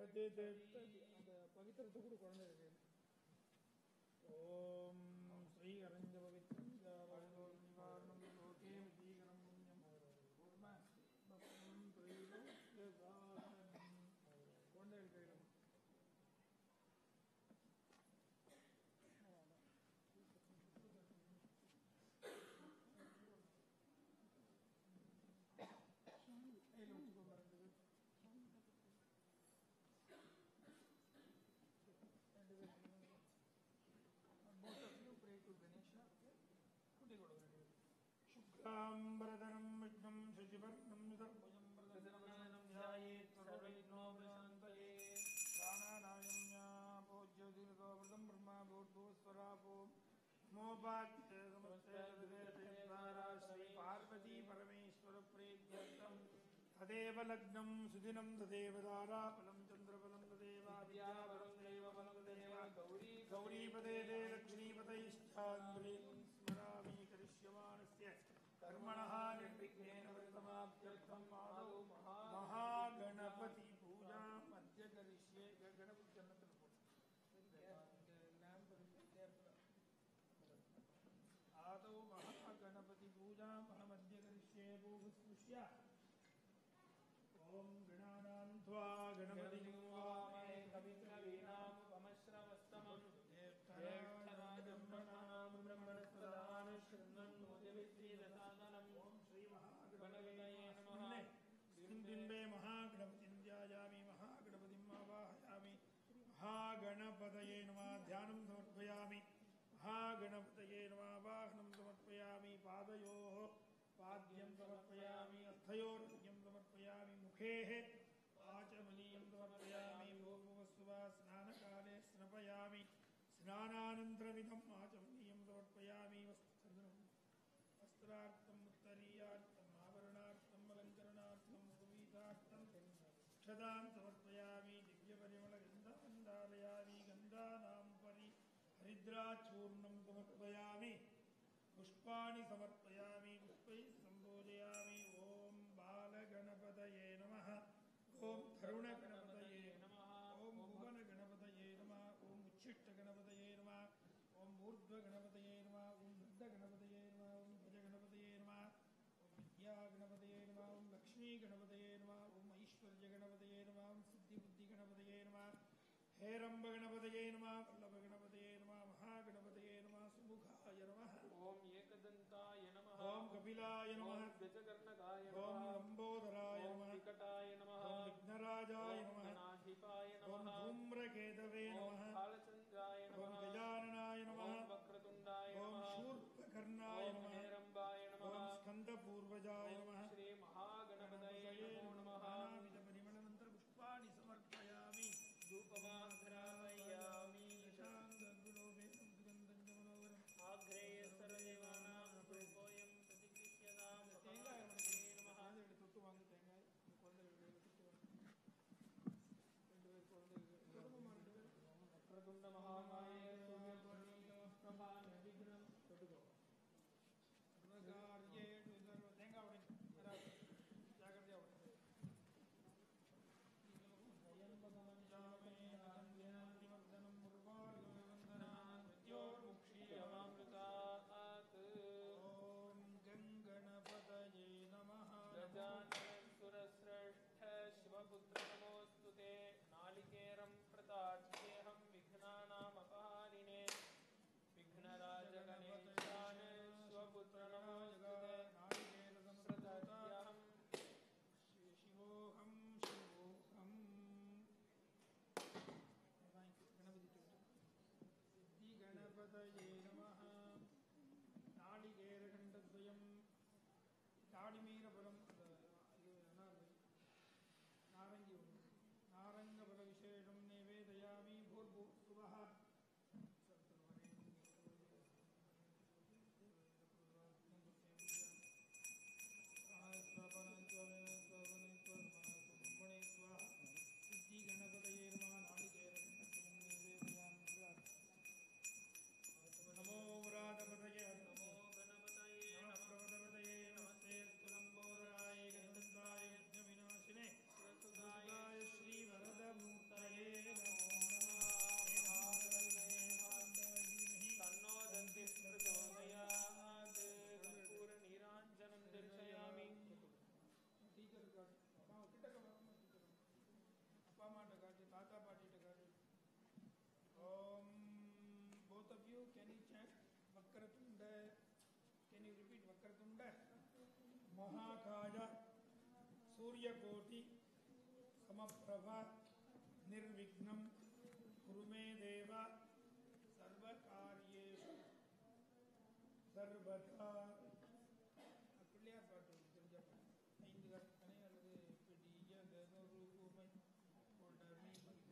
அந்த பவித்திரத்தை கூட குழந்தை இருக்கு. ஓம் ஸ்ரீ அரஞ்ச பவித்ரம் நிவாரணம் லோகே விஜீகரம் புண்ணியம் குழந்தை இருக்கிறோம். शुक्लांबरधरं विष्णुं शशिवर्णं सर्वभुजं प्रसन्नं ध्यायेत् सर्वविघ्नोपशान्तये प्राणानायम्या पूज्योतिर्गोवृतं ब्रह्मा भूर्भुवस्वरापो मोपाख्ये समस्तेद्वारा श्री पार्वती परमेश्वर प्रीत्यर्थं तदेव लग्नं सुदिनं तदेव दाराफलं चन्द्रफलं तदेव विद्याफलं देवफलं तदेव गौरीपदे ते लक्ष्मीपतैश्चान्द्रे स्मरामि करिष्यमाणस्य कर्मणः निर्विघ्नेन परिसमाप्त्यर्थं आदौ महागणपति पूजाम् अद्य करिष्ये. गणपति जन्नतल आदौ महागणपति पूजाम् अहमद्य करिष्ये. भूस्पृश्य ओम गणानां त्वा गणपतिं वामहे कविं कवीनामुपमश्रवस्तमं ज्येष्ठराजं ब्रह्मणस्पदान शृण्वन्नोतिविश्रीदसादनम्. ओम श्री महागणपतये नमः. बिम्बे महागणपतिं ध्यायामि महागणपतिम् आवाहयामि. महागणपतये नमः. ध्यानं समर्पयामि. महागणपतये नमः. वाहनं समर्पयामि. पादयोः पाद्यं समर्पयामि. अस्थयोर्घ्यं समर्पयामि. मुखेः आचमनीयं समर्पयामि. भूर्भुवस्सुवा स्नानकाले स्नपयामि. स्नानानन्तरमिदम् आचमनीयं समर्पयामि. वस्त्रार्थम् उत्तरीयार्थम् आभरणार्थम् अलङ्करणार्थम् सुवीतार्थम् क्षतां समर्पयामि. दिव्यपरिमलगन्धान् धारयामि. गन्धानामुपरि हरिद्राचूर्णं समर्पयामि. पुष्पाणि समर्पयामि. पुष्पैः सम्बोधयामि. ओम बालगणपतये नमः. ओम तरुणगणपतये नमः. ओम भुवनगणपतये नमः. ओम उच्छिष्टगणपतये नमः. ओम ऊर्ध्वगणपतये नमः. ओम वृद्धगणपतये नमः. ओम भुजगणपतये नमः. ओम विद्यागणपतये नमः. ओम लक्ष्मीगणपतये नमः. ओम ऐश्वर्यगणपतये नमः. ओम सिद्धिबुद्धिगणपतये नमः. हेरंबगणपतये नमः. वल्लभगणपतये नमः. महागणपतये नमः. सुमुखाय नमः. ओम एकदन्ताय नमः. ओम कपिलाय नमः. ओम गजकर्णकाय नमः. ओम लंबोदराय नमः. ओम विकटाय नमः. ओम विघ्नराजाय नमः. गणाधिपाय नमः. ओम धूम्रकेतवे नमः. ओम कालचन्द्राय नमः. ओम गजाननाय नमः. ओम वक्रतुण्डाय नमः. ओम शूर्पकर्णाय नमः. ओम हेरंबाय नमः. ओम स्कन्दपूर्वजाय नमः. श्री महागणपतये नमः. नानाविध परिमलमन्त्र पुष्पाणि समर्पयामि. धूपमाघ्रापयामि. शान्तगुणोपेतं सुगन्धं च मनोहरम्. आघ्रेय सर्वदेवानां धूपोऽयं प्रतिगृह्यतां. தேங்காய் வணக்கம் நமஹ. ஆதியோட தொட்டு வாங்க தேங்காய். குழந்தைகளுக்கு தொட்டு வாங்க. ரெண்டு பேர் குழந்தைகளுக்கு குடும்பமா ரெண்டு பேர். வக்ரதுண்ட மகாகாய சூரியபுரணீய பிரபா நிர்விக்னம் தொட்டுக்கோ. சர்வகார்யேஷு சர்வ தேங்காய் வணக்கம். ஜாக்கிரதையா வணக்கம். महाकाय सूर्यकोटि समप्रभा निर्विघ्नं कुरु मे देव सर्वकार्येषु सर्वदा. பிள்ளையார் பாட்டு தெரிஞ்ச 5 கற்பனை அல்லது பிடிய கனொருமை கொடமி கணபதி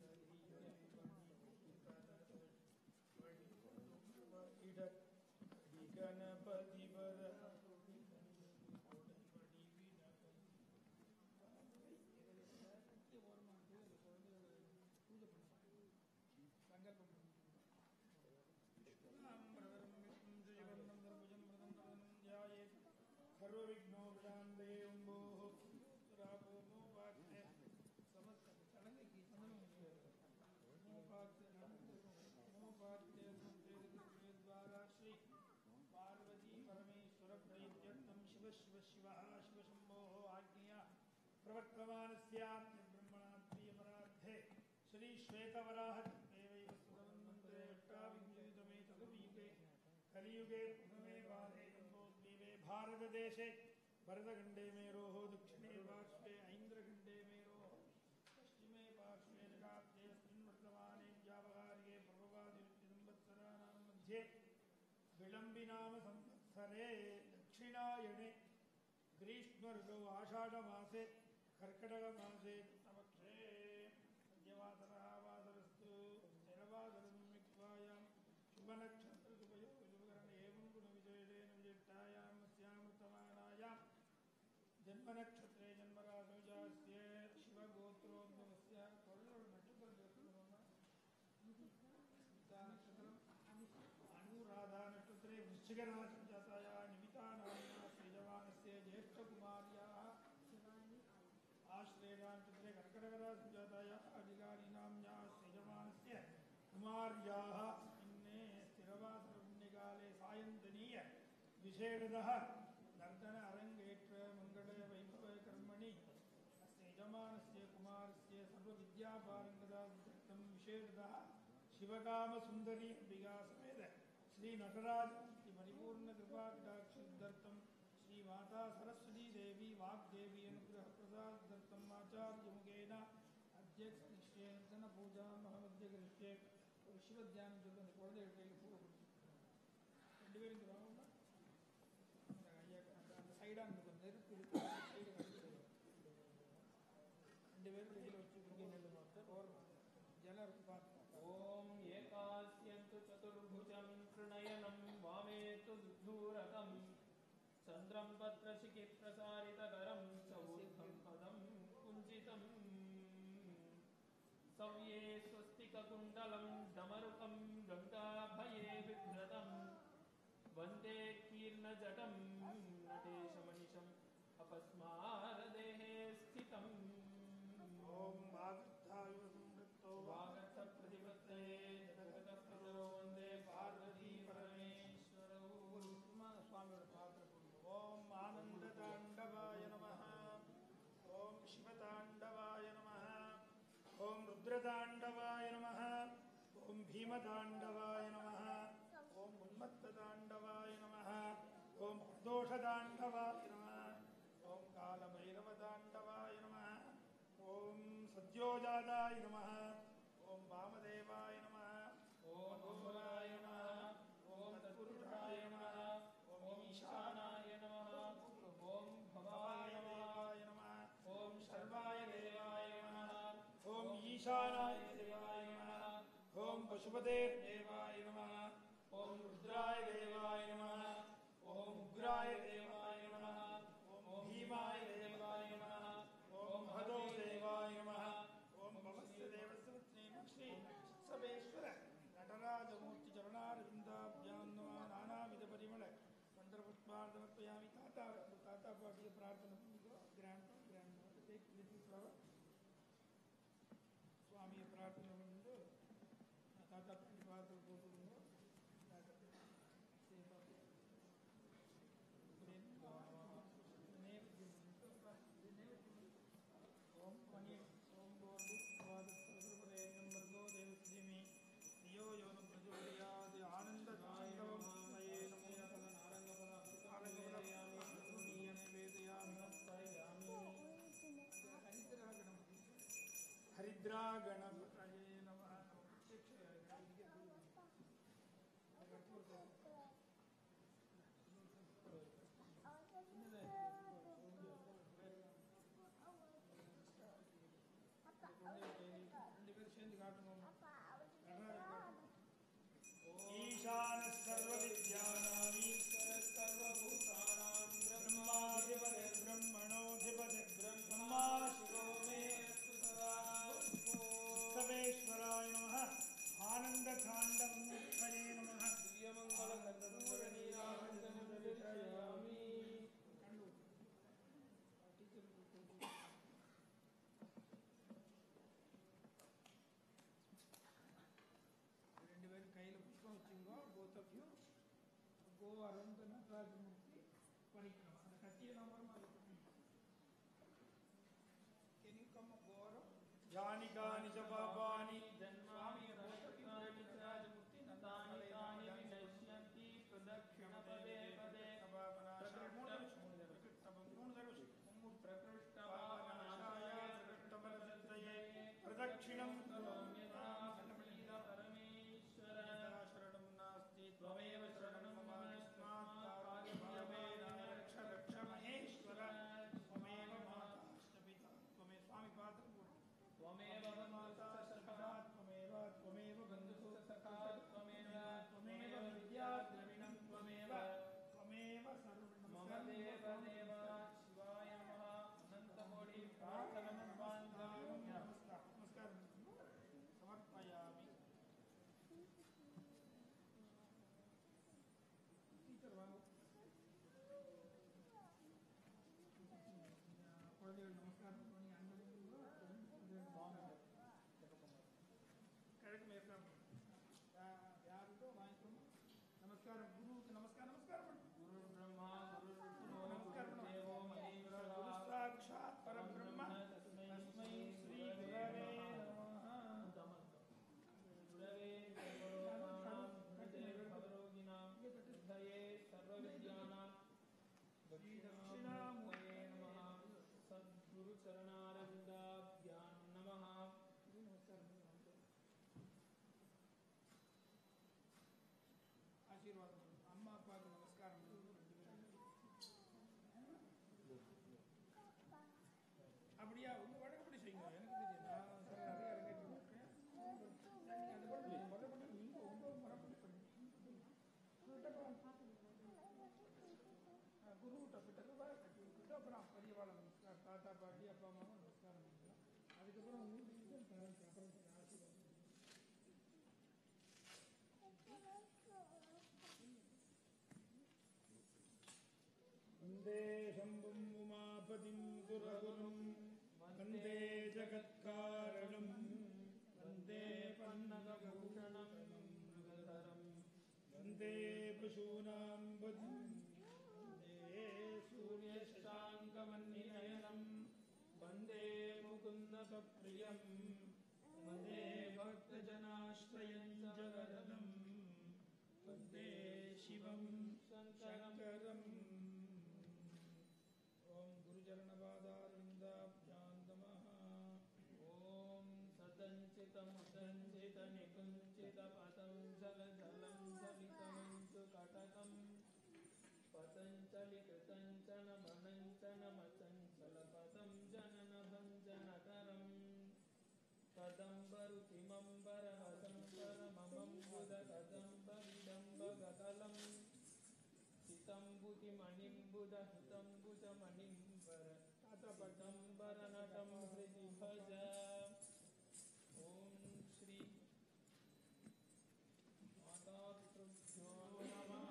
வர प्रवर्तमानस्यां ब्रह्मणात्रीयपरार्थे श्री श्वेतवराह कलियुगे प्रथमे बाले जन्मोद्भवे भारतदेशे भरतखण्डे मेरोः दक्षिणे पार्श्वे ऐन्द्रखण्डे मेरोः पश्चिमे पार्श्वे जगाब्देऽस्मिन् वर्तमाने व्यावहारिके पर्ववादिसंवत्सराणां मध्ये विलम्बिनाम संवत्सरे दक्षिणायणे ग्रीष्मऋतौ आषाढमासे कर्कटकमासे कृष्णपक्षे मध्यवासरः वासरस्तु स्थिरवासरं मिक्वायां शुभनक्षत्रसुभयो शुभकरणे एवं गुणविशेषेण विशिष्टायां अस्यामृतमानायां जन्मनक्षत्रे जन्मराशौ जास्य शिवगोत्रोद्भवस्य अनुराधा नक्षत्रे वृश्चिकराशिं जाताया निमिता नाम्ना श्रीजवानस्य ज्येष्ठकुमार्याः आश्रयेण नक्षत्रे कर्कटकराशिं जाताया अधिकारी नाम्ना श्रीजवानस्य कुमार्याः इन्ने स्थिरवासरपुण्यकाले सायन्तनीय विशेषतः नर्तन अरङ्गेट्र मङ्गल वैभव कर्मणि यजमानस्य कुमारस्य सर्वविद्यापारङ्गता विशेषतः शिवकामसुन्दरी अंबिका समेत श्री नटराज परिपूर्ण कृपा कटाक्षिदर्थम श्री माता सरस्वती देवी वाग्देवी अनुग्रह प्रसादार्थम आचार्य मुखेन अध्यक्ष निश्चयन पूजा महमध्य कृष्य शिव ध्यान சொல்லுங்க குழந்தைகளுக்கு பூ ரெண்டு பேரும் வாங்க ஐயா அந்த சைடா அந்த நெருப்பு இருக்கு சைடு ரெண்டு பேரும் கையில வச்சு இங்கே நில்லுங்க ஓரம் ஜலம் இருக்கு பார்த்து. ओम एकास्यन्तु चतुर्भुजं प्रणयनं वामेतु दुर्धूरकं चन्द्रं पत्रशिखि प्रसारितकरं चौर्धं पदं कुञ्चितं सव्ये स्वस्तिककुण्डलं डमरुकं गङ्गाभये बिभ्रतं वन्दे कीर्णजटं नटेशमनिशम् अपस्मारदेहे स्थितम्. ओम वागर्थायुः संवृत्तो वागर्थप्रतिपत्तये जगतः वन्दे पार्वती परमेश्वरौ. ओम आनन्दताण्डवाय नमः. ओम शिवताण्डवाय नमः. ओम रुद्रताण्डवाय नमः. ओम भीमताण्डवाय नमः. ओम उन्मत्तताण्डवाय नमः. ओम प्रदोषताण्डवाय नमः. ओम कालभैरवताण्डवाय नमः. ओम सद्योजाताय नमः. ओम वामदेवाय नमः. ओम भूराय नमः. ओम तत्पुरुषाय नमः. ओम ईशानाय नमः. ओम भवाय नमः. ओम सर्वाय देवाय नमः. ओम ईशानाय देवाय नमः. ओम पशुपते देवाय नमः. ओम रुद्राय देवाय नमः. ओम उग्राय देवाय नमः. ओम भीमाय देवाय नमः. ओम हदो देवाय नमः. ओम भवस्य देवस्य श्री सबेश्वर नटराजमूर्ति चरणारविन्दाभ्यां नमः. नानाविध परिमल मंत्रपुष्पान् समर्पयामि. ताता पाटी प्रार्थना ग्रैंड टेक लिटिल फ्लावर स्वामी प्रार्थना ಬಂದು ತಾತಾ ಪಾಟಿ ಪಾತ್ರ ಕೊಡುವುದು ओम मणि ओम बोधि वादस्वरूपरेण्यं भर्गो देवस्य धीमहि धियो यो न प्रचोदयात्. आनन्दताण्डवं नये नमो नारङ्गफलम् वेदयामि हरिद्रा गणपतये नमः. ईशान सर्वविद्यानां सर्वभूतानां ब्रह्माधिपते ब्रह्मणोऽधिपते ब्रह्मा शिवो मे उत्सवेश्वराय नमः. आनन्दकाण्डमुक्तये नमः. दिव्यमङ्गलकर्पूरनीराजनदर्शयामि. ரெண்டு பேரும் கையில் புஷ்பம் வச்சுங்கோ. both of you go around the Natarajamoorthy parikrama. அந்த கத்தியை நாம் can you come go around? யானி Ghani ச பாபானி ஜன்மாமி ரக்ஷாமி ராஜமூர்த்தி நந்தானி தானி வினஷ்யந்தி பிரதக்ஷிணபதே பதே பாபநாசாய பிரகிருஷ்டபாவநாசாய பிரகிருஷ்டபலதயே பிரதக்ஷிணம் கரோமி பரமேஸ்வர. சரணம் நாஸ்தி த்வமேவ சரணம் மம ரக்ஷ ரக்ஷ மகேஸ்வர. த்வமேவ மாதாஸ்த பிதா த்வமே சுவாமி பாத்திரம் போடு. त्वमेव माता सखा त्वमेव त्वमेव बन्धुः सखा त्वमेव त्वमेव विद्या द्रविणं त्वमेव त्वमेव सर्वं मम देव देव. शिवाय नमः. अनन्तकोटि प्रार्थनमन्वाञ्छामि. नमस्कार नमस्कार समर्पयामि. टीचर वांगो குழந்தைகள் நமஸ்காரம் பண்ணி அன்பு கரெக்ட் மேற்காம யாருக்கோ வாங்கிக்கணும். நமஸ்காரம் குருவுக்கு நமஸ்காரம் நமஸ்காரம் பண்ணு. குரு பிரம்மா குரு விஷ்ணு நமஸ்காரம் தேவோ மகேஸ்வர குரு சாட்சாத் பரபிரம்ம தஸ்மை ஸ்ரீ குரவே நமः. குரவே சர்வரோகாணாம் விஜயே பவரோகிணாம் விதயே சர்வவித்யானாம் ஸ்ரீ தட்சிணாமூர்த்தயே நமः. சத்குரு சரணாரவிந்தாभ्यां நமः. ஆசீர்வாதம். அம்மா அப்பாவுக்கு நமஸ்காரம். அப்படியா உங்க வழக்கப்படி செய்யுங்க. எனக்கு தெரியும். நான் நிறைய அரங்கேற்றி இருக்கேன். நீங்கள் அந்த படம் முதல்ல நீங்கள் உங்கள் முறைப்படி பண்ணுங்க. குருவிட்ட கிட்ட அப்புறம் பெரியவாளை நமஸ்காரம். தாத்தா பாட்டி அப்பா அம்மாவும் நமஸ்காரம் பண்ணலாம். அதுக்கப்புறம் உங்களுக்கு அப்புறம் ஆசீர்வாதம். वन्दे शम्भुं उमापतिं सुरगुरुं वन्दे जगत्कारणं वन्दे पन्नगभूषणं मृगधरं वन्दे पशूनां वधिं वन्दे सूर्यशशाङ्कमन्निनयनं वन्दे मुकुन्दप्रियं वन्दे भक्तजनाश्रयं जगदं वन्दे शिवं शङ्करम्. ओम गुरुचरणपादारविन्दाभ्यां नमः. ओम सतञ्चितमुसञ्चितनिकुञ्चितपतञ्चलजलं सलितमन्तु कटकं पतञ्चलिकृतञ्चनमनञ्चनमचञ्चलपदं जननभञ्जनकरं कदम्बरुचिमम्बरवसम्बरममम्बुदकदम्बविडम्बगतलं हितम्बुतिमणिम्बुदहितम्बुजमणिम्बर ततपटम्बरनटं हृदि भज. ओम श्री मातापितृभ्यो नमः.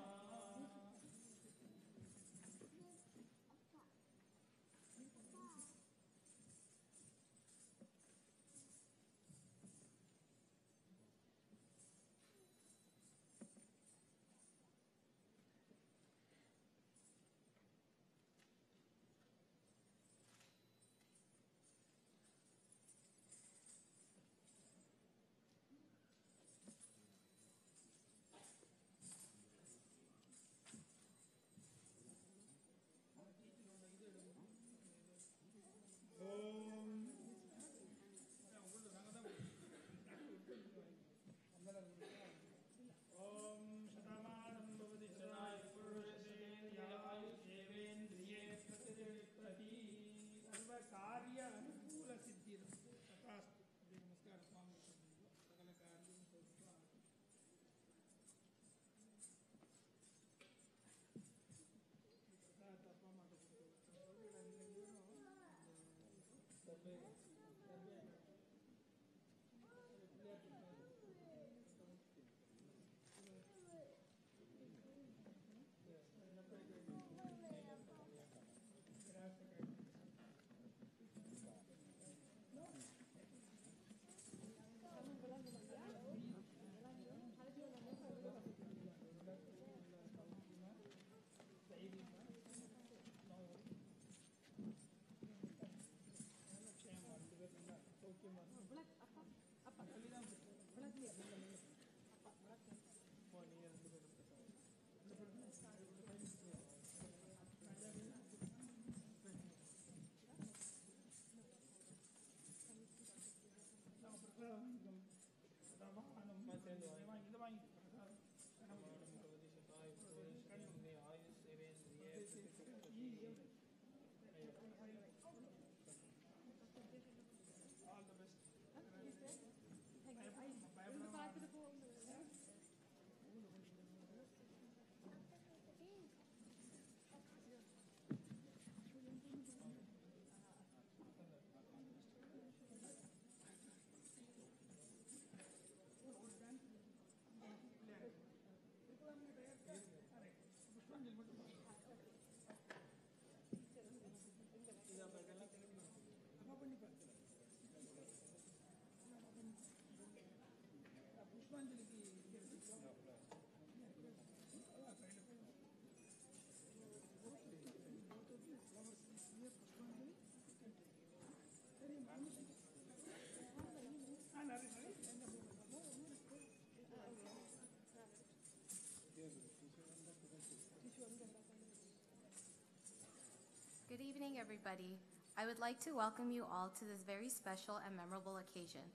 Good evening, everybody. I would like to welcome you all to this very special and memorable occasion.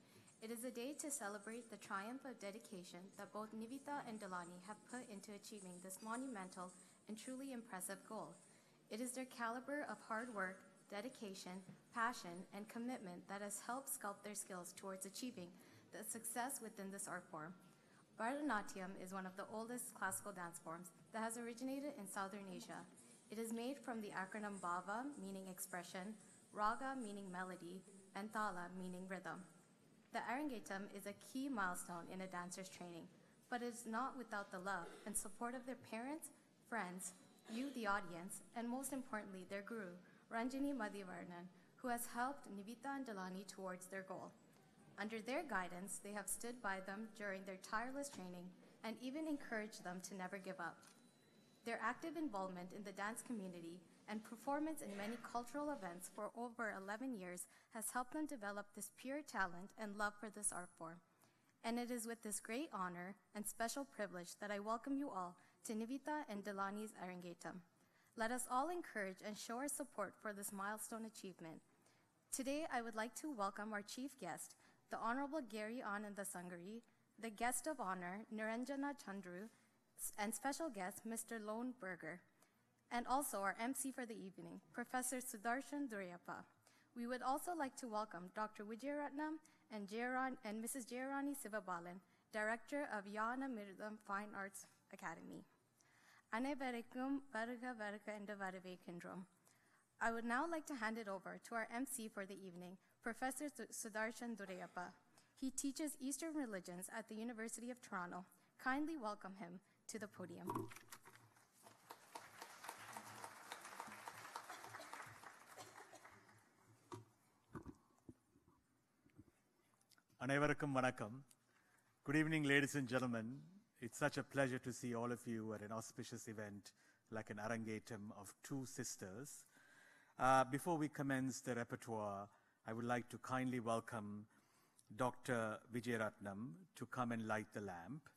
It is a day to celebrate the triumph of dedication that both Nivita and Delani have put into achieving this monumental and truly impressive goal. It is their caliber of hard work, dedication, passion, and commitment that has helped sculpt their skills towards achieving the success within this art form. Bharatanatyam is one of the oldest classical dance forms that has originated in Southern Asia. It is made from the acronym Bhava, meaning expression, Raga, meaning melody, and Tala, meaning rhythm. The Arangetam is a key milestone in a dancer's training, but it is not without the love and support of their parents, friends, you, the audience, and most importantly, their guru, Ranjini Madhivarnan, who has helped Nivita and Delani towards their goal. Under their guidance, they have stood by them during their tireless training and even encouraged them to never give up. Their active involvement in the dance community and performance in many cultural events for over 11 years has helped them develop this pure talent and love for this art form. And it is with this great honor and special privilege that I welcome you all to Nivita and Delani's Arangetam. Let us all encourage and show our support for this milestone achievement. Today, I would like to welcome our chief guest, the Honorable Gary Ananda Sangari, the guest of honor, Niranjana Chandru, and special guest, Mr. Lone Berger, and also our MC for the evening, Professor Sudarshan Durayappa. We would also like to welcome Dr. Vijayaratnam and Mrs. Jayarani Sivabalan, Director of Yana Mirdam Fine Arts Academy. Anevarikkum Varga Varga endu Varavekindrom. I would now like to hand it over to our MC for the evening, Professor Sudarshan Durayappa. He teaches Eastern religions at the University of Toronto. Kindly welcome him to the podium. Anevarukkum vanakkam. Good evening, ladies and gentlemen. It's such a pleasure to see all of you at an auspicious event like an Arangetam of two sisters. Before we commence the repertoire, I would like to kindly welcome Dr. Vijayaratnam to come and light the lamp.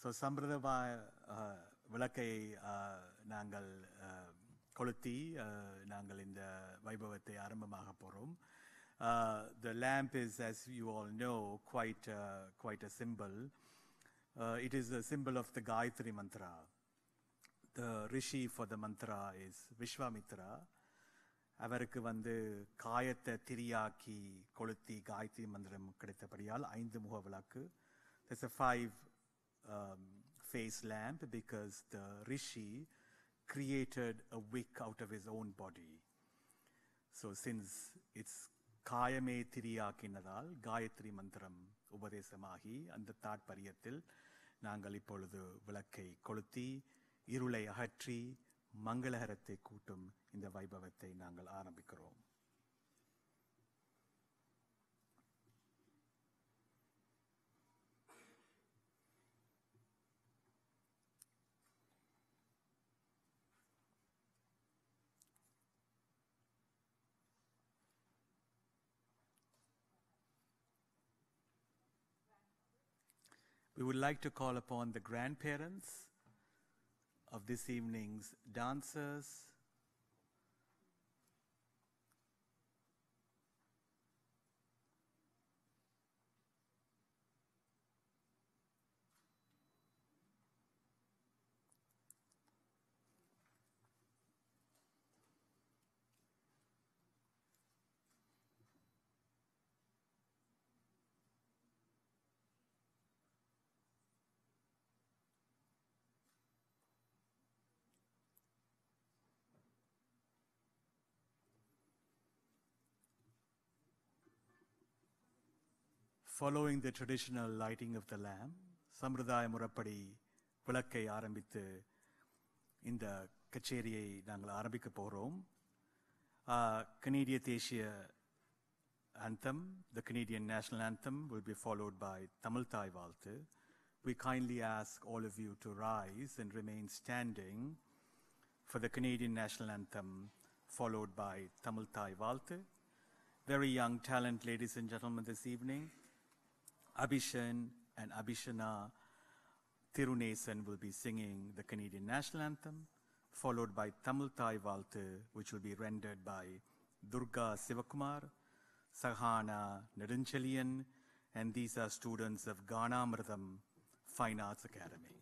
So, சம்பிரதாய விளக்கை நாங்கள் கொளுத்தி நாங்கள் இந்த வைபவத்தை ஆரம்பமாக போகிறோம். The lamp is, as you all know, quite a symbol. It is a symbol of the Gayatri mantra. The rishi for the mantra is Vishwamitra. அவருக்கு காயத்தை திரியாக்கி கொளுத்தி காயத்ரி மந்திரம் கிடைத்தபடியால் 5 முக விளக்கு. There's a face lamp because the Rishi created a wick out of his own body. So since it's Kayame Tiriyakinadal, Gayatri Mantram Upadesamahi, and the தாற்பரியத்தில் நாங்கள் இப்பொழுது விளக்கை கொளுத்தி இருளை அகற்றி மங்களகரத்தை கூட்டும் இந்த வைபவத்தை நாங்கள் ஆரம்பிக்கிறோம். We would like to call upon the grandparents of this evening's dancers, following the traditional lighting of the lamp, சம்பிரதாய முறைப்படி விளக்கை ஆரம்பித்து இந்த கச்சேரியை நாங்கள் ஆரம்பிக்க போகிறோம். Canadian தேசிய anthem, the Canadian national anthem, will be followed by Tamil Thai Valtu. We kindly ask all of you to rise and remain standing for the Canadian national anthem, followed by Tamil Thai Valtu. Very young talent, ladies and gentlemen, this evening. Abhishan and Abhishana Thirunesan will be singing the Canadian national anthem, followed by Tamil Thai Valtu, which will be rendered by Durga Sivakumar, Sahana Nedunchalian, and these are students of Ganamritam Fine Arts Academy.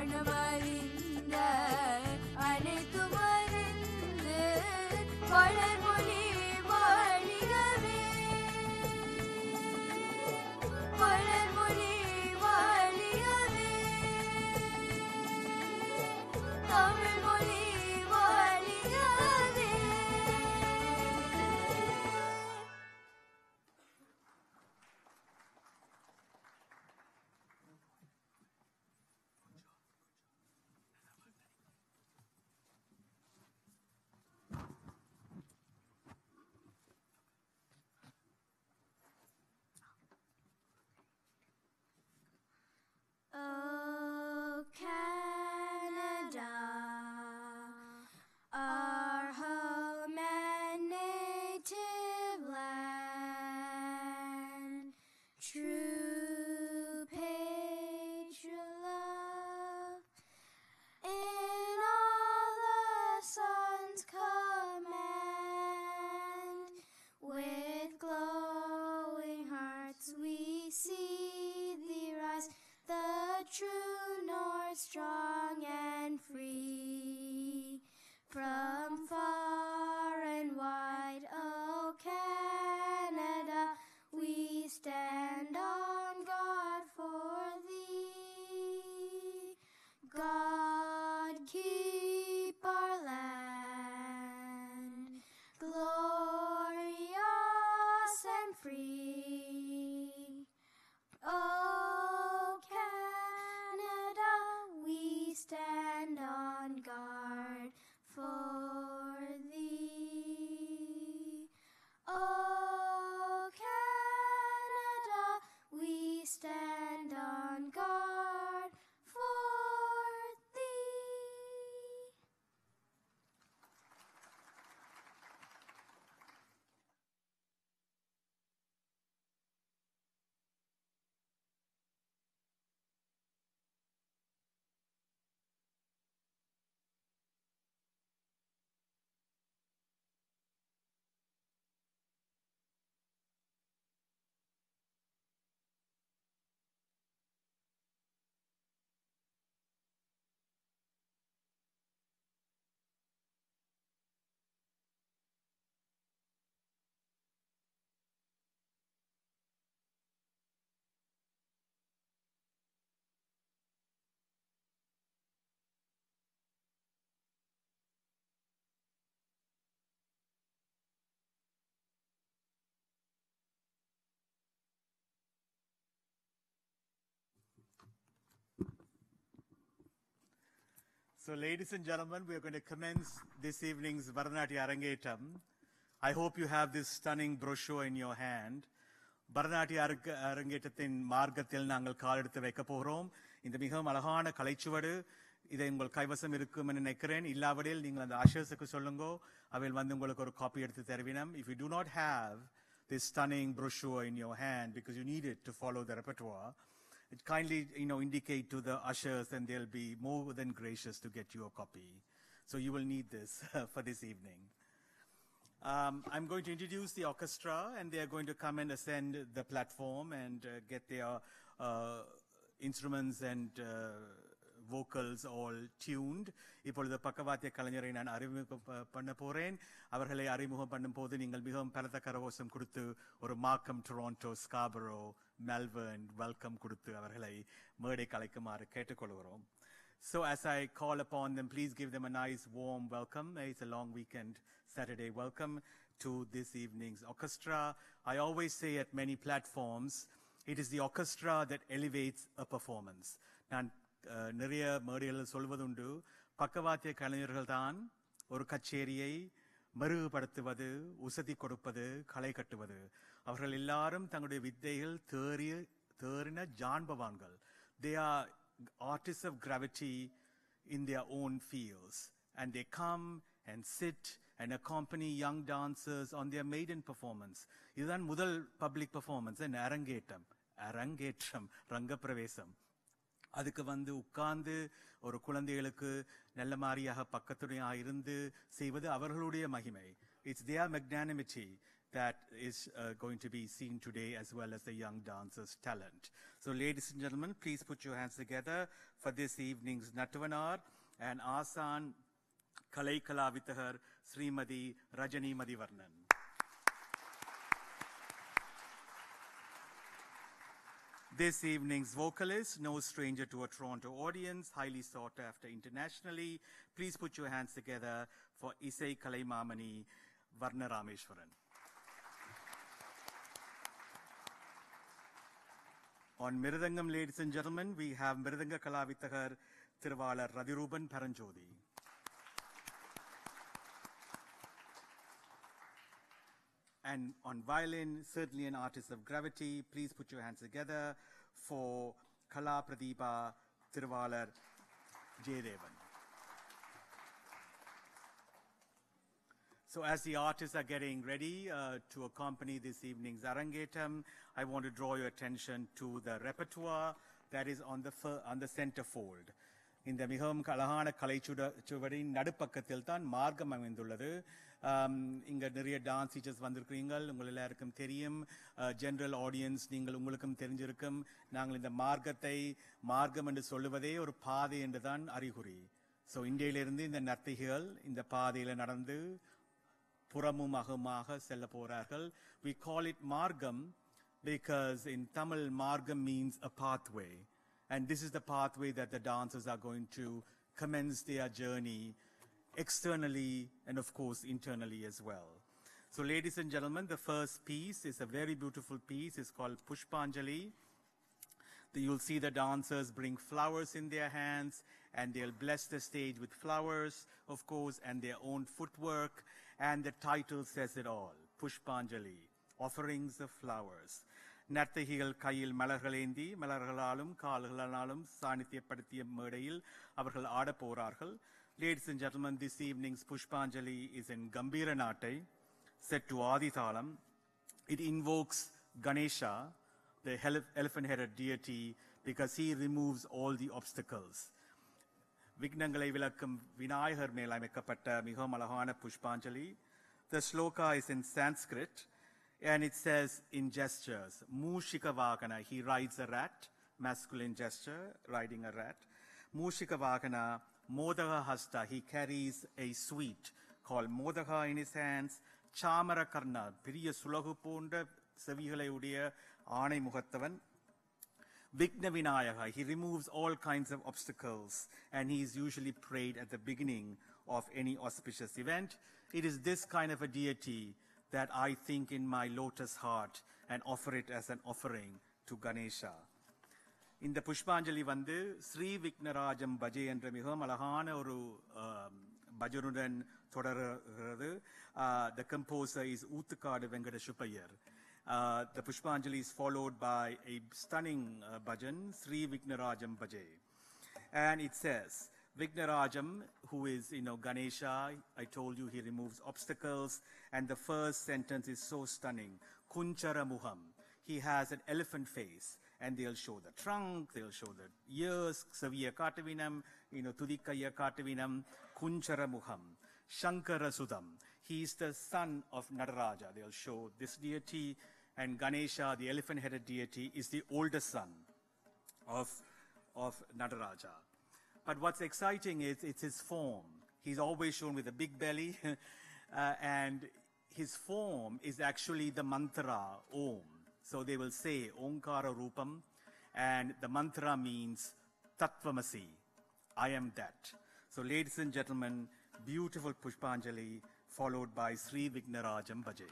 மனமறிந்த அனைத்துமறிந்து வளர்மொழி வாழியவே வளர்மொழி வாழியவே தமிழ்மொழி வாழியவே. Oh, Canada, our home and native land, true patriot love in all the sun's command. With glowing hearts we see thee rise, the true north, strong and free. From far and wide, oh Canada, we stand on guard for thee. God keep our land glorious and free. Oh Canada, we stand on guard for thee. Oh Canada, we stand on guard for thee. So, ladies and gentlemen, we are going to commence this evening's Bharatanatyam Arangetam. I hope you have this stunning brochure in your hand. Bharatanatyam Arangetathin மார்க்கத்தில் நாங்கள் காலெடுத்து வைக்க போகிறோம். இந்த மிகவும் அழகான கலைச்சுவடு இதை உங்கள் கைவசம் இருக்கும் என்று நினைக்கிறேன். இல்லாவிடில் நீங்கள் அந்த அஷர்ஸுக்கு சொல்லுங்க. அவையில் வந்து உங்களுக்கு ஒரு காப்பி எடுத்து தருவினம். If you do not have this stunning brochure in your hand because you need it to follow the repertoire, it kindly indicate to the ushers and they'll be more than gracious to get you a copy. So you will need this for this evening. I'm going to introduce the orchestra and they are going to come and ascend the platform and get their instruments and vocals all tuned. இப்பொழுது பக்கவாத்திய கலைஞரை நான் அறிமுகம் பண்ண போறேன். அவர்களை அறிமுகம் பண்ணும்போது நீங்கள் மிகவும் பலத்த கரகோஷம் கொடுத்து ஒரு மார்க்கம், டொரண்டோ, ஸ்காபரோ, மெல்பர்ன் வெல்கம் கொடுத்து அவர்களை மேடை கலைக்குமாறு கேட்டுக்கொள்கிறோம். So as I call upon them, please give them a nice warm welcome. It's a long weekend, Saturday. Welcome to this evening's orchestra. I always say at many platforms, it is the orchestra that elevates a performance. நான் நிறைய மேடைகளில் சொல்வதுண்டு, பக்கவாத்திய கலைஞர்கள் தான் ஒரு கச்சேரியை மறுபடுத்துவது, உசதி கொடுப்பது, களை கட்டுவது. அவர்கள் எல்லாரும் தங்களுடைய வித்தைகள் தேறின ஜான்பவான்கள். They are artists of gravity in their own fields. And they come and sit and accompany young dancers on their maiden performance. இதுதான் முதல் public performance, an அரங்கேற்றம், ரங்கப்பிரவேசம். அதுக்கு வந்து உட்கார்ந்து ஒரு குழந்தைகளுக்கு நல்ல மாதிரியாக பக்கத்துணையாக இருந்து செய்வது அவர்களுடைய மகிமை. It's their magnanimity that is going to be seen today, as well as the young dancers' talent. So ladies and gentlemen, please put your hands together for this evening's Natavanar and Asan Kalai Kalavithahar Srimadi Rajani Madivarnan. This evening's vocalist, no stranger to a Toronto audience, highly sought after internationally. Please put your hands together for Isai Kalaimamani Varna Rameshwaran. On Miridangam, ladies and gentlemen, we have Miridanga Kalavithahar Thiruvalar Radhiruban Paranjodi. And on violin, certainly an artist of gravity, please put your hands together for Kala Pradeepa Thiruvalar Jayadevan. So as the artists are getting ready to accompany this evening's Arangetam, I want to draw your attention to the repertoire that is on the centerfold. இந்த மிகவும் அழகான கலைச்சுவரின் நடுப்பக்கத்தில் தான் மார்க்கம் அமைந்துள்ளது. இங்கே நிறைய dance teachers வந்திருக்கிறீங்க, உங்கள் எல்லாருக்கும் தெரியும். ஜென்ரல் ஆடியன்ஸ் உங்களுக்கும் தெரிஞ்சிருக்கும். நாங்கள் இந்த மார்க்கம் என்று சொல்லுவதே ஒரு பாதை என்று தான் அறிகுறி. ஸோ இந்தியிலிருந்து இந்த நர்த்தகிகள் இந்த பாதையில் நடந்து புறமும் அகமாக செல்ல போகிறார்கள். We call it margam because in Tamil margam means a pathway. And this is the pathway that the dancers are going to commence their journey externally and, of course, internally as well. So, ladies and gentlemen, the first piece is a very beautiful piece. It's called Pushpanjali. You'll see the dancers bring flowers in their hands, and they'll bless the stage with flowers, of course, and their own footwork. And the title says it all, Pushpanjali, offerings of flowers. நர்த்தகிகள் கையில் மலர்களேந்தி மலர்களாலும் கால்களாலும் சாநித்தியப்படுத்திய மேடையில் அவர்கள் ஆடப் போகிறார்கள். Ladies and gentlemen, this evening's Pushpanjali is in Gambira Natai, set to Adithalam. It invokes Ganesha, the elephant-headed deity, because he removes all the obstacles. Vignangalai vilakkum Vinayakar மேல் அமைக்கப்பட்ட மிகவும் அழகான Pushpanjali. The sloka is in Sanskrit. And it says in gestures, Mushika Vagana, he rides a rat, masculine gesture, riding a rat. Mushika Vagana, Modaha Hasta, he carries a sweet called Modaha in his hands. Chamara Karna, Piriya Sulagu Punda, Savihala Udia, Ane Muhattavan. Vigna Vinayaka, he removes all kinds of obstacles, and he is usually prayed at the beginning of any auspicious event. It is this kind of a deity that I think in my lotus heart and offer it as an offering to Ganesha. In the Pushpanjali vandu Sri Vignarajam Bhaje என்ற மிகவும் அழகான ஒரு பஜனுடன் தொடர்கிறது. The composer is Oothukadu Venkata Suppayar. The Pushpanjali is followed by a stunning bhajan, Sri Vignarajam Bhaje. And it says, Vignarajam, who is, Ganesha, I told you he removes obstacles. And the first sentence is so stunning. Kunchara Muham. He has an elephant face. And they'll show the trunk, they'll show the ears, Saviya Katavinam, Tudikaya Katavinam, Kunchara Muham. Shankara Sudam. He is the son of Nataraja. They'll show this deity. And Ganesha, the elephant-headed deity, is the oldest son of Nataraja. But what's exciting is it's his form. He's always shown with a big belly, and his form is actually the mantra, Om. So they will say, Omkara Rupam, and the mantra means Tattvamasi, I am that. So ladies and gentlemen, beautiful Pushpanjali, followed by Sri Vignarajam Bhaje.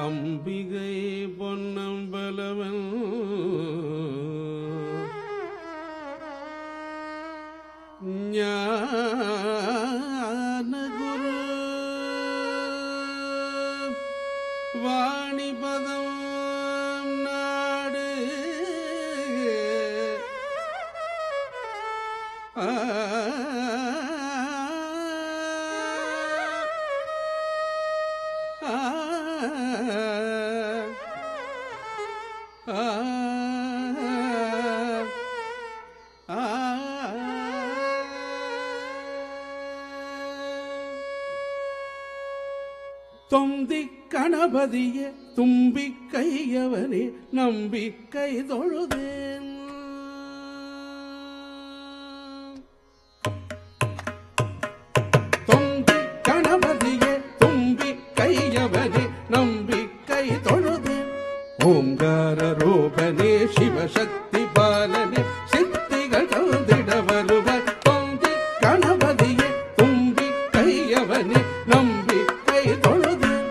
Ambigai Ponnambalavan Gnanaguru வாணிபதம் நாடு தொந்தி கணபதியே தும்பிக்கையவனே நம்பிக்கை தொழுதேன் தொந்தி கணபதியே தும்பிக்கையவனே நம்பிக்கை தொழுதேன் ஓங்கார ரூபனே சிவசக்தி பாலனே சித்திகள் தந்திட வருவாய் தொந்தி கணபதியே தும்பிக்கையவனே நம்பிக்கை தொழுதேன்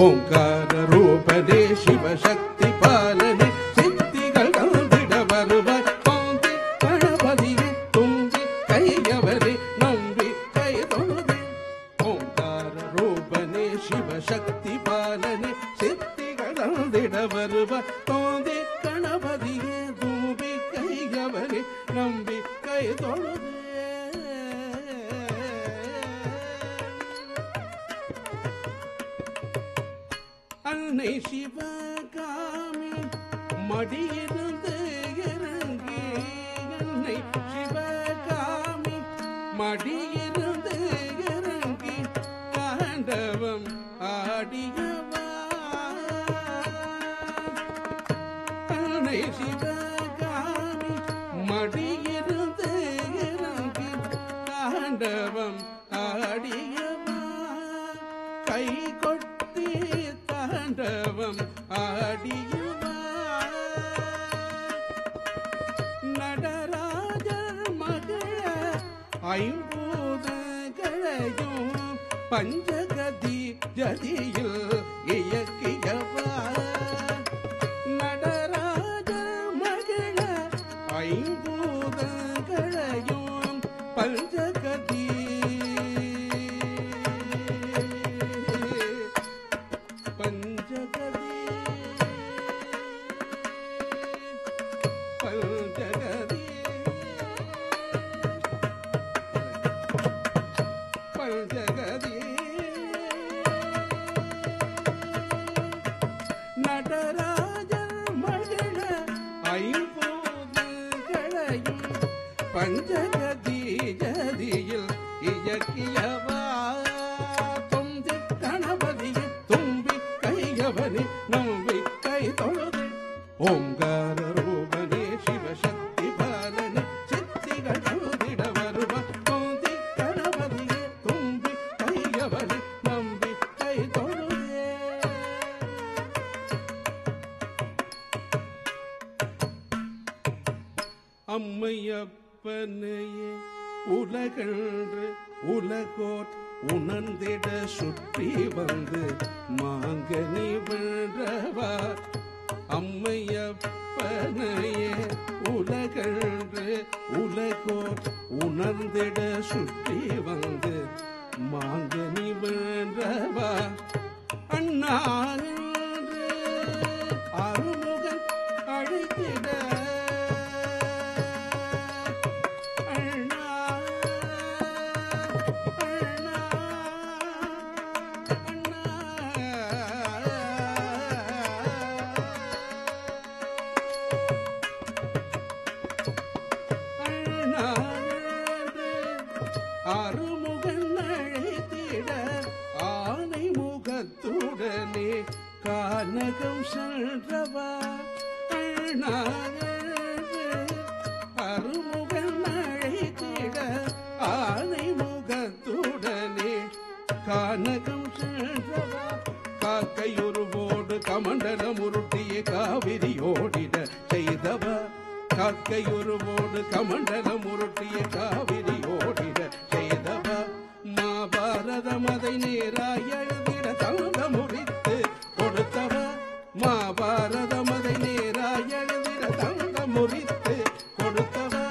ஓங்கார ரூபனே சிவசக்தி பாலனே சித்திகள் தந்திட வருவாய் தொந்தி கணபதியே தும்பிக்கையவனே நம்பிக்கை தொழுதேன் ஓங்கார ரூபனே சிவசக்தி பாலனே சித்திகள் தந்திட வருவாய் தோந்தி கணபதியே தும்பிக்கையவனே நம்பிக்கை தொழுதே அன்னை சிவகாமி மடியிருந்து இறங்கி அன்னை சிவகாமி மடியிருந்து இறங்கி தாண்டவம் ஆடியவா அன்னை சிவகாமி மடியிருந்து இறங்கி தாண்டவம் ஆடியவா கை கொட்டி தாண்டவம் ஆடியவா நடராஜர் மகள ஐம்பூதங்களையும் பஞ்சகதி ஜதியில் இயக்கியவா நடராஜர் மகள ஐம்பூதங்களையும் பஞ்சகதி பஞ்சகதி பஞ்சகதி பஞ்சகதி நடராஜர் மகள ஐம்பூதங்களையும் பஞ்சகதி ஜதியில் இயக்கியவா தொந்தி கணபதியே தும்பி கையவனே நம்பிக்கை தொழுதே ஓங்கார ரூபனே சிவசக்தி பாலனே சித்திகள் தொழுதிட வருவா தொந்தி கணபதியே தும்பி கையவனே நம்பிக்கை தொழுதே அம்மையப்பனையே உலகன்று உலகோர் உணர்ந்திட சுற்றி வந்து மாங்கனி வென்றவா அம்மையப்பனையே உலகன்று உலகோர் உணர்ந்திட சுற்றி வந்து மாங்கனி வென்றவா அண்ணா என்று அருமுகன் அழைத்திட அண்ணா அண்ணா அண்ணா அருமுகன் அழைத்திட ஆனை முகத்துடனே கானகம் சென்றவா அண்ணா அருமுகன் அழைத்திட ஆனை முகத்துடனே கானகம் சென்றவா காக்கையுருவோடு கமண்டலம் உருட்டிய காவிரி ஓடிட செய்தவா காக்கையுருவோடு கமண்டலம் உருட்டிய காவிரி ஓடிட செய்தவா மாபாரதம் அதை நேராய் எழுதிட தங்க முறித்து கொடுத்தவா மாபாரதம் அதை நேராய் எழுதிட தங்க முறித்து கொடுத்தவா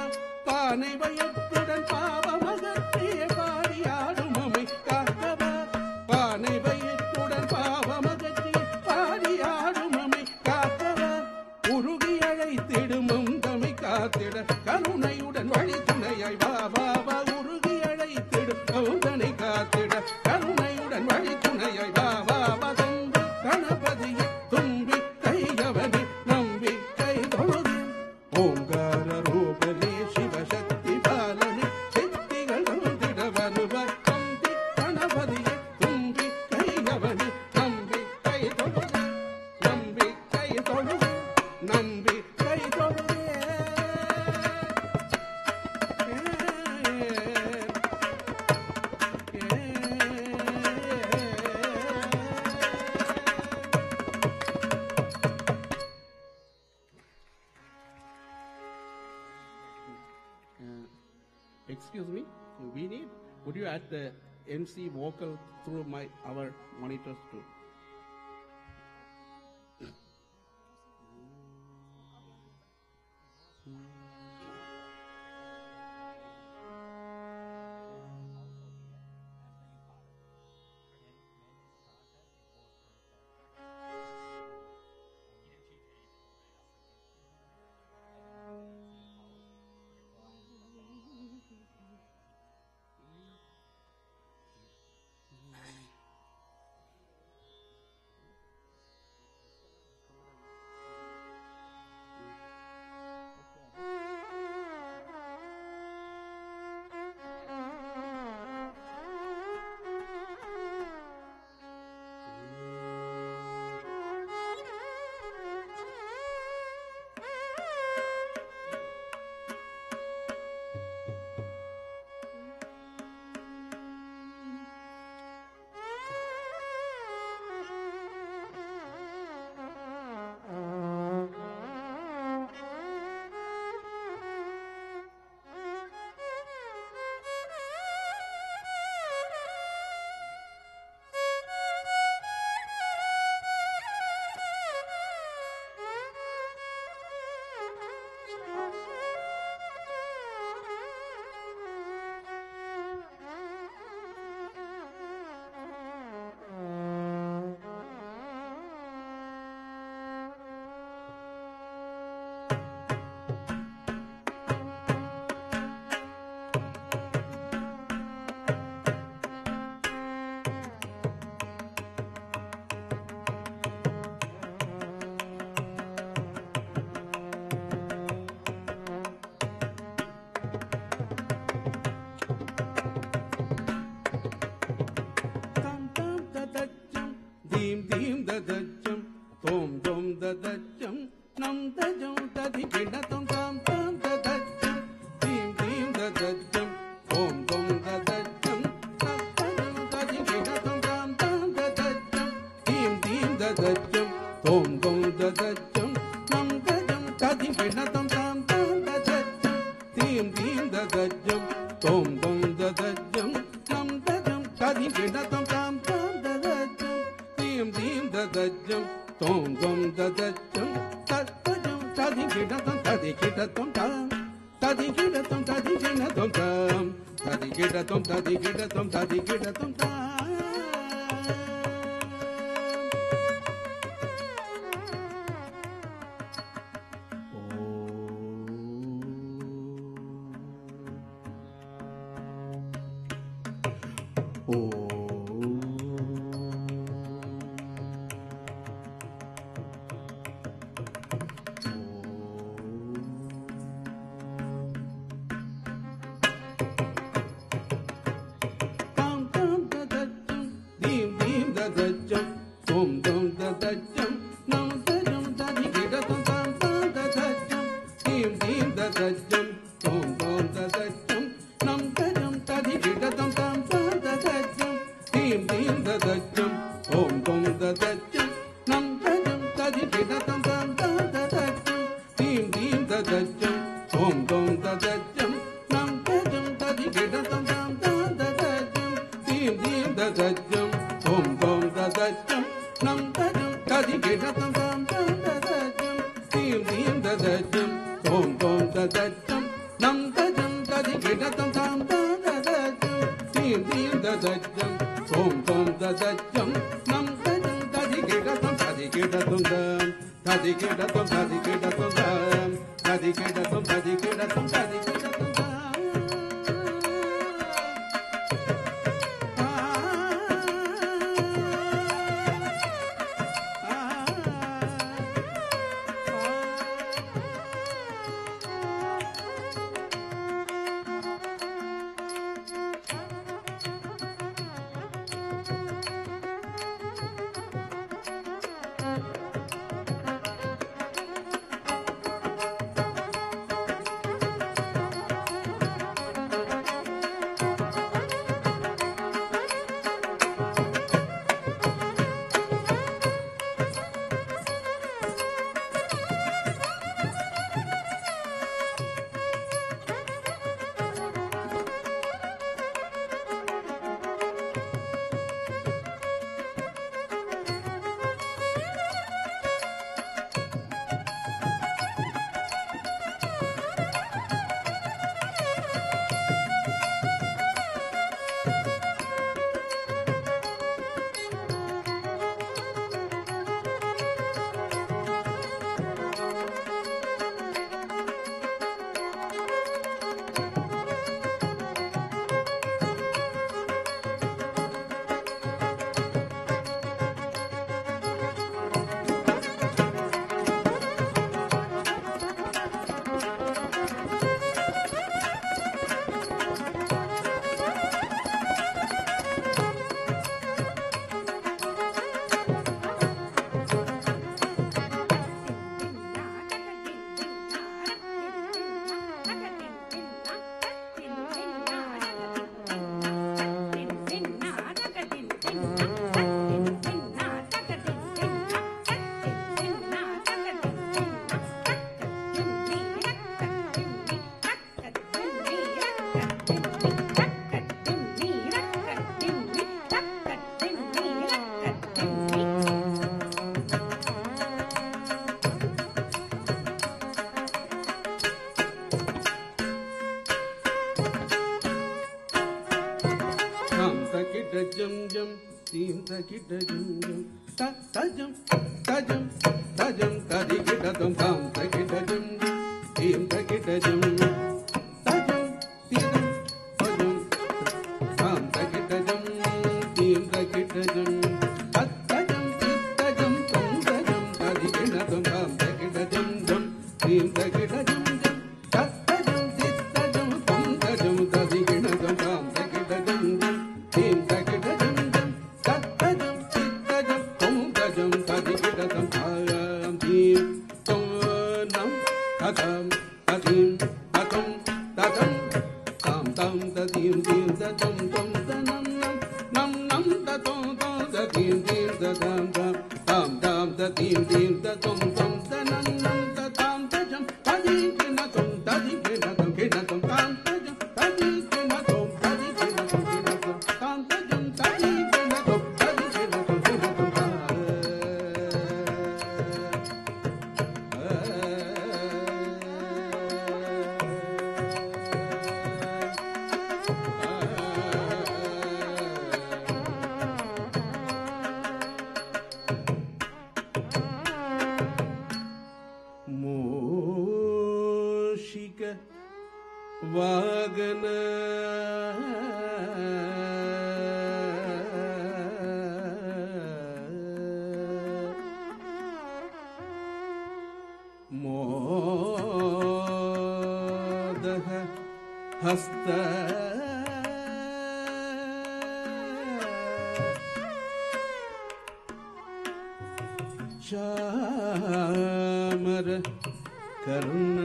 பானை வயத்துடன் பாவமகற்றிய பாடியாடும் அமை காத்தவா பானை வயத்துடன் பாவமகற்றிய பாடியாடும் அமை காத்தவா உருகி அழைத்திடும் தமை காத்திட கருணையுடன் வழி துணையாய் வா வா வா உருகி அழைத்திடும் தனை காத்திட கருணையுடன் வழி துணையாய் வா வா வா தம்பி கணபதியை தும்பி கையவனை நம்பி கை தொழுது ஓங்கார ரூபனே சிவசக்தி பாலனே சித்திகள் தந்திட வருவார் தம்பி கணபதியை தும்பி கையவனை நம்பி கை தொழுது நம்பி கை தொழுது நம்பி கை தொழுது Excuse me, we need, would you add the MC vocal through our monitors too? gida tum ta di gida tum ta di gida tum ta. मोदः हस्त चामर कर्ण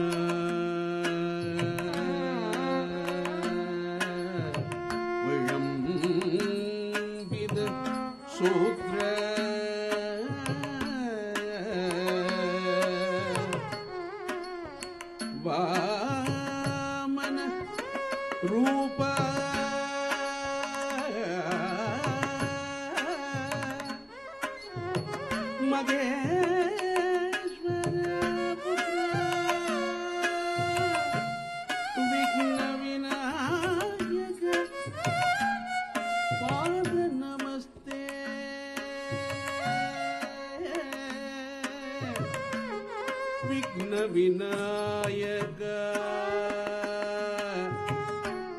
विलंबित सूत्र वामन रूप मगेश्वर पुत्र विघ्न विनायक पाद नमस्ते विघ्न विनायक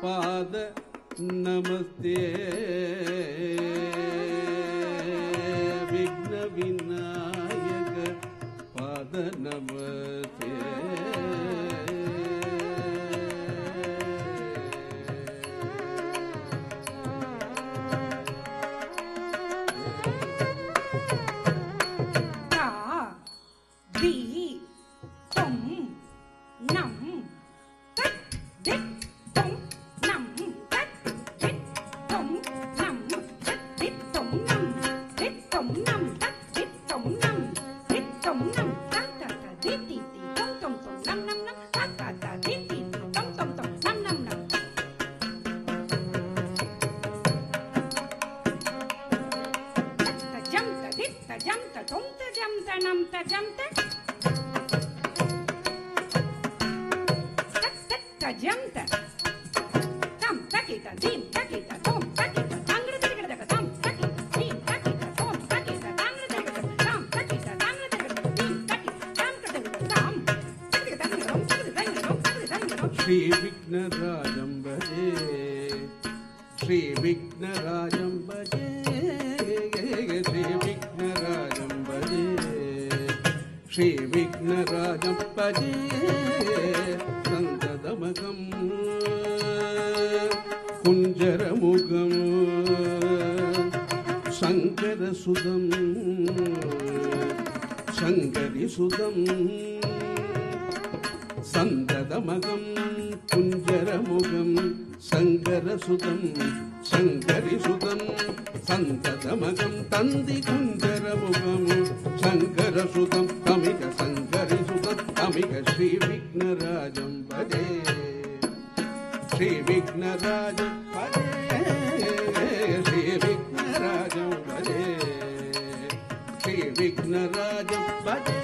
पाद नमस्ते विघ्न विनायक पाद नमस्ते ता दी तुम नम तक दिक तुम नम तक दिक तुम नम तक दिक तुम नम दिक तुम नम तक दिक तुम नम दिक तुम नम ता ता ता दी दी दी तुम तुम तुम नम नम नम ता ता ता दी दी दी तुम तुम तुम नम नम नम ta jam ta dit ta jam ta tum ta jam ta nam ta jam ta ta jam ta tam ta ki ta dim ta ki ta tom ta ki ta tangre ta ki ta tam ta ki ta dim ta ki ta tom ta ki ta tangre ta ki ta tam ta ki ta tangre ta ki ta dim ta ki ta tam ta ki ta tam ta ki ta tangre rom ta ki ta tangre rom ta ki ta tangre rom Shri विघ्नराजं भजे श्री विघ्नराजं भजे श्री विघ्नराजं भजे श्री विघ्नराजं भजे सन्ततमकं कुञ्जरमुखं शङ्करसुतं शङ्करिसुतं सन्ततमकं कुञ्जरमुखं शङ्करसुतं शङ्करिसुतं सन्ततमकं तन्ति कुञ्जरमुखं शङ्करसुतं तमिक शङ्करिसुतं तमिक श्रीविघ्नराजं भजे श्रीविघ्नराजं भजे श्रीविघ्नराजं भजे श्रीविघ्नराजं भजे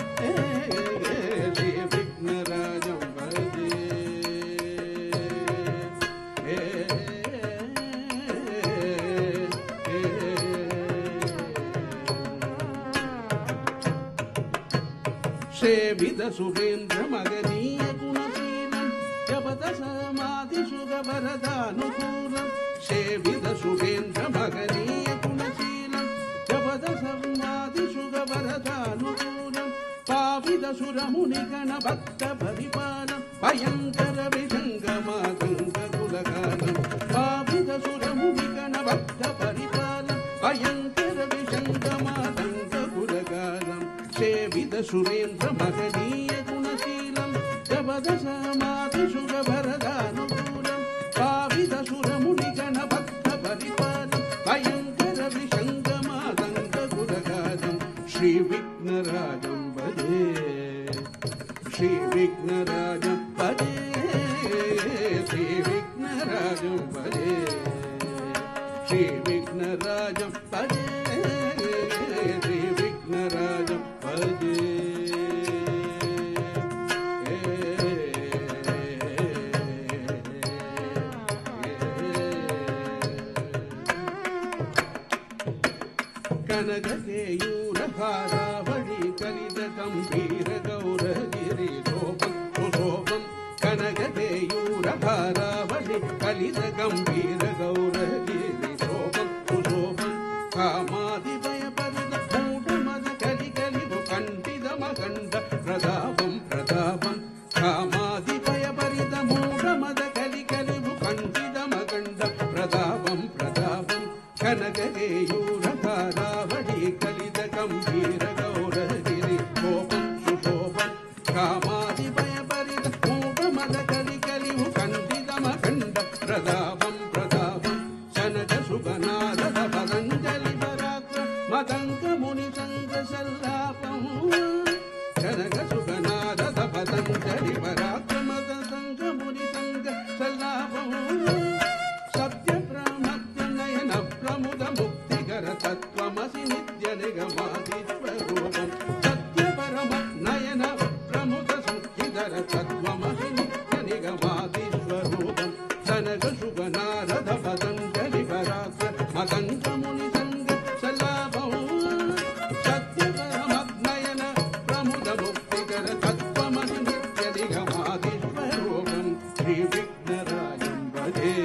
श्रीविघ्नराजं भजे सेवित सुरेन्द्र मगनीय गुणशीलं जपत समाधिसुखवरदानुकूलं सेवित सुरेन्द्र मगनीय गुणशीलं जपत समाधिसुखवरदानुकूलं पावित सुरमुनिगण भक्त परिपालं भयङ्कर विशङ्गमातङ्क कुलकालं पावित सुरमुनिगण भक्त परिपालं भयङ्कर विशङ्गमातङ्क कुलकालं सेवित सुरेन्द्र मगनीय गुणशीलं जपद समाधिसुखवरदानुकूलं पावित सुरमुनिगण भक्त परिपालं भयङ्कर विशङ्गमातङ्क कुलकालं श्रीविघ्नराजं भजे श्रीविघ्नराजं भजे श्रीविघ्नराजं भजे श्रीविघ्नराजं भजे श्रीविघ्नराजं भजे कनककेयूरहारावळि कलित गम्भीर गौरगिरि शोभं सुशोभं कनककेयूरहारावळि गिरि कलित गंभीर गौरगिरि शोभम सुशोभम कामादिभय परिद मूढ मद कलि कलिभु कंठित मकंड प्रतापम प्रतापम कामादिभय परिद मूढ मद कलि कलिभु कंठित मकंड प्रतापम प्रतापम कनकगेयूर धारावळि कलित गंभीर गौरगिरि शोभम सुशोभम कामादिभय परिद मूढ मद कलि कलिभु कंठित मकंड प्रतापम प्रतापम शनक सुगनाद पतंजलि पराक्रम मदंग मुनि संग सल्लापम शनक सुगनाद पतंजलि पराक्रम मदंग मुनि संग सल्लापम सत्य प्रमत्य नयन प्रमुद मुक्तिकर तत्वमसि नित्य निगमादिस्वरूपम सत्य परम नयन प्रमुद मुक्तिकर तत्वमसि नित्य निगमादिस्वरूपम शनक सुगनाद पतंजलि पराक्रम मदंग मुनि संग सल्लापम सत्य परम नयन प्रमुद मुक्तिकर तत्वमसि नित्य निगमादिस्वरूपम श्री विघ्नराजं भजे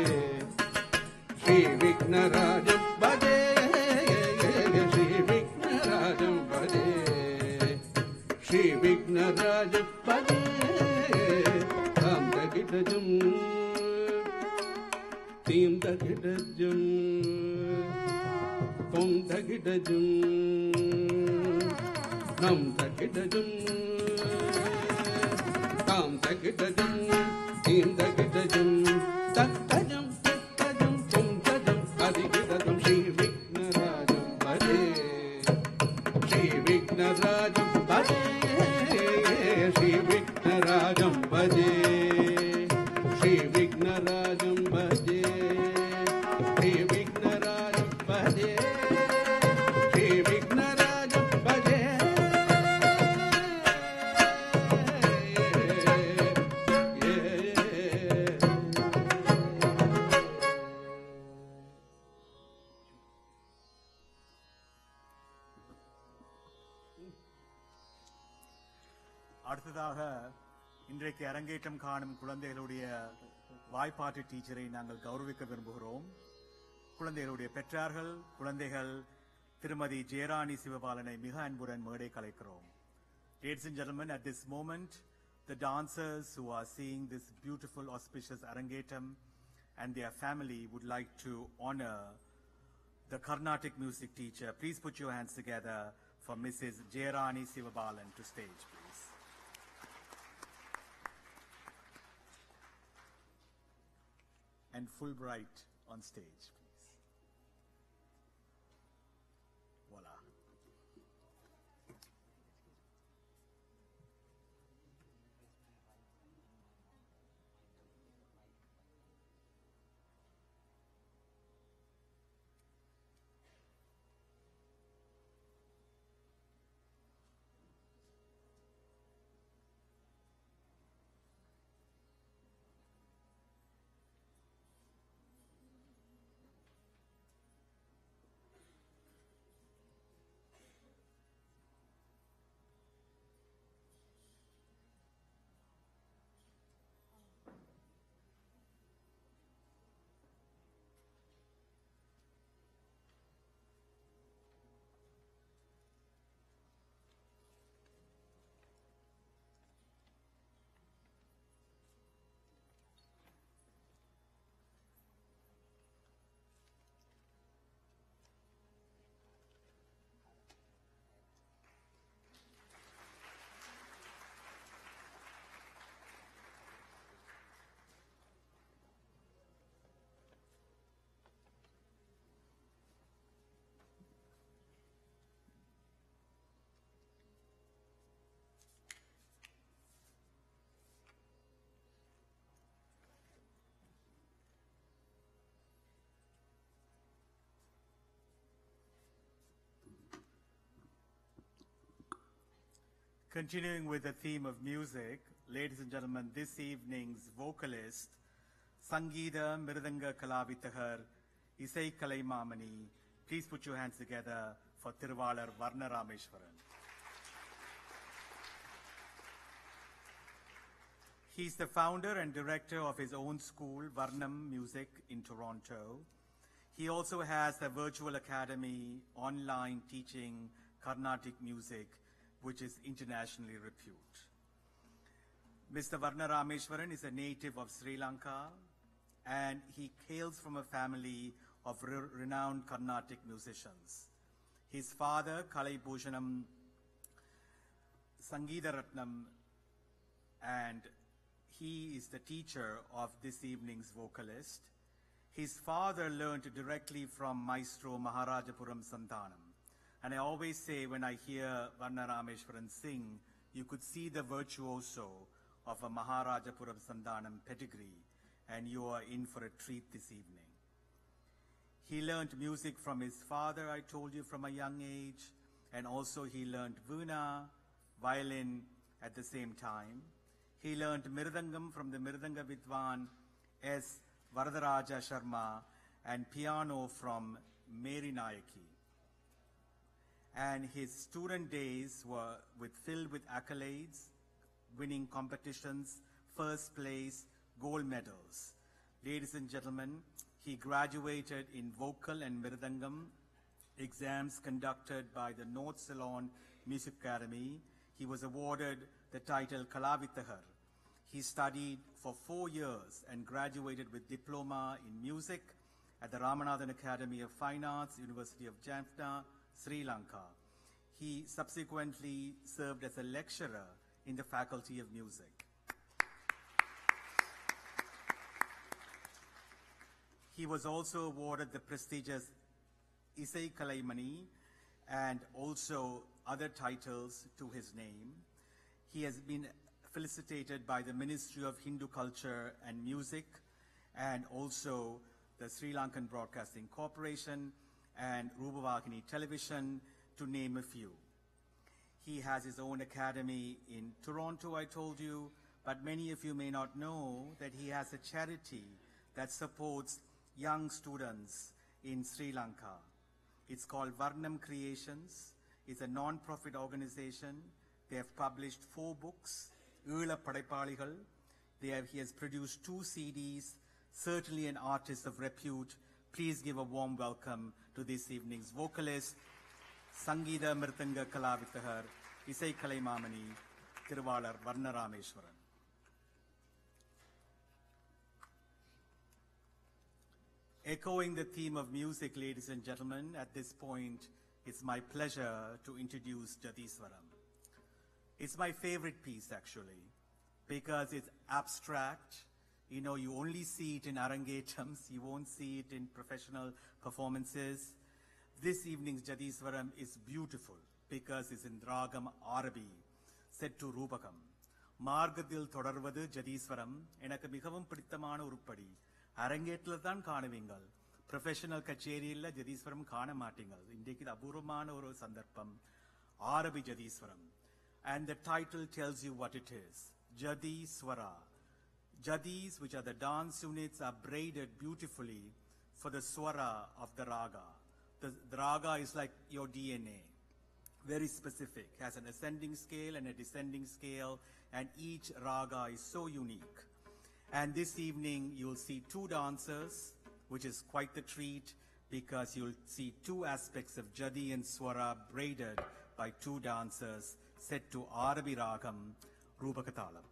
श्री विघ्नराजं भजे श्री विघ्नराजं भजे श्री विघ्नराजं भजे तां तगिटजं तीं तगिटजं त्वं तगिटजं नं तगिटजं तां तगिटजं तीं तगिटजं तत्तजं तित्तजं त्वं तजं अधिगिटजं श्री विघ्नराजं भजे श्री विघ्नराजं भजे श्री विघ्नराजं भजे श्री विघ्नराजं भजे श्री विघ्नराजं भजे श्री विघ्नराजं भजे அடுத்ததாக இன்றைக்கு அரங்கேற்றம் காணும் குழந்தைகளுடைய வாய்ப்பாட்டு டீச்சரை நாங்கள் கௌரவிக்க விரும்புகிறோம். குழந்தைகளுடைய பெற்றார்கள் குழந்தைகள் திருமதி ஜெயராணி சிவபாலனை மிக அன்புடன் மேடை கலைக்கிறோம். Ladies and gentlemen, at this moment, the dancers who are seeing this beautiful auspicious arangetam and their family would like to honor the Carnatic music teacher. Please put your hands together for Mrs. Jayarani Sivabalan to stage, please. And Fulbright on stage, please. Voila. Continuing with the theme of music, ladies and gentlemen, this evening's vocalist, Sangeeta Mirdanga Kalavithakar, Isai Kalaimamani, please put your hands together for Thiruvalar Varna Rameshwaran. He's the founder and director of his own school, Varnam Music, in Toronto. He also has a virtual academy online teaching Carnatic music, which is internationally repute. Mr. Varna Rameshwaran is a native of Sri Lanka, and he hails from a family of renowned Carnatic musicians. His father, Kalai Bhushanam Sangeetharatnam, and he is the teacher of this evening's vocalist. His father learned directly from Maestro Maharajapuram Santanam. And I always say when I hear Varna Rameshwaran sing, you could see the virtuoso of a Maharajapuram Santanam pedigree, and you are in for a treat this evening. He learned music from his father, I told you, from a young age, and also he learned veena, violin at the same time. He learned Mirdangam from the Mirdanga Vidwan S. Varadaraja Sharma and piano from Mary Nayaki. And his student days were filled with accolades, winning competitions, first place, gold medals. Ladies and gentlemen, he graduated in vocal and Mirdangam exams conducted by the North Ceylon Music Academy. He was awarded the title Kalavitahar. He studied for 4 years and graduated with diploma in music at the Ramanathan Academy of Fine Arts, University of Jaffna, Sri Lanka. He subsequently served as a lecturer in the Faculty of Music. He was also awarded the prestigious Isai Kalaimani and also other titles to his name. He has been felicitated by the Ministry of Hindu Culture and Music and also the Sri Lankan Broadcasting Corporation and Rupavahini Television, to name a few. He has his own academy in Toronto, I told you, but many of you may not know that he has a charity that supports young students in Sri Lanka. It's called Varnam Creations. It's a non-profit organization. They have published 4 books, Eela Padaipaligal. He has produced 2 CDs, certainly an artist of repute. Please give a warm welcome to this evening's vocalist, Sangeetha Mirtanga Kalavitahar, Isai Kalaimamani, Thiruvalar Varna Rameshwaran. Echoing the theme of music, ladies and gentlemen, at this point, it's my pleasure to introduce Jadiswaram. It's my favorite piece, actually, because it's abstract. You know, you only see it in arangetams. You won't see it in professional performances. This evening's Jadiswaram is beautiful because it's in Ragam Arabi, set to Rupakam. Margathil Thodarvadu Jadiswaram, enakku migavum pidithamana urupadi. Arangetla thaan kaanuvingal. Professional kacheriilla Jadiswaram kaana maatingal. Indekku idu apurvamana oru sandarpam. Arabi Jadiswaram. And the title tells you what it is. Jadi Swara. Jadis, which are the dance units, are braided beautifully for the swara of the raga. The raga is like your DNA. Very specific. Has an ascending scale and a descending scale, and each raga is so unique. And this evening you'll see 2 dancers, which is quite the treat because you'll see 2 aspects of Jadi and Swara braided by 2 dancers set to Arabi Ragam, Rupakatalam.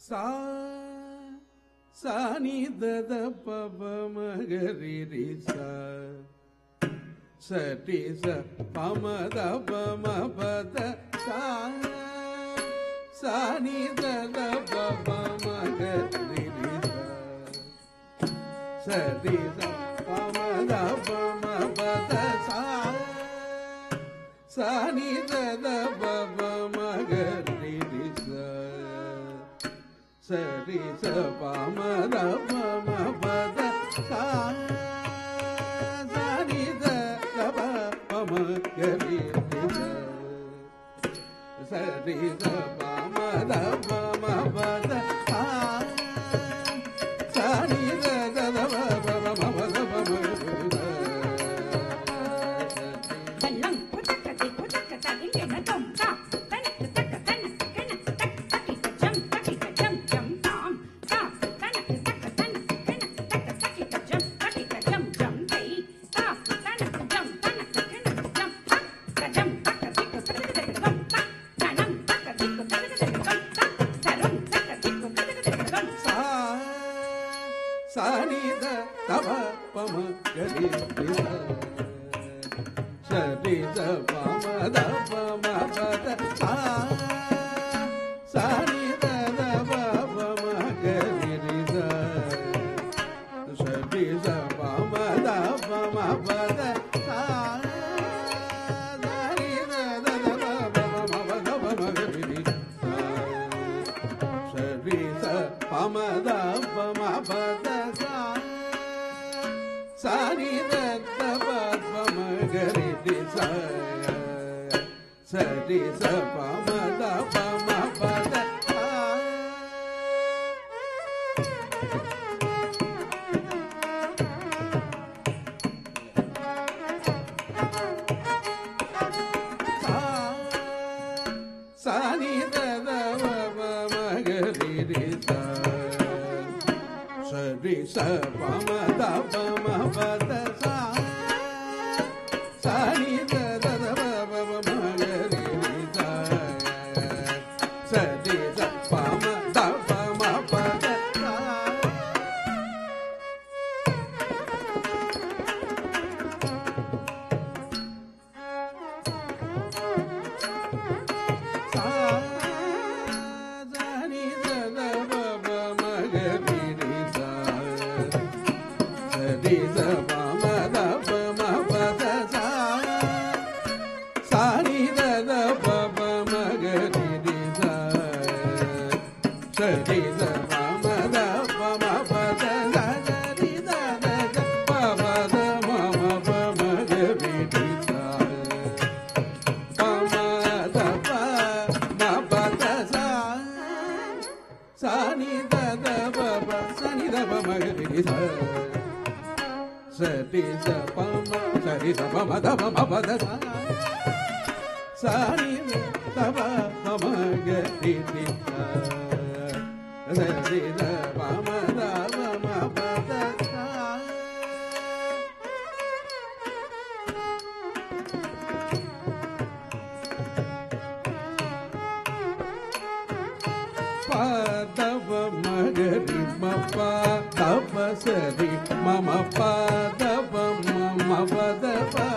sa sa ni da da pa pa ma ga ri ri sa sa ti sa pa ma da pa ma pa da sa ni da da pa pa ma ga ri ri sa ti sa pa ma da pa ma pa da sa ni da da pa pa ma ga ri ri sa ri sa pa ma da pa ma pa da sa ni da da pa pa ma ga ri sa ri sa pa ma da pa ma pa da sa ni da da da pa pa ma pa da pa ma Dalang putakati putakata ingena tomta tanak taka tanak kana tak taki jam taki jam jam tam ta tanak taka tanak kana tak taki jam jam dei ta tanak jam kana jam ha ka jam taka dikko taka gam ta tanam taka dikko taka gam ta tarum taka dikko taka gam sa sa ni da da pa pa ma ga ri sa ri sa pa ma da pa ma pa da sa ni da da pa pa ma ga ri sa ri sa pa ma da pa ma pa da sa ni da da pa pa ma pa da pa ma ga ri sa ri sa pa ma da pa ma pa da sa ni da da pa pa ma ga ri sa ri sa pa ma da pa ma pa da sa ni da da pa pa ma ga ri sa ri sa pa ma da pa ma pa da sa ni da da da pa pa ma ga ri sa ri sa pa ma da pa ma pa da sa ni da pa ma ga ri sa sari da pa ma da pa ma pa da sa pa da pa ma ga ri ma pa da pa sari ma ma pa da pa ma pa da pa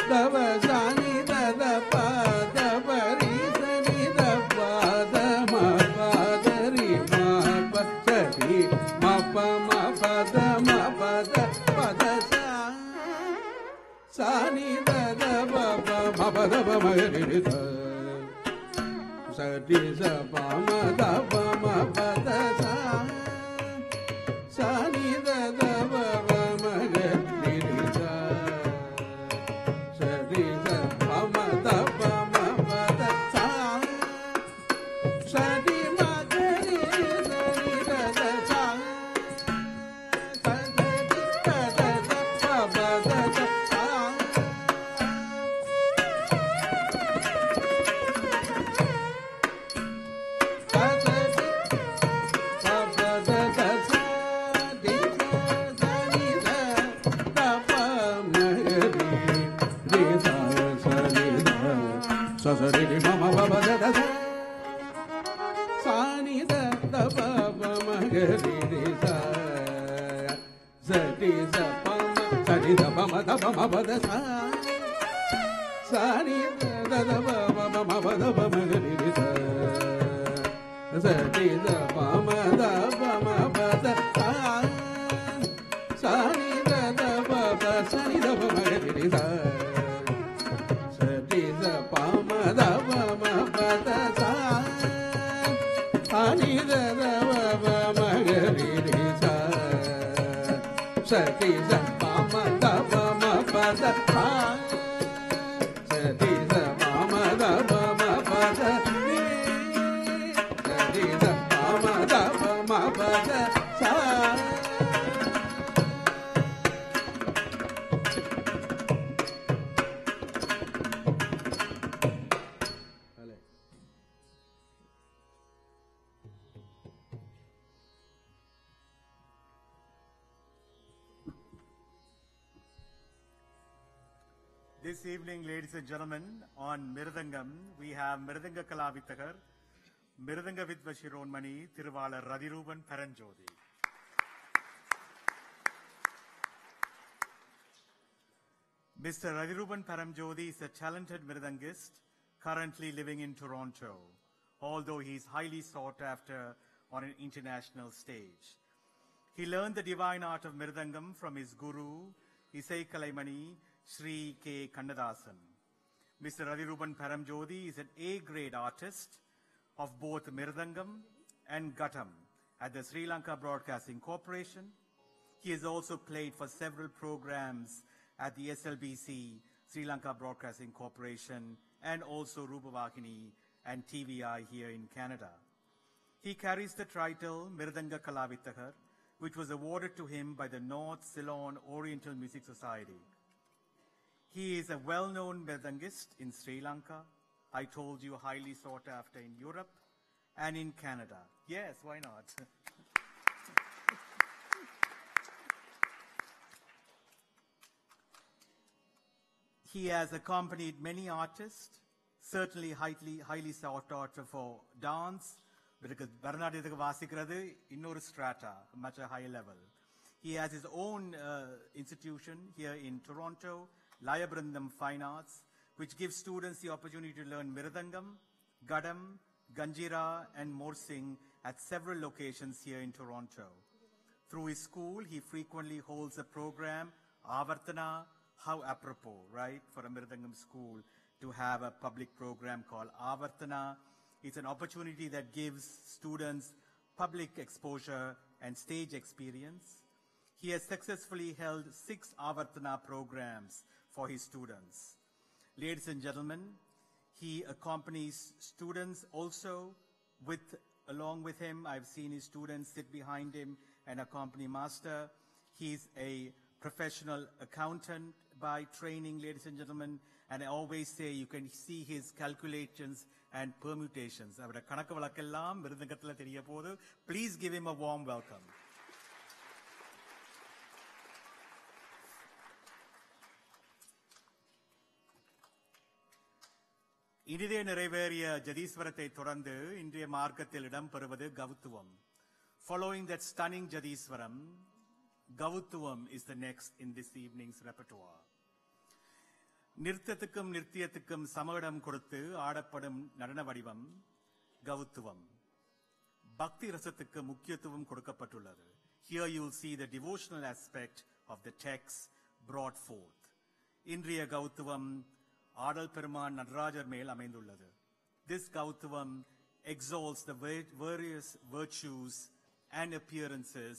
da pa sa ni da da pa da pa ri sa ni da pa da ma pa da ri ma pa sa ri ma pa da pa da sa sa ni da da pa ma pa da pa ma ri ri sa sa ri sa pa ma da pa ma pa da sa sa ni da da pa ma ga ri ri sa sa ri sa pa ma da pa ma pa da sa sa ri ma ga ri sa ni da da sa sa ri da da pa ma da sa sa sa sa ri ri ma ma pa pa da da sa sa ni da da pa pa ma ga ri ri sa sa ri sa pa ma sa ri da pa ma da pa ma pa da sa sa ni da da pa ma pa ma pa da pa ma ga ri ri sa sa ri da pa ma da pa ma pa da sa sa ni da da pa pa sa ni da pa ma ga ri ri sa pa ma da pa ma pa da sa sa ni da da pa ma ga ri ri sa sa ti sa pa ma da pa ma pa da sa sa ti sa pa ma da pa ma pa da ri sa ti sa pa ma da pa ma pa da sa This evening, ladies and gentlemen, on Mirdangam, we have Mirdanga Kalavithakar, Mirdanga Vidvashironmani, Thiruvalar Radiruban Paranjodi. Mr. Radiruban Paramjodi is a talented Mirdangist currently living in Toronto, although he is highly sought after on an international stage. He learned the divine art of Mirdangam from his guru, Isai Kalaimani, Sri K. Kannadasan. Mr. Radiruban Paramjodi is an A-grade artist of both Mirdangam and Guttam at the Sri Lanka Broadcasting Corporation. He has also played for several programs at the SLBC, Sri Lanka Broadcasting Corporation, and also Rupavahini and TVI here in Canada. He carries the title Mirdanga Kalavithakar, which was awarded to him by the North Ceylon Oriental Music Society. He is a well-known Mirdangist in Sri Lanka. I told you highly sought after in Europe and in Canada. Yes, why not? He has accompanied many artists, certainly highly sought after for dance, because Bharatanatyam vasikkirathu innoru strata, much a high level. He has his own institution here in Toronto, Layabrandam Fine Arts, which gives students the opportunity to learn Mirdangam, Gadam, Ganjira, and Morsing at several locations here in Toronto. Through his school, he frequently holds a program, Avartana. How apropos, right, for a Mirdangam school to have a public program called Avartana. It's an opportunity that gives students public exposure and stage experience. He has successfully held 6 Avartana programs for his students. Ladies and gentlemen, he accompanies students also along with him. I've seen his students sit behind him and accompany master. He's a professional accountant by training, ladies and gentlemen, And I always say you can see his calculations and permutations. அவருடைய கணக்கு வழக்கெல்லாம் மிருதங்கத்தில் தெரிய போது. Please give him a warm welcome. இனிதே நிறைவேறிய ஜதீஸ்வரத்தை தொடர்ந்து இன்றைய மார்க்கத்தில் இடம்பெறுவது கவுத்துவம். Following that stunning jatiswaram, கவுத்துவம் is the next in this evening's repertoire. நிறுத்தத்துக்கும் நிறுத்தியத்துக்கும் சமயிடம் கொடுத்து ஆடப்படும் நடன வடிவம் கவுத்துவம். பக்தி ரசத்துக்கு முக்கியத்துவம் கொடுக்கப்பட்டுள்ளது. Here you will see the devotional aspect of the text brought forth. இன்றைய கவுத்துவம் ஆடல் பெருமான் நடராஜர் மேல் அமைந்துள்ளது. This கவுத்துவம் exalts the various virtues and appearances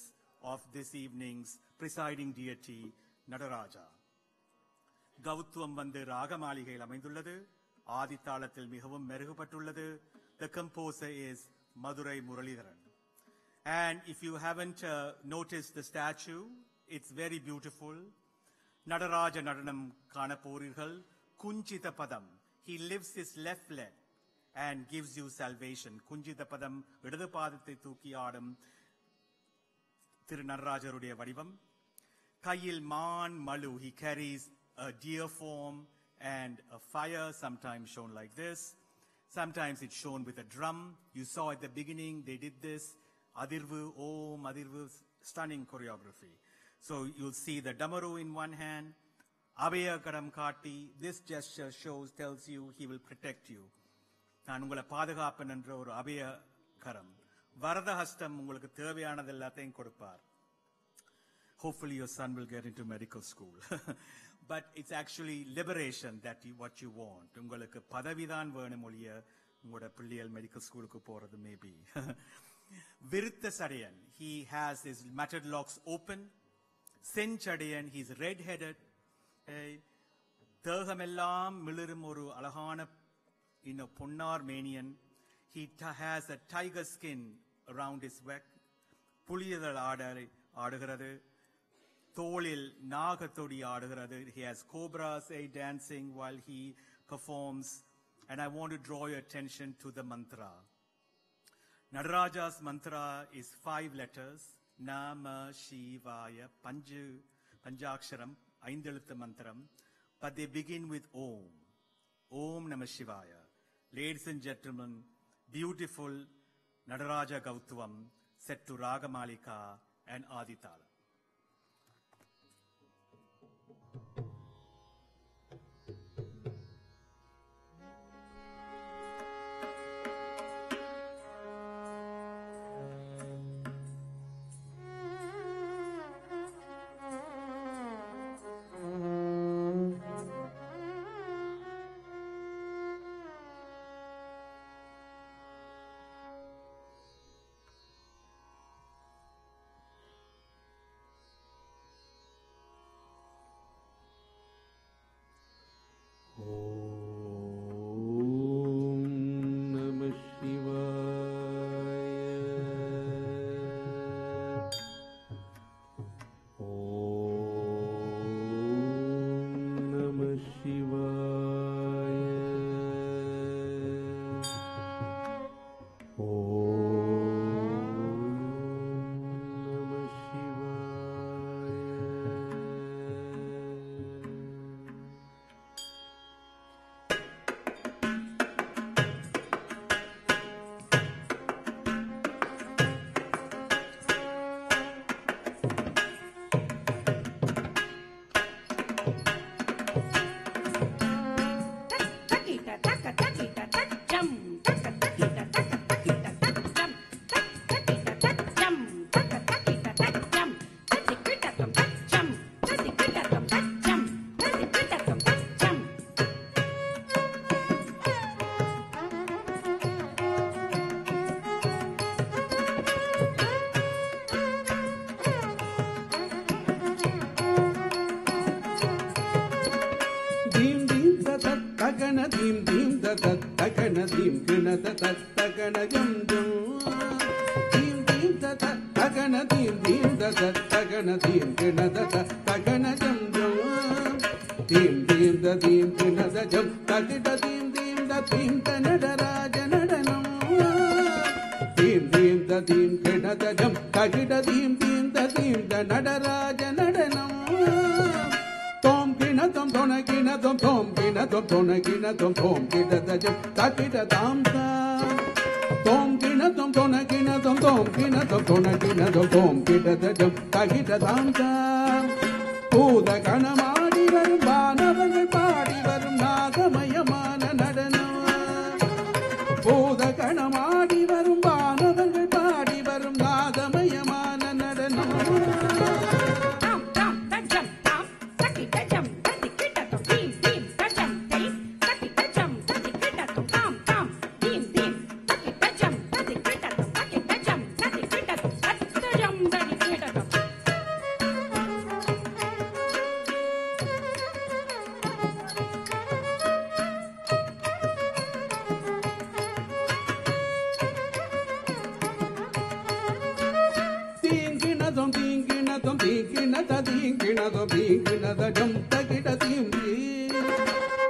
of this evening's presiding deity, Nadaraja. கவுத்துவம் வந்து ராகமாளிகையில் அமைந்துள்ளது. ஆதித்தாளத்தில் மிகவும் மெருகப்பட்டுள்ளது. The composer is Madurai Muralidharan. And if you haven't noticed the statue, it's very beautiful. Nadaraja Nadanam Kanaporirgal, Kunchita Padam. He lifts his left leg and gives you salvation. Kunchita Padam, Vidada Padathai Thuki Adam, Thiru Nadarajaruடைய வடிவம். Kayil Man Malu, he carries a deer form and a fire, sometimes shown like this. Sometimes it's shown with a drum. You saw at the beginning, they did this. Adirvu, Om, Adirvu, stunning choreography. So you'll see the damaru in one hand. Abhaya Karam Kati, this gesture tells you he will protect you. நான் உங்களை பாதுகாப்பேன் என்ற ஒரு அபய கரம். வரதஹஸ்தம் உங்களுக்கு தேவையானது எல்லாத்தையும் கொடுப்பார். Hopefully your son will get into medical school. But it's actually liberation what you want. உங்களுக்கு பதவிதான் வேணும் ஒழிய உங்களோட பிள்ளைகள் மெடிக்கல் ஸ்கூலுக்கு போறது maybe. விருத்த சடையன், he has his matted locks open. செஞ்சடையன், he's red-headed. தேகமெல்லாம் மிளிரும் ஒரு அழகான பொன்னார் மேனியன். He has a tiger skin around his neck. புலியதழ் ஆடுகிறது. தோளில் நாகத்தொடி ஆடுகிறது. He has cobras dancing while he performs. And I want to draw your attention to the mantra. Nadaraja's mantra is 5 letters. Nama Shivaya Panjaksharam, ஐந்தெழுத்து மந்திரம். But they begin with Om. Om Namah Shivaya. Ladies and gentlemen, beautiful Nadaraja Gautvam set to Ragamalika and Aditala. தீம் தீம் த தீம் கிணத ஜம் தகிட தீம் தீம் த தீம் த நடராஜ நடனம் தீம் தீம் த தீம் கிணத ஜம் தகிட தீம் தீம் த தீம் த நடராஜ நடனம் தோம் கிணதம் தொன கிணதம் தோம் கிணதம் தொன கிணதம் தோம் கிணத ஜம் தகிட தாம் தாம் தோம் கிணதம் தொன கிணதம் தோம் கிணதம் தொன கிணதம் தோம் கிணத ஜம் தகிட தாம் தாம் பூத கணமாடி வரும் வானவர்கள் பாடி வரும் நாகமயமான நடனம் பூத கணமாடி வரும் வானவர்கள் பாடி வரும் நாகமயமான நடனம் தாம் தாம் தஜம் தாம் தக்கி தஜம் தத்தி கிட்டதம் தீம் தீம் தஜம் தீம் தக்கி தஜம் தத்தி கிட்டதம் தாம் தாம் தீம் தீம் தக்கி தஜம் தத்தி கிட்டதம் தக்கி தஜம் தத்தி கிட்டதம் தஜம் தத்தி கிட்டதம் தீங்கிணதம் தீங்கிணதம் தீங்கிணத தீங்கிணதம் தீங்கிணத ஜம் தகிட தீம்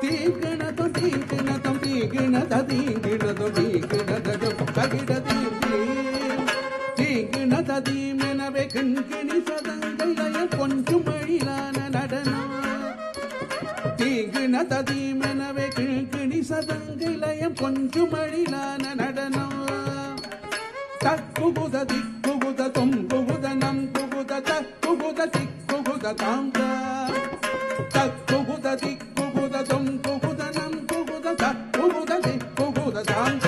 தீங்கிணதம் தீங்கிணதம் தீங்கிணத தீங்கிணதம் தீங்கிணத ஜம் தகிட தீம் தீங்கிணத தீமெனவே கிண்கிணி சதங்கள் லயம் கொஞ்சம் மழிலான நடனம் தீங்கிணத தீமெனவே கிண்கிணி சதங்கள் லயம் கொஞ்சம் மழிலான நடனம் தக்குகுத திக்குகுத தொம் குகுத நம் குகுத தக்குகுத திக்குகுத தாம் தக்குகுத திக்குகுத தொம் குகுத நம் குகுத தக்குகுத திக்குகுத தாம்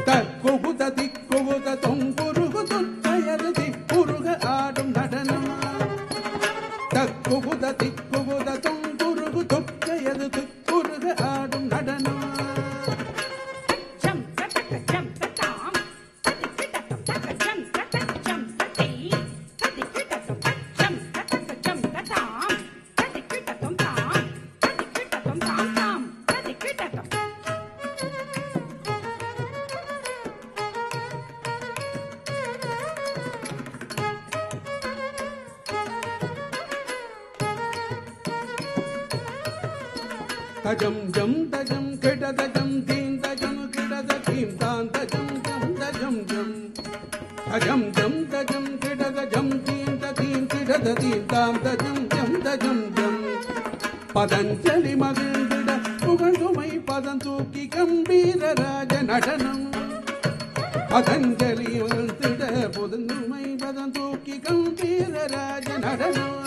தக்குகுத திக்குகுத தொம் குருகு துத்தையது திக்குருக ஆடும் நடனம் தக்குகுத திக்குகுத தொம் குருகு துத்தையது திக்குருக ஆடும் நடனம் ஜம் தக்க ஜம் தாம் தத்தி கிட்டதம் தக்க ஜம் தக்க ஜம் தத்தி தத்தி கிட்டதம் ஜம் தக்க ஜம் தாம் தத்தி கிட்டதம் தாம் தத்தி கிட்டதம் தாம் தாம் தத்தி கிட்டதம் தஜம் ஜம் தஜம் கிடத ஜம் தீம் தஜம் கிடத தீம் தான் தஜம் ஜம் தஜம் ஜம் தஜம் ஜம் தஜம் கிடத ஜம் தீம் தீம் கிடத தீம் தாம் தஜம் ஜம் தஜம் ஜம் பதஞ்சலி மகிழ்ந்திட புகழ்துமை பதம் தூக்கி கம்பீர ராஜ நடனம் பதஞ்சலி மகிழ்ந்திட புகழ்துமை பதம் தூக்கி கம்பீர ராஜ நடனம்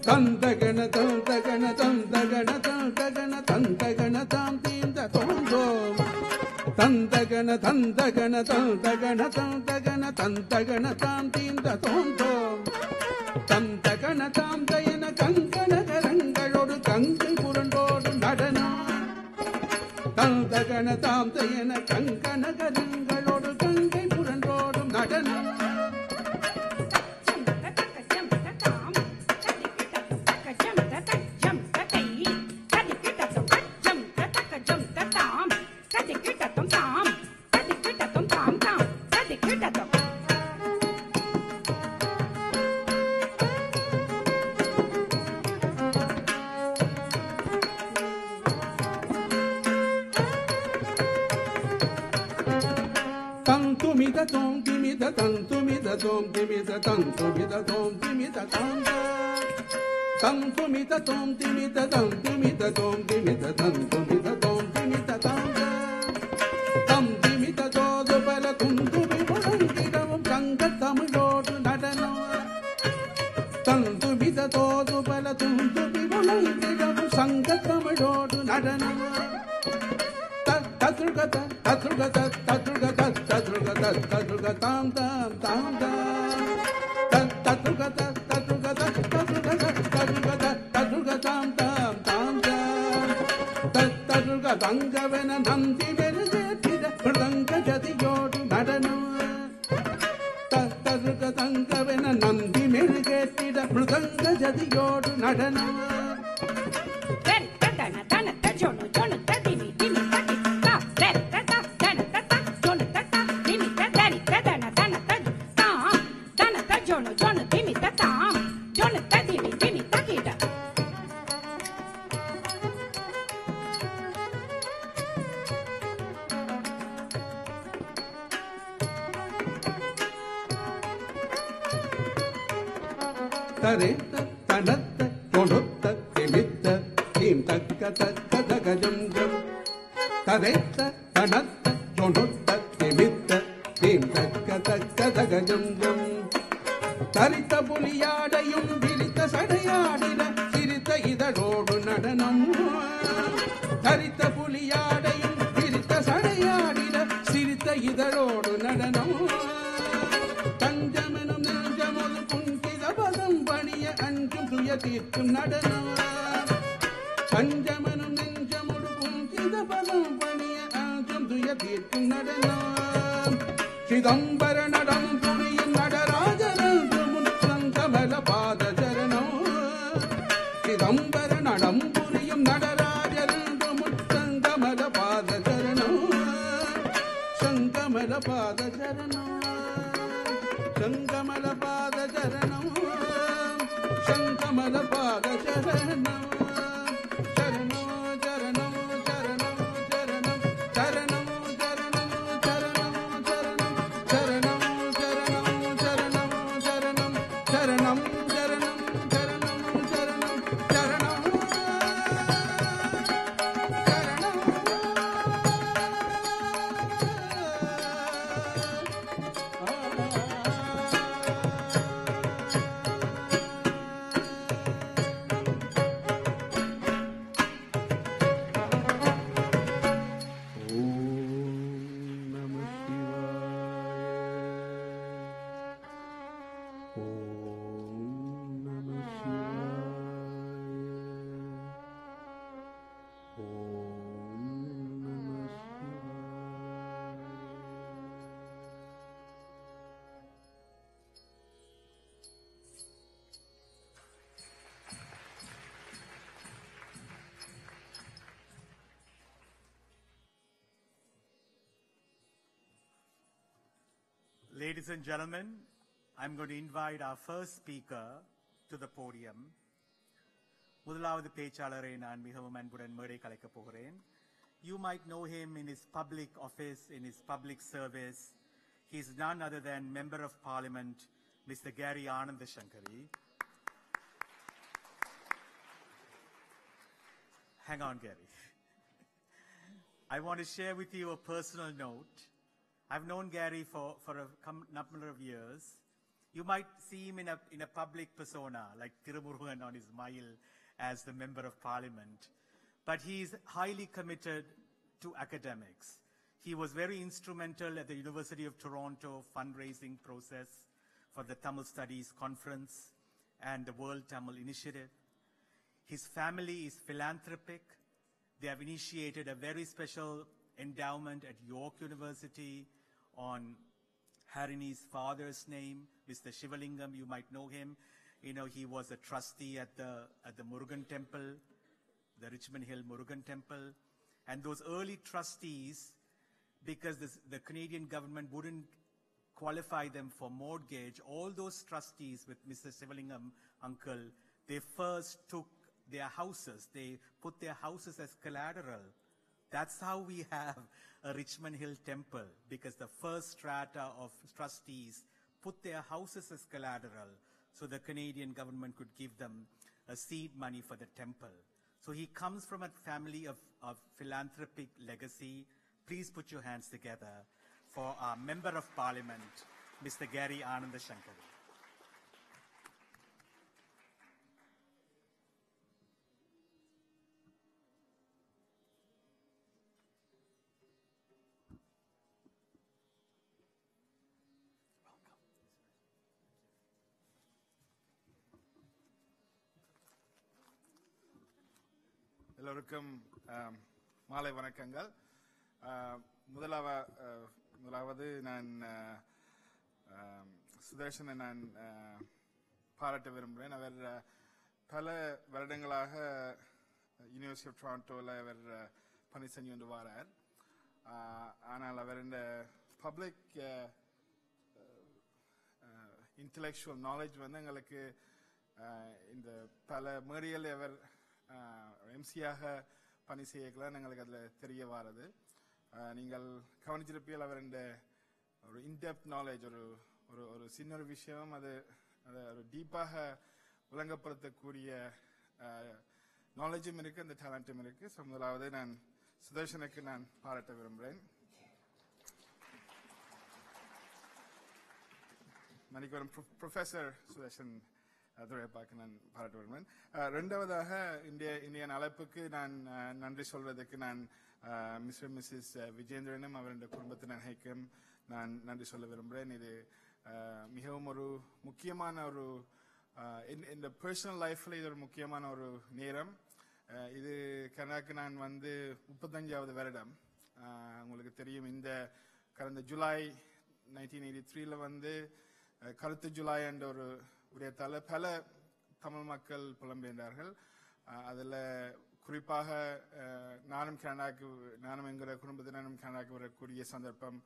தந்தகண தந்தகண தந்தகண தந்தகண தந்தகண தாம் தீந்த தோந்தோம் தந்தகண தந்தகண தந்தகண தந்தகண தந்தகண தாம் தீந்த தோந்தோம் தந்தகண தாம் தயன கங்கண கரங்களோடு கங்கை புரண்டோடு நடனம் தந்தகண தாம் தயன கங்கண கரங்களோடு கங்கை புரண்டோடு நடனம் Tantumida tom timida tantumida tom timida tantumida tom timida tantumida tom timida tantumida tom timida tantumida tom timida tam timida todo pala tuntubi podangidavam sanga tamilodu nadanam tantumida todo pala tuntubi podangidavam sanga tamilodu nadanam tatrugata tatrugata tatrugata tatrugata tatrugata tam tam tam tam tatrugata tatrugata tatrugata tatrugata tatrugata tam tam tam tam tatrugata tangavena nandi verugetida pradanga jadiyodu nadanam tatrugata tangavena nandi verugetida pradanga jadiyodu nadanam தரேத்த தனத்த தொடுத்த திமித்த theme தக்க தக்க தகஜம் ஜம் தரேத்த தனத்த தொடுத்த திமித்த theme தக்க தக்க தகஜம் ஜம் தரித்த புலியாடையும் விரித்த சடையாடின சிரித்த இதழோடு நடனம் தரித்த புலியாடையும் விரித்த சடையாடின சிரித்த இதழோடு நடனம் தஞ்சமெனும் நெஞ்சமொரு புஞ்சித பதம் பணிய அஞ்சும் துய தீர்க்கும் நடனம் பஞ்சமெனும் நெஞ்சமொரு புஞ்சித பதம் பணிய அஞ்சும் துய தீர்க்கும் நடனம் சிதம்பர நடம் புரியும் நடராஜன் சங்கமல பாத சரணம் சிதம்பர நடம் புரியும் நடராஜன் சங்கமல பாத சரணம் சங்கமல பாத சரணம் சங்கமல பாத சரணம் சங்கமல பாத சரணம் சரணோ சரணம் சரணம் சரணம் சரணம் சரணம் சரணம் சரணம் சரணம் சரணம் சரணம் சரணம் சரணம் Ladies and gentlemen, I'm going to invite our first speaker to the podium. முதலாவது பேச்சாளரை நான் மிகவும் அன்புடன் மேடை கலைக்கப் போகிறேன். You might know him in his public office, in his public service. He is none other than Member of Parliament, Mr. Gary Anandashankari. Hang on, Gary. I want to share with you a personal note. I've known Gary for a number of years. You might see him in a public persona, like Tirumurugan on his mile as the Member of Parliament. But he's highly committed to academics. He was very instrumental at the University of Toronto fundraising process for the Tamil Studies Conference and the World Tamil Initiative. His family is philanthropic. They have initiated a very special endowment at York University on Harini's father's name, Mr. Shivalingam. You might know him. You know, he was a trustee at the Murugan Temple, the Richmond Hill Murugan Temple. And those early trustees, because the Canadian government wouldn't qualify them for mortgage, all those trustees with Mr. Shivalingam uncle, they first took their houses. They put their houses as collateral. That's how we have a Richmond Hill Temple, because the first strata of trustees put their houses as collateral so the Canadian government could give them a seed money for the temple. So he comes from a family of philanthropic legacy. Please put your hands together for our Member of Parliament, Mr. Gary Anandashankari. எல்லோருக்கும் மாலை வணக்கங்கள். முதலாவது நான் சுதர்ஷனை நான் பாராட்ட விரும்புகிறேன். அவர் பல வருடங்களாக யூனிவர்சிட்டி ஆஃப் டொரண்டோவில் அவர் பணி செஞ்சு கொண்டு வரார். ஆனால் அவர் இந்த பப்ளிக் இன்டலெக்சுவல் நாலேஜ் வந்து எங்களுக்கு இந்த பல மேடையில் அவர் எம்சியாக பணி செய்யலாம் எங்களுக்கு அதில் தெரிய வாரது. நீங்கள் கவனிச்சிருப்பீர்கள் அவர் இந்த ஒரு இன்டெப்த் நாலேஜ், ஒரு சின்ன ஒரு விஷயம் அது ஒரு டீப்பாக விளங்கப்படுத்தக்கூடிய நாலேஜும் இருக்கு, அந்த டேலண்ட்டும் இருக்கு. ஸோ முதலாவது நான் சுதர்ஷனுக்கு நான் பாராட்ட விரும்புகிறேன். மணிக்கு ப்ரொஃபஸர் சுதர்ஷன் துரைப்பாக்கு நான் பாராட்ட விரும்புகிறேன். ரெண்டாவதாக இந்திய அழைப்புக்கு நான் நன்றி சொல்றதுக்கு நான் மிஸ்டர் மிஸ்ஸஸ் விஜேந்திரனும் அவருடைய குடும்பத்தினருக்கும் நான் நன்றி சொல்ல விரும்புகிறேன். இது மிகவும் ஒரு முக்கியமான ஒரு இந்த பர்சனல் லைஃப்ல இது ஒரு முக்கியமான ஒரு நேரம். இது கனடாக்கு நான் 35வது வருடம். உங்களுக்கு தெரியும், இந்த கடந்த ஜூலை 1983 கருத்து ஜூலை என்ற ஒரு விடயத்தால பல தமிழ் மக்கள் புலம்பெயர்ந்தார்கள். அதில் குறிப்பாக நானும் என்கிற குடும்பத்தினரும் கனடாக்கு வரக்கூடிய சந்தர்ப்பம்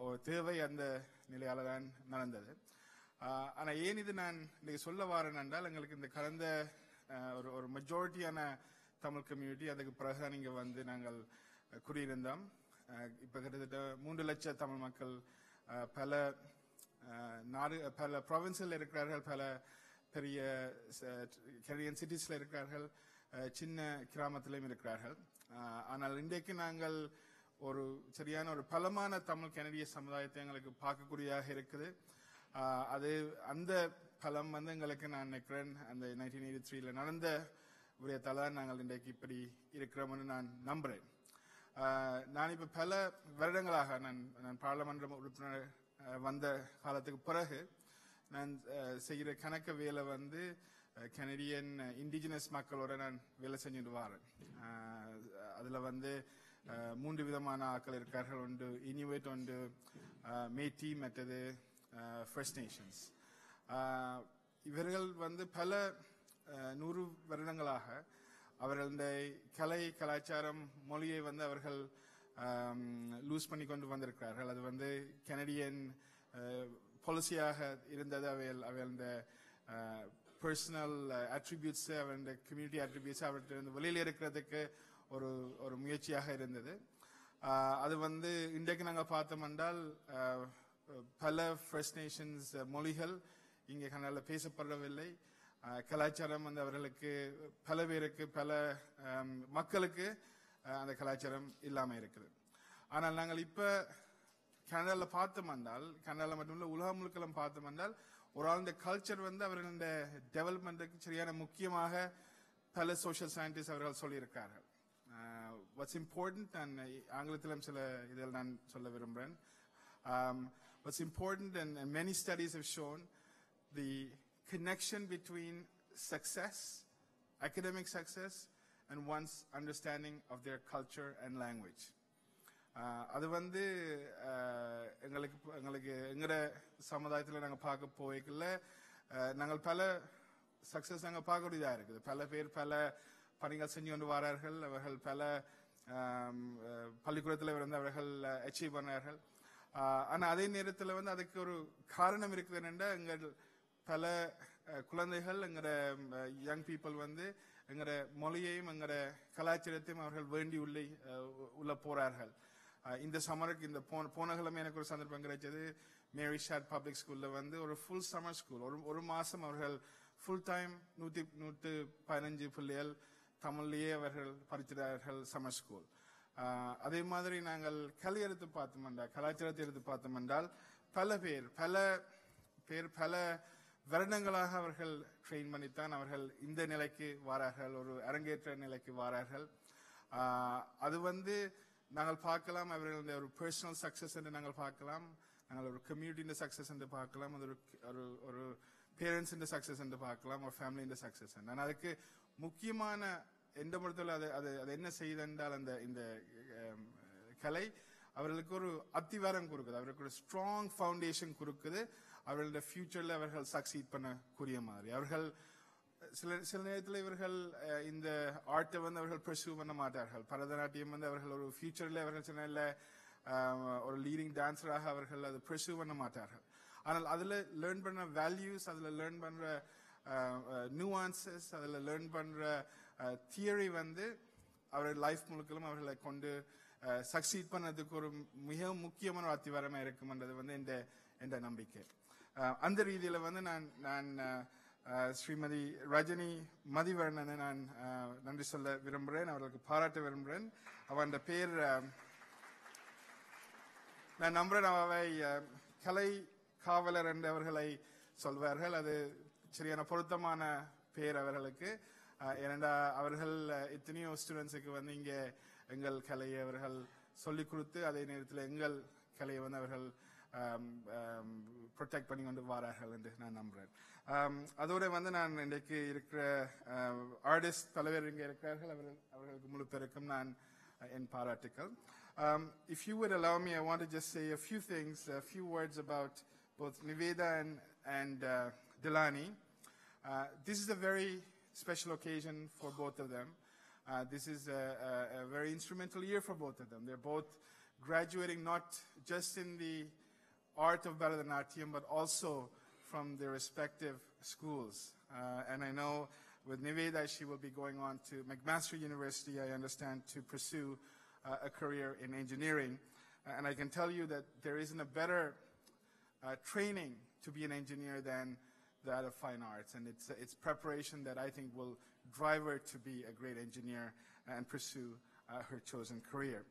ஒரு தேவை அந்த நிலையால தான் நடந்தது. ஆனா ஏன் இது நான் இன்னைக்கு சொல்ல வரேன் என்றால், எங்களுக்கு இந்த கடந்த ஒரு மெஜாரிட்டியான தமிழ் கம்யூனிட்டி, அதுக்கு பிறகு இங்க நாங்கள் குடியிருந்தோம். இப்ப கிட்டத்தட்ட 3 லட்சம் தமிழ் மக்கள் பல ப்ராவின்ஸில் இருக்கிறார்கள், பல பெரிய கனடியன் சிட்டிஸ்ல இருக்கிறார்கள், சின்ன கிராமத்திலும் இருக்கிறார்கள். ஆனால் இன்றைக்கு நாங்கள் ஒரு சரியான ஒரு பலமான தமிழ் கனடிய சமுதாயத்தை எங்களுக்கு பார்க்கக்கூடியதாக இருக்குது. அது அந்த பலம் எங்களுக்கு நான் நினைக்கிறேன் அந்த 1983 நடந்த விடயத்தால நாங்கள் இன்றைக்கு இப்படி இருக்கிறோம்னு நான் நம்புறேன். நான் இப்ப பல வருடங்களாக நான் பாராளுமன்ற உறுப்பினர் வந்த காலத்துக்கு பிறகு நான் செய்கிற கணக்க வேலை கனடியன் இண்டிஜினஸ் மக்களோட நான் வேலை செஞ்சுட்டு வரேன். அதுல 3 விதமான ஆட்கள் இருக்கார்கள். ஒன்று இனிவேட், ஒன்று மேட்டி, மற்றது ஃபர்ஸ்ட் நேஷன்ஸ். இவர்கள் பல 100 வருடங்களாக அவர்களுடைய கலாச்சாரம், மொழியை அவர்கள் லூஸ் பண்ணி கொண்டு வந்திருக்கிறார்கள். அது கனடியன் பாலிசியாக இருந்தது. அவைகளுடைய பர்சனல் அட்ரிபியூட்ஸ், அவருடைய கம்யூனிட்டி அட்ரிபியூட்ஸ் அவர்கிட்ட வெளியில் இருக்கிறதுக்கு ஒரு முயற்சியாக இருந்தது. அது இன்றைக்கு நாங்கள் பார்த்தோம் என்றால் பல ஃபர்ஸ்ட் நேஷன்ஸ் மொழிகள் இங்கே கனடால பேசப்படவில்லை. கலாச்சாரம் அவர்களுக்கு பல பேருக்கு, பல மக்களுக்கு அந்த கலாச்சாரம் இல்லாம இருக்குது. ஆனால் நாங்கள் இப்ப கனடால பார்த்தோம் என்றால், கனடால மட்டுமில்ல உலகம் முழுக்க பார்த்தோம் என்றால், ஒரு ஆளுடைய கல்ச்சர் அவர்களுடைய டெவலப்மெண்ட்டுக்கு சரியான முக்கியமாக பல சோஷியல் சயின்டிஸ்ட் அவர்கள் சொல்லியிருக்கார்கள். வாட்ஸ் இம்பார்ட்டன்ட், ஆங்கிலத்திலும் சில இதில் நான் சொல்ல விரும்புகிறேன். What's important, and many studies have shown, the connection between success, academic success, and one's understanding of their culture and language. அது எங்களுக்கு எங்கட சமுதாயத்தில் நாங்கள் பார்க்க போய்க்கல நாங்கள் பல சக்சஸ் நாங்கள் பார்க்கக்கூடியதாக இருக்குது. பல பேர் பல பணிகள் செஞ்சு கொண்டு வரார்கள். அவர்கள் பல பள்ளிக்கூடத்தில் அவர்கள் அச்சீவ் பண்ணார்கள். ஆனா அதே நேரத்தில் அதுக்கு ஒரு காரணம் இருக்குது என்னென்னா, எங்கள் பல குழந்தைகள், எங்கட யங் பீப்புள் எங்கட மொழியையும் எங்கட கலாச்சாரத்தையும் அவர்கள் வேண்டி உள்ள போறார்கள். இந்த சம்மருக்கு இந்த போன கிழமை எனக்கு ஒரு சந்தர்ப்பம் கிடைச்சது. மேரி ஷாட் பப்ளிக் ஸ்கூல்ல ஒரு ஃபுல் சம்மர் ஸ்கூல், ஒரு மாசம் அவர்கள் ஃபுல் டைம் 115 பிள்ளைகள் தமிழ்லயே அவர்கள் படிக்கிறார்கள் சம்மர் ஸ்கூல். அதே மாதிரி நாங்கள் கலை எடுத்து பார்த்தோம் என்றால், கலாச்சாரத்தை எடுத்து பார்த்தோம் என்றால், பல பேர் பல வருடங்களாக அவர்கள் ட்ரெயின் பண்ணித்தான் அவர்கள் இந்த நிலைக்கு வாரார்கள், ஒரு அரங்கேற்ற நிலைக்கு வாரார்கள். அது நாங்கள் பார்க்கலாம், அவர்களுடைய ஒரு பர்சனல் சக்சஸ் என்று நாங்கள் பார்க்கலாம், நாங்கள் ஒரு கம்யூனிட்டி சக்சஸ் என்று பார்க்கலாம், அது ஒரு பேரண்ட்ஸ் சக்சஸ் என்று பார்க்கலாம், ஒரு ஃபேமிலி சக்சஸ். ஆனால் அதுக்கு முக்கியமான எந்த பொறுத்தவரை அது என்ன செய்தால் இந்த கலை அவர்களுக்கு ஒரு அத்திவாரம் கொடுக்குது, அவர்களுக்கு ஒரு ஸ்ட்ராங் ஃபவுண்டேஷன் கொடுக்குது. அவர்களுடைய ஃபியூச்சர்ல அவர்கள் சக்சீட் பண்ணக்கூடிய மாதிரி. அவர்கள் சில நேரத்தில் இவர்கள் இந்த ஆர்ட்டை அவர்கள் பர்சூ பண்ண மாட்டார்கள். பரதநாட்டியம் அவர்கள் ஒரு ஃபியூச்சர்ல அவர்கள் சில ஒரு லீடிங் டான்சராக அவர்கள் அதை பர்சூ பண்ண மாட்டார்கள். ஆனால் அதுல லேர்ன் பண்ற வேல்யூஸ், அதுல லேர்ன் பண்ற நியூஆன்சஸ், அதுல லேர்ன் பண்ற தியரி அவர்கள் லைஃப் முழுக்களும் அவர்களை கொண்டு சக்சீட் பண்ணதுக்கு ஒரு மிக முக்கியமான ஒரு அத்திவாரமா இருக்கும்ன்றது என்ற நம்பிக்கை. அந்த ரீதியில நான் ஸ்ரீமதி ரஜினி மதிவர்ணனை நான் நன்றி சொல்ல விரும்புகிறேன், அவர்களுக்கு பாராட்ட விரும்புகிறேன். அவன் பேர் நான் நம்புறேன் அவை கலை காவலர் என்று அவர்களை சொல்வார்கள். அது சரியான பொருத்தமான பேர் அவர்களுக்கு. ஏனென்றா அவர்கள் எத்தனையோ ஸ்டூடெண்ட்ஸுக்கு வந்து இங்கே எங்கள் கலையை அவர்கள் சொல்லிக் கொடுத்து அதே நேரத்தில் எங்கள் கலையை வந்து அவர்கள் ப்ரொடெக்ட் பண்ணி கொண்டு வாரார்கள் என்று நான் நம்புகிறேன். அதோடு வந்து நான் இன்றைக்கு இருக்கிற ஆர்டிஸ்ட் தலைவர் இங்கே இருக்கிறார்கள், அவர்களுக்கு முழு பேருக்கும் நான் என் பாராட்டுக்கள். If you would allow me, I want to just say a few things, a few words about both Niveda and Dilani. This is a very special occasion for both of them. This is a very instrumental year for both of them. They're both graduating not just in the art of Bharatanatyam, but also from their respective schools. And I know with Niveda, she will be going on to McMaster University, I understand, to pursue a career in engineering. And I can tell you that there isn't a better training to be an engineer than that of fine arts. And it's preparation that I think will drive her to be a great engineer and pursue her chosen career.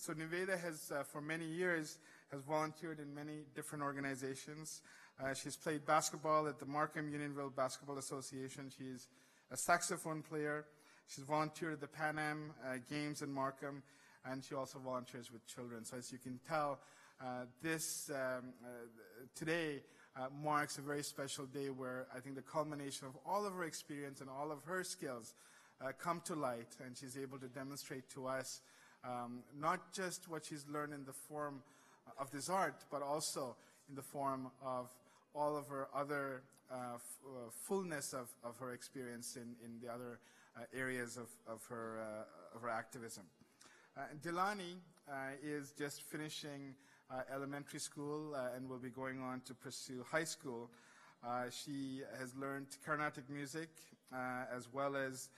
So Niveda has, for many years, has volunteered in many different organizations. She's played basketball at the Markham Unionville Basketball Association. She's a saxophone player. She's volunteered at the Pan Am Games in Markham, and she also volunteers with children. So as you can tell, today marks a very special day where I think the culmination of all of her experience and all of her skills come to light, and she's able to demonstrate to us not just what she's learned in the form of this art, but also in the form of all of her other fullness of her experience in the other areas of her activism. Dilani is just finishing elementary school and will be going on to pursue high school. She has learned Carnatic music as well as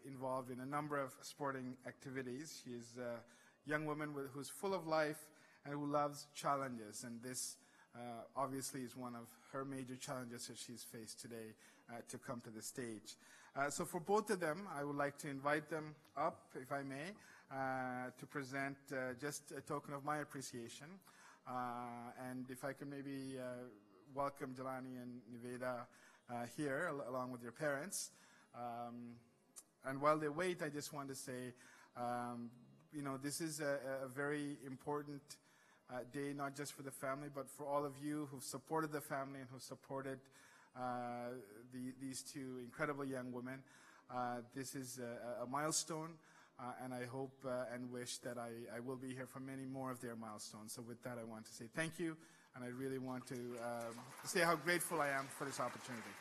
involved in a number of sporting activities. She is a young woman who's full of life and who loves challenges, and this obviously is one of her major challenges that she's faced today to come to the stage. So for both of them, I would like to invite them up, if I may, to present just a token of my appreciation. And if I can maybe welcome Dilani and Niveda here along with your parents. And while they wait, I just want to say, this is a very important day, not just for the family, but for all of you who've supported the family and who've supported these two incredible young women. This is a milestone, and I hope and wish that I will be here for many more of their milestones. So with that, I want to say thank you, and I really want to say how grateful I am for this opportunity.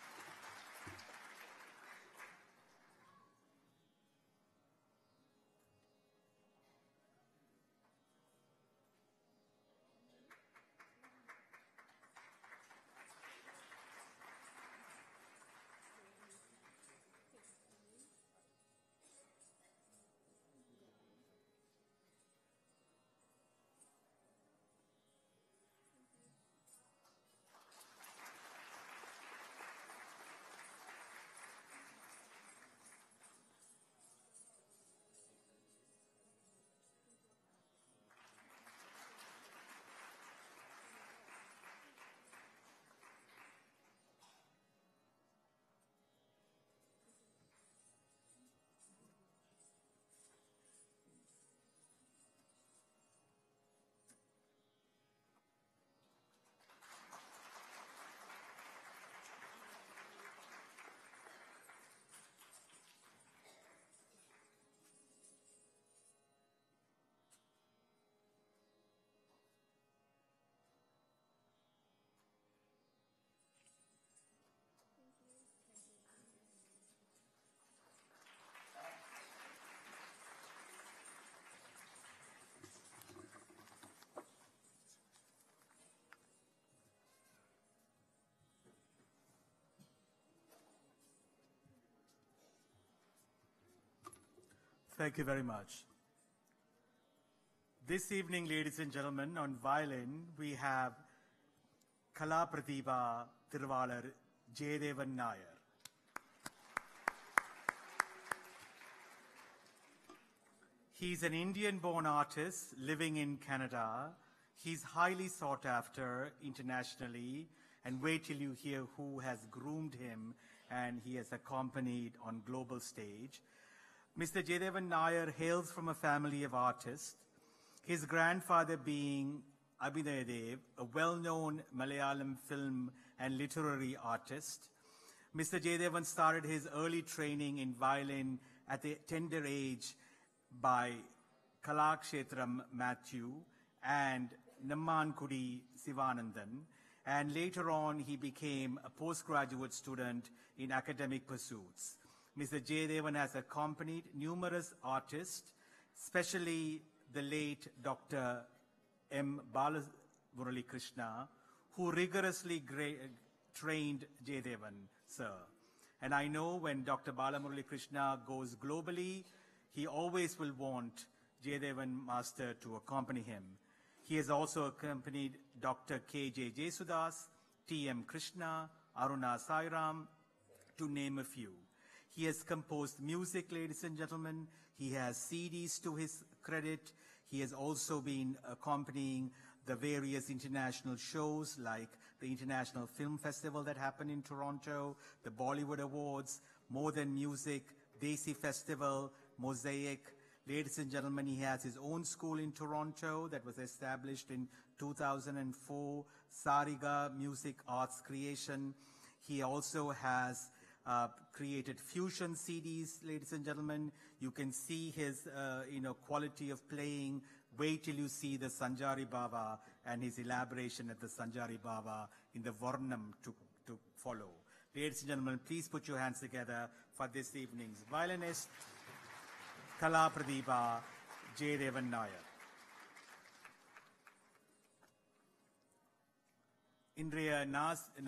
Thank you very much. This evening, ladies and gentlemen, on violin, we have Kala Pratibha Thiruvalar Jayadevan Nair. He's an Indian-born artist living in Canada. He's highly sought after internationally, and wait till you hear who has groomed him and he has accompanied on global stage. Mr. Jayadevan Nair hails from a family of artists, his grandfather being Abhinay Dev, a well-known Malayalam film and literary artist. Mr. Jayadevan started his early training in violin at the tender age by Kalakshetram Matthew and Nammankudi Sivanandan, and later on he became a postgraduate student in academic pursuits. Mr. Jayadevan has accompanied numerous artists, especially the late Dr. M. Balamurali Krishna, who rigorously trained Jayadevan, sir. And I know when Dr. Balamurali Krishna goes globally, he always will want Jayadevan Master to accompany him. He has also accompanied Dr. K.J. Jesudas, T.M. Krishna, Aruna Sairam, to name a few. He has composed music, ladies and gentlemen. He has CDs to his credit. He has also been accompanying the various international shows like the International Film Festival that happened in Toronto, the Bollywood Awards, More Than Music, Desi Festival, Mosaic. Ladies and gentlemen, he has his own school in Toronto that was established in 2004, Sariga Music Arts Creation. He also has created fusion CDs, ladies and gentlemen. You can see his quality of playing. Wait till you see the Sanjari Baba and his elaboration at the Sanjari Baba in the Varnam to follow. Ladies and gentlemen, please put your hands together for this evening's violinist, Kala Pratibha Jayadevan Nair. இன்றைய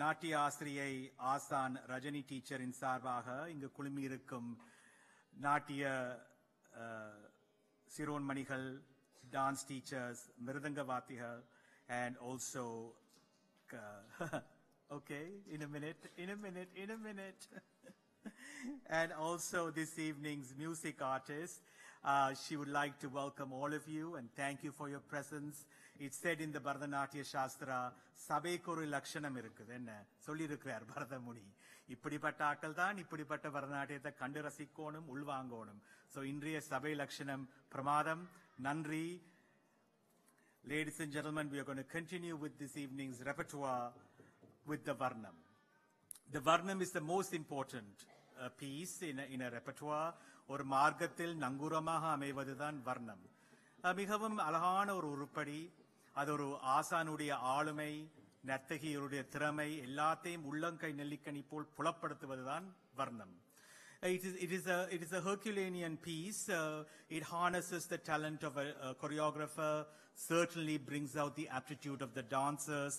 நாட்டிய ஆசிரியை ஆசான் ரஜினி டீச்சரின் சார்பாக இங்கு குழுமியிருக்கும் நாட்டிய சிரோன்மணிகள், dance teachers, மிருதங்க வாத்திகள், and also okay, in a minute. And also this evening's music artist. She would like to welcome all of you and thank you for your presence. It's said in the Bharatanatyam Shastra, Sabekku oru lakshanam irukku. Enna sollirukkaar Bharathamuni. இப்படிப்பட்ட ஆட்கள் தான் இப்படிப்பட்ட பரதநாட்டியத்தை கண்டு ரசிக்கணும், உள்வாங்கணும். So இன்றைய சபை லட்சணம் பிரமாதம். நன்றி. Ladies and gentlemen, we are going to continue with this evening's repertoire with the Varnam. The Varnam is the most important piece in a repertoire. ஒரு மார்க்கத்தில் நங்கூரமாக அமைவதுதான் வர்ணம். மிகவும் அழகான ஒரு உருப்படி. அது ஒரு ஆசானுடைய ஆளுமை, நர்த்தகியருடைய திறமை எல்லாத்தையும் உள்ளங்கை நெல்லிக்கனி போல் புலப்படுத்துவதுதான் வர்ணம். It is a Herculean piece. It harnesses the talent of a choreographer, certainly brings out the aptitude of the dancers.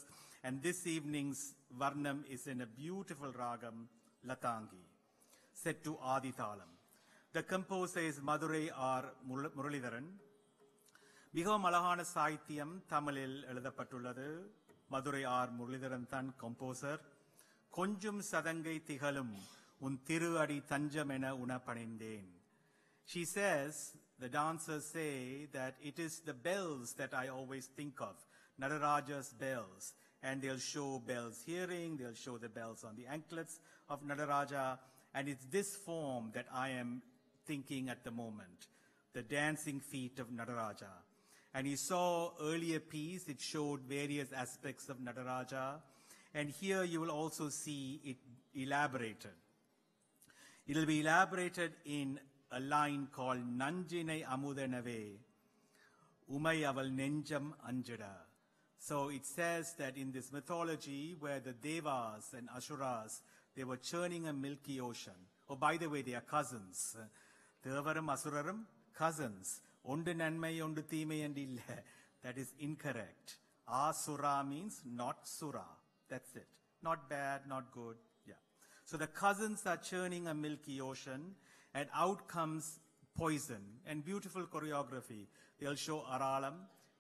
And this evening's Varnam is in a beautiful ragam, Latangi, set to Adi Thalam. The composer is Madurai R. Muralidharan. மிகவும் அழகான சாகித்யம் தமிழில் எழுதப்பட்டுள்ளது. Madurai R Muralidharan தான் composer. கொஞ்சம் சதங்கை திகழும் உன் திரு அடி தஞ்சம் என உணப்பணிந்தேன். She says, the dancers say that it is the bells that I always think of, Nadaraja's bells. And they'll show bells hearing, they'll show the bells on the anklets of Nadaraja. And it's this form that I am thinking at the moment, the dancing feet of Nadaraja. And you saw earlier piece, it showed various aspects of Nadaraja. And here you will also see it elaborated. It will be elaborated in a line called Nanjinai Amudanave, Umay Aval Nenjam Anjada. So it says that in this mythology where the Devas and Asuras, they were churning a milky ocean. Oh, by the way, they are cousins. Devaram, Asuraram, cousins. Ondu nanmai, ondu thimai and illa. That is incorrect. Asura means not sura. That's it. Not bad, not good. Yeah. So the cousins are churning a milky ocean, and out comes poison and beautiful choreography. They'll show Aralam.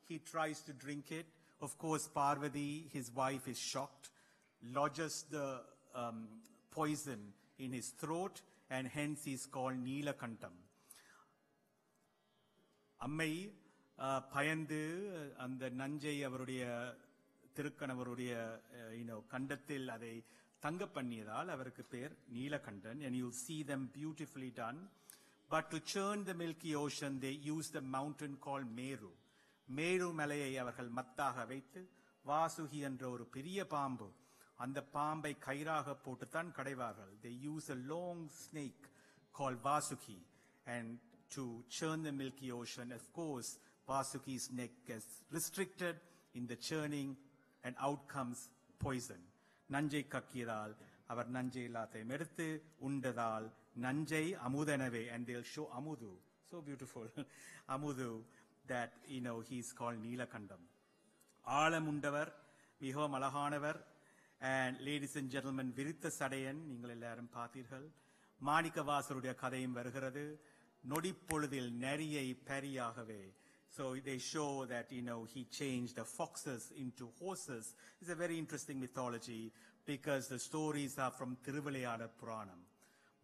He tries to drink it. Of course, Parvati, his wife, is shocked, lodges the poison in his throat, and hence he is called Neelakantam. அம்மை பயந்து அந்த நஞ்சை அவருடைய திருக்கணவருடைய கண்டத்தில் அதை தங்க பண்ணியதால் அவருக்கு பேர் Neelakandan. And you'll see them beautifully done. But to churn the Milky Ocean, they used a mountain called Meru. Meru மலையை அவர்கள் மத்தாக வைத்து வாசுகி என்ற ஒரு பெரிய பாம்பு, அந்த பாம்பை கயிறாக போட்டுத்தான் கடைவார்கள். They use a long snake called Vasuki, and to churn the Milky Ocean, of course, Vasuki's neck is restricted in the churning, and out comes poison. நஞ்சை கக்கியதால் அவர் நஞ்சை எல்லாத்தையும் எடுத்து உண்டதால் நஞ்சை அமுதனவே, and they'll show அமுது, so beautiful, அமுது, that he's called Neelakandam. ஆழம் உண்டவர், மிகவும் அழகானவர். And ladies and gentlemen, விருத்த சடையன் நீங்கள் எல்லாரும் பார்த்தீர்கள். மாணிக்கவாசருடைய கதையும் வருகிறது. நொடிப்பொழுதில் நரியை பரியாகவே. So they show that, he changed the foxes into horses. It's a very interesting mythology because the stories are from Thiruvilayadar Puranam.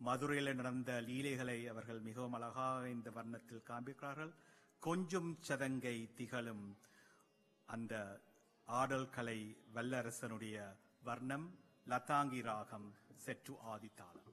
மதுரையில் நடந்த லீலைகளை அவர்கள் மிகவும் அழகாக இந்த வர்ணத்தில் காண்பிக்கிறார்கள். கொஞ்சம் சதங்கை திகழும் அந்த ஆடல் கலை வல்லரசனுடைய வர்ணம் லதாங்கி ராகம் set to ஆதித்தாளம்.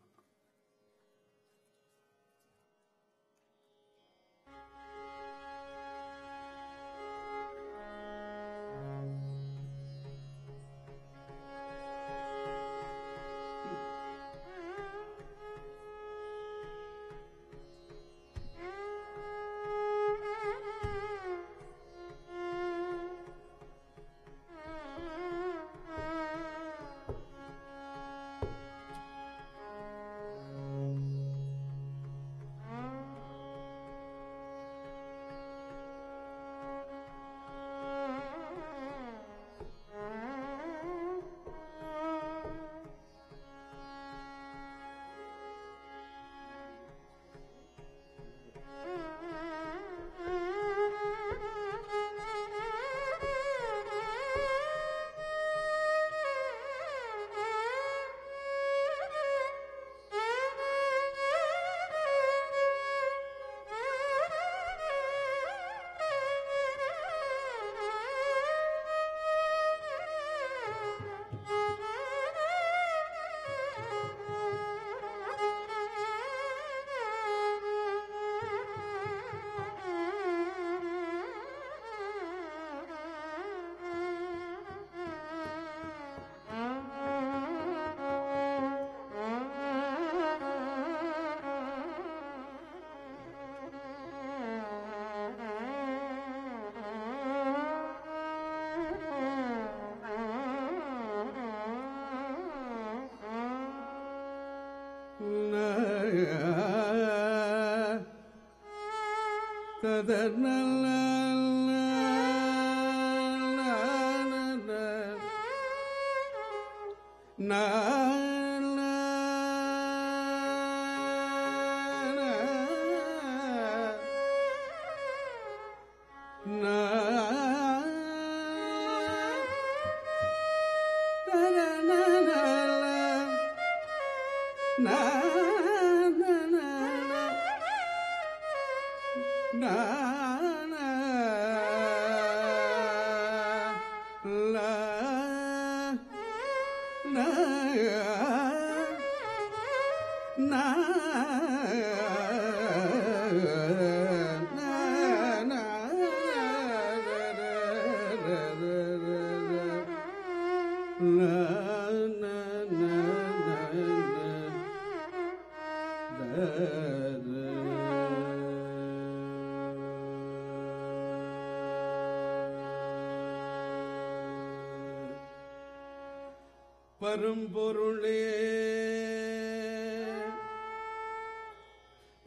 பரம்பொருளே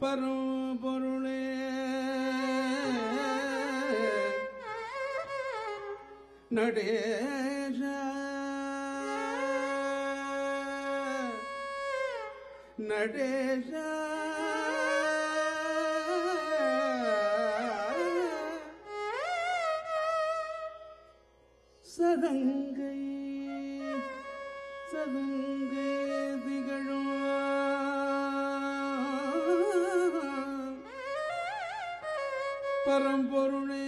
பரம்பொருளே நடேஷ நடேஷ சதங்கை சதங்கை திகழும் பரம்பொருளே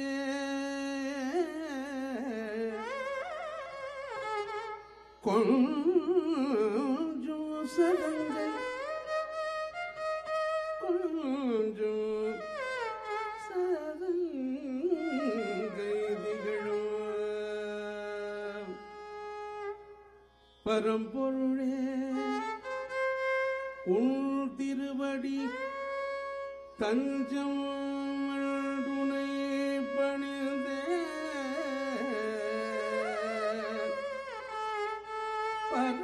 கொஞ்சம் சதங்கை கொஞ்சம் சதங்கை திகழும் பரம்பொருளே உன் திருவடி தஞ்சம் துணை பணிந்தே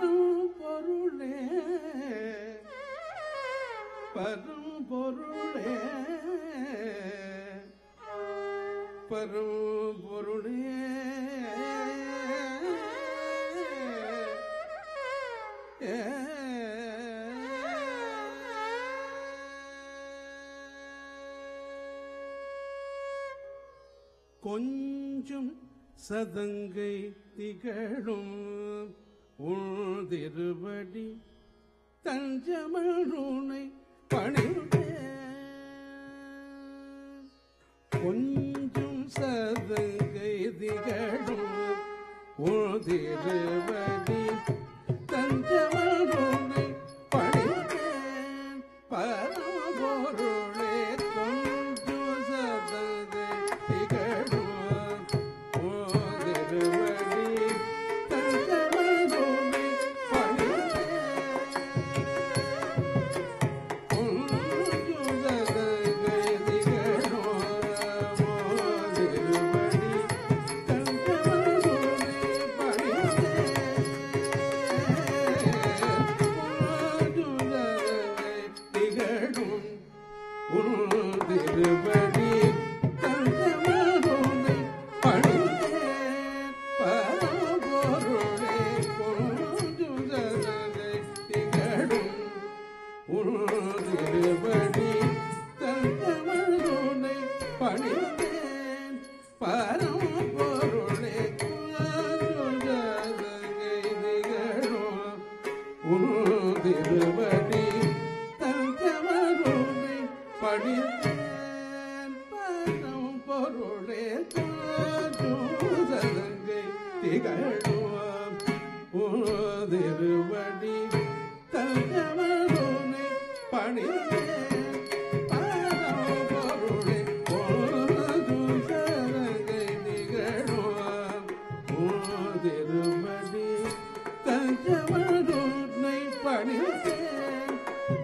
பரம்பொருளே பரம்பொருளே பரம்பொருளே கொஞ்சம் சதங்கை திகழும் உன் திருவடி தஞ்சமருணை பணிந்தே கொஞ்சம் சதங்கை திகழும் உன் திருவடி தஞ்சமருணை பணிந்தே பரம்பொருளே கொஞ்சம் சதங்கை திகழும் உன் திருவடி தஞ்சமருணை பணிந்தே கொஞ்சம் சதங்கை திகழும் உன் திருவடி தஞ்சமருணை பணிந்தே திருவடி தஞ்சமருணை பணிந்தேன் பரம்பொருளே கொஞ்சம் சதங்கை திகழும் திருவடி தஞ்சமருணை பணிந்தேன் பரம்பொருளே கொஞ்சம் சதங்கை திகழும் திருவடி தஞ்சமருணை பணிந்தேன் பரம்பொருளே கொஞ்சம் சதங்கை திகழும் திருவடி தஞ்சமருணை பணிந்தேன்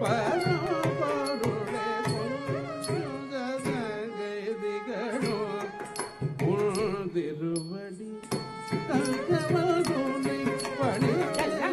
பரம்பொருளே கொஞ்சம் சதங்கை திகழும் திருவடி தஞ்சமருணை பணிந்தேன் பரம்பொருளே கொஞ்சம் சதங்கை திகழும் திருவடி தஞ்சமருணை பணிந்தேன்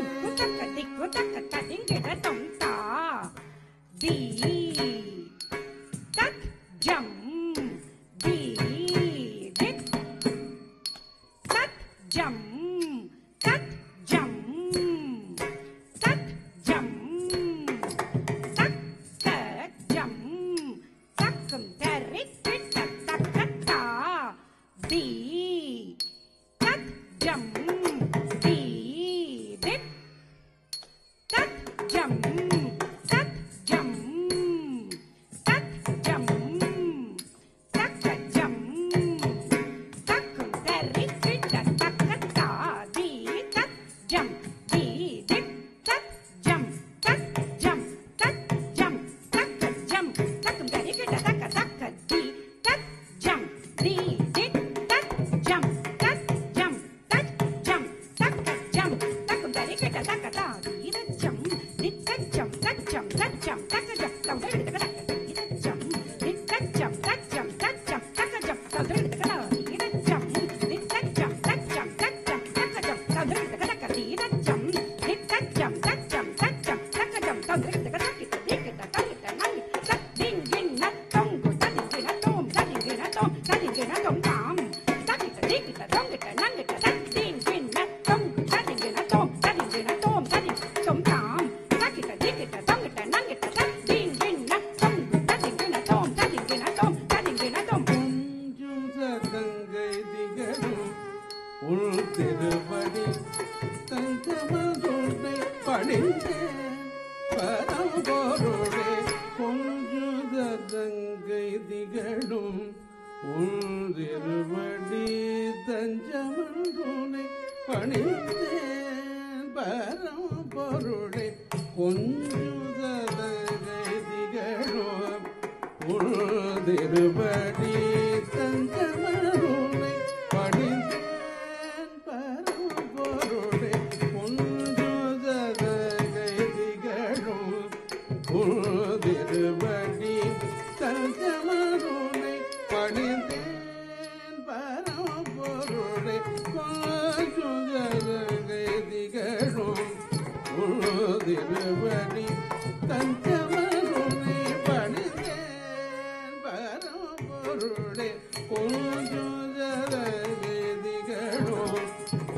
திகழும் உள்திருவடி தஞ்சமன்றுனை பணிந்தேன் பரம்பொருளை கொஞ்சுதலை திகழும் உள்திருவடி தஞ்சமன்றுனை பணிந்தேன் பரம்பொருளை கொஞ்சுதலை திகழும் உள்திருவடி தஞ்சமன்றுனை பணிந்தேன் பரம்பொருளை கொஞ்சுதலை திகழும் உள்திருவடி தஞ்சமன்றுனை பணிந்தேன் பரம்பொருளை கொஞ்சுதலை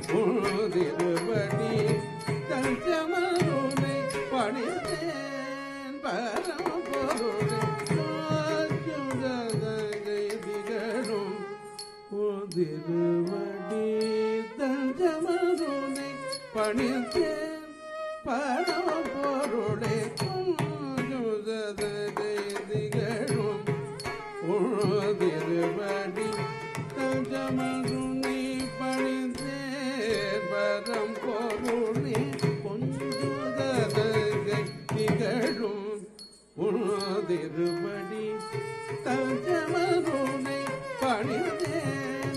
திகழும் உள்திருவடி தஞ்சமன்றுனை பணிந்தேன் பரம்பொருளை கொஞ்சுதலை திகழும் உள்திருவடி தஞ்சமன்றுனை பணிந்தேன் பரம்பொருளை கொஞ்சுதலை திகழும் உள்திருவடி தஞ்சமன்றுனை பணிந்தேன் பரம்பொருளை கொஞ்சுதலை திகழும் உள்திருவடி தஞ்சமன்றுனை பணிந்தேன்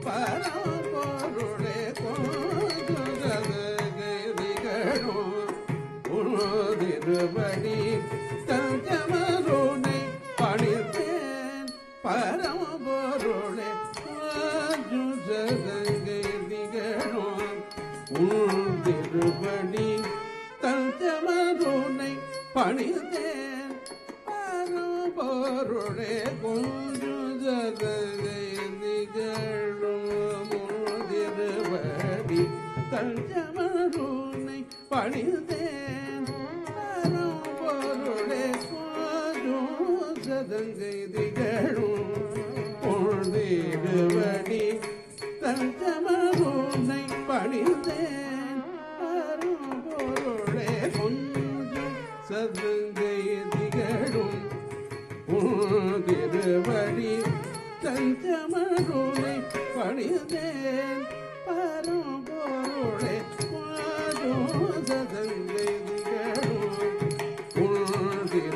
பரம்பொருளை கொஞ்சுதலை திகழும் உள்திருவடி தஞ்சமன்றுனை பணிந்தேன் பரம்பொருளை கொஞ்சுதலை திகழும் உள்திருவடி தஞ்சமன்றுனை பணிந்தேன் பரம்பொருளை கொஞ்சுதலை திகழும் உள்திருவடி தஞ்சமன்றுனை பணிந்தேன் பரம்பொருளை கொஞ்சுதலை திகழும் உள்திருவடி தஞ்சமன்றுனை பணிந்தேன் பரம்பொருளை கொஞ்சுதலை திகழும் உள்திருவடி தஞ்சமன்றுனை பணிந்தேன் பரம்பொருளை கொஞ்சுதலை திகழும் உள்திருவடி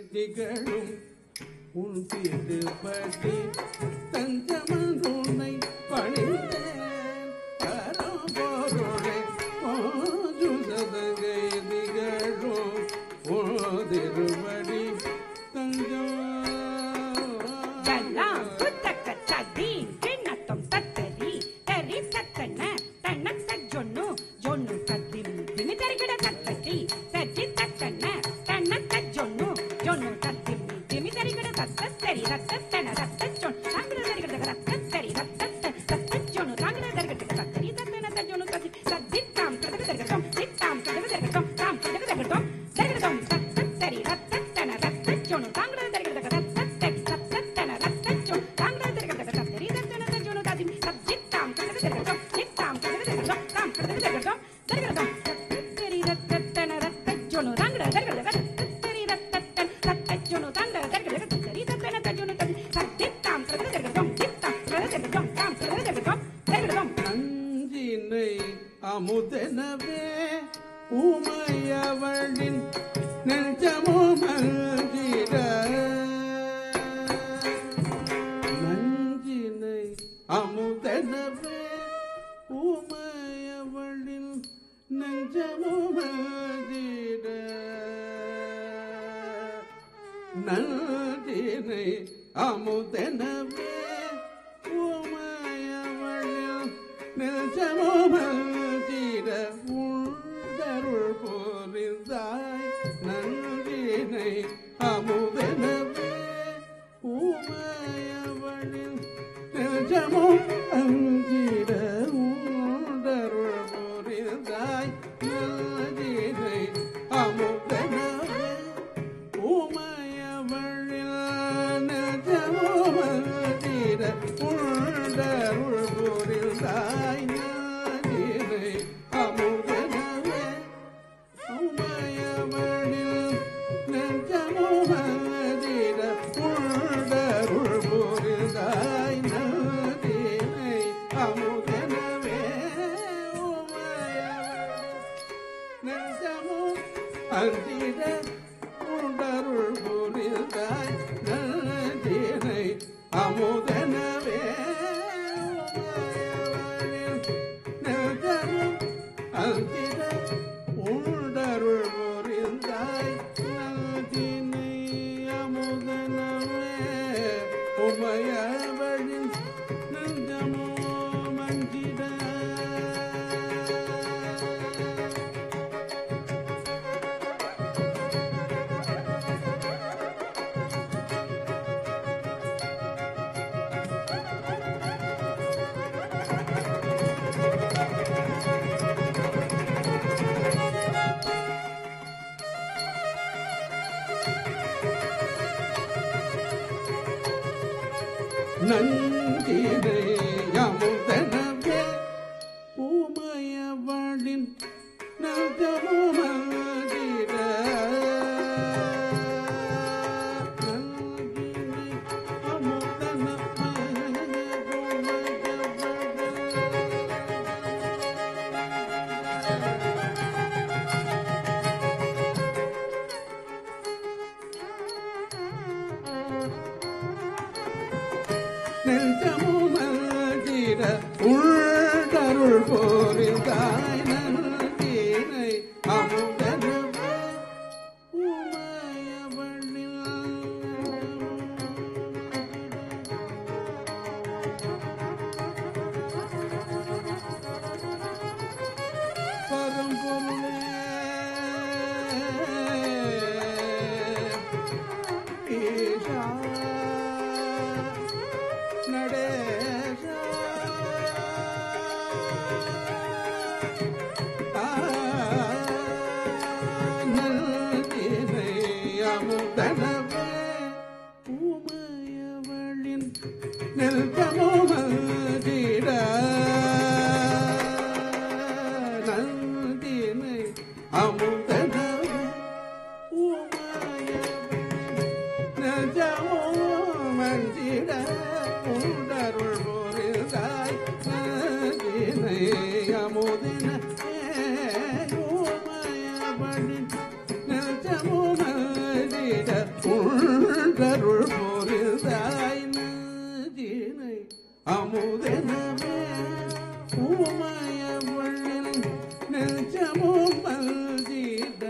திகழும் உள்திருவடி தஞ்சமன்றுனை பணிந்தேன் பரம்பொருளை கொஞ்சுதலை திகழும் உள்திருவடி அமுதனவே ஊமையவளின் நெஞ்சமோ மல்கிட நஞ்சினை அமுதனவே ஊமையவளின் நெஞ்சமோ மல்கிட நன்றினை அமுதனவே உமையவளில் நெஞ்சமுமல்கிட உண்டருள் போரிந்தாய் நன்றினை அமுதனவே உமையவளில் நெஞ்சமும் அங்கிட உண்டருள் போரிந்தாய் நன்றினை அமுதனவே உமையவளில் நெஞ்சமும் அங்கிட உண்டருள் போரிந்தாய் நன்றினை அமுதனவே உமையவளில் நெஞ்சமும் அங்கிட உண்டருள் போரிந்தாய் நன்றினை அமுதனவே நெஞ்சமும் அங்கிட உண்டருள் புரிந்தாய் நன்றினை அமுதனவே நெஞ்சமும் அங்கிட உண்டருள் புரிந்தாய் நன்றினை அமுதனவே உமையவளின் நெஞ்சமோ மங்கிட நன்றினை அமுதனவே உமையவளின் நெஞ்சமுமல்கிட நன்றினை அமுதனவே நெஞ்சமுமல்கிட உள்தருள் போரிந்தாய் நன்றினை அமுதனவே உமையவளில் பரம்பொருளே ஈஷா நடேஷ நன்றினை அமுதனவே உமையவளின் நெல்கமுமல்கிட நன்றினை அமுதனவே உமையவளின் நெஞ்சமுமல்கிட உண்டருள் புரிந்தாய் நன்றினை அமுதனவே உமையவளின் நெஞ்சமுமல்கிட உண்டருள் புரிந்தாய் நன்றினை அமுதனவே உமையவளின் நெஞ்சமுமல்கிட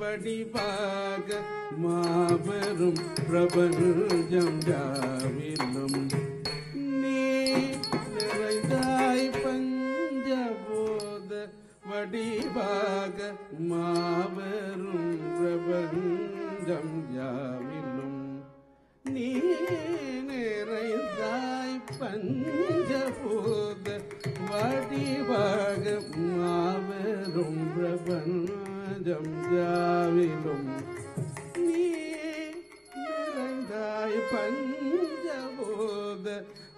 வடிவாக மாபெரும் பிரபஞ்சம் யாவிலும் நீ நிறைந்தாய் பஞ்சபோத வடிவாக மாபெரும் பிரபஞ்சம் யாவிலும் நீ நிறைந்தாய் பஞ்சபோத வடிவாக மாபெரும் பிரபஞ்சம் யாவிலும் நீ நிறைந்தாய் பஞ்சபோத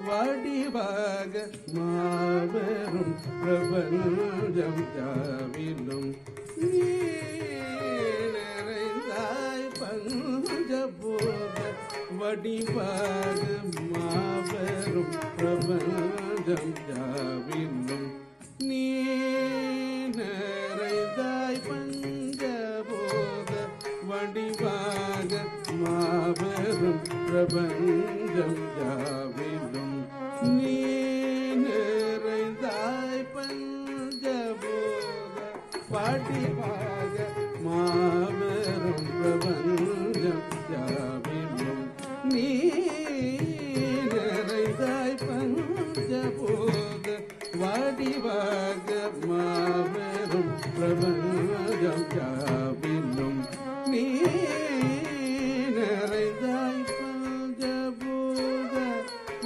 வடிவாக மாபெரும் பிரபஞ்சம் யாவிலும் நீ நிறைந்தாய் பஞ்சபோத வடிவாக மாபெரும் பிரபஞ்சம் யாவிலும் நீ நிறைந்தாய் பஞ்சபோத வடிவாக மாபெரும் பிரபஞ்சம் யாவிலும் நீ நிறைந்தாய் பஞ்சபோத வடிவாக மாபெரும் பிரபஞ்சம் யாவிலும் நீ நிறைந்தாய் பஞ்சபோத வடிவாக மாபெரும் பிரபஞ்சம் யாவிலும் நீ நிறைந்தாய் பஞ்சபோத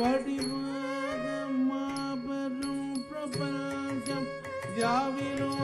வடிவாக மாபெரும் பிரபஞ்சம் யாவிலும்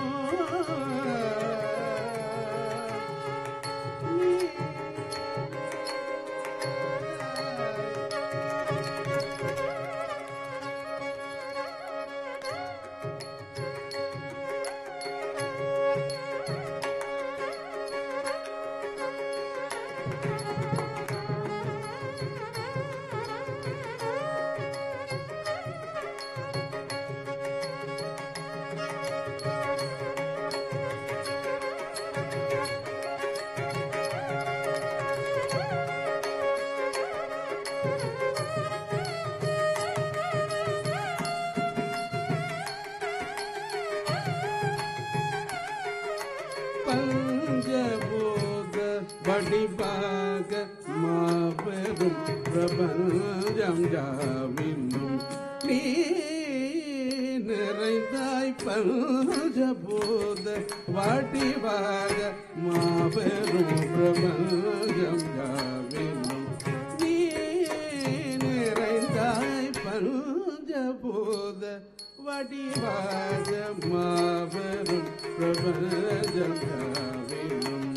பஞ்சபோத வடிவாக மாபெரும் பிரபஞ்சம் யாவிலும் நீ நிறைந்தாய் பஞ்சபோத வடிவாக மாபெரும் பிரபஞ்சம் யாவிலும் நீ நிறைந்தாய் பஞ்சபோத வடிவாக மாபெரும் பிரபஞ்சம் யாவிலும்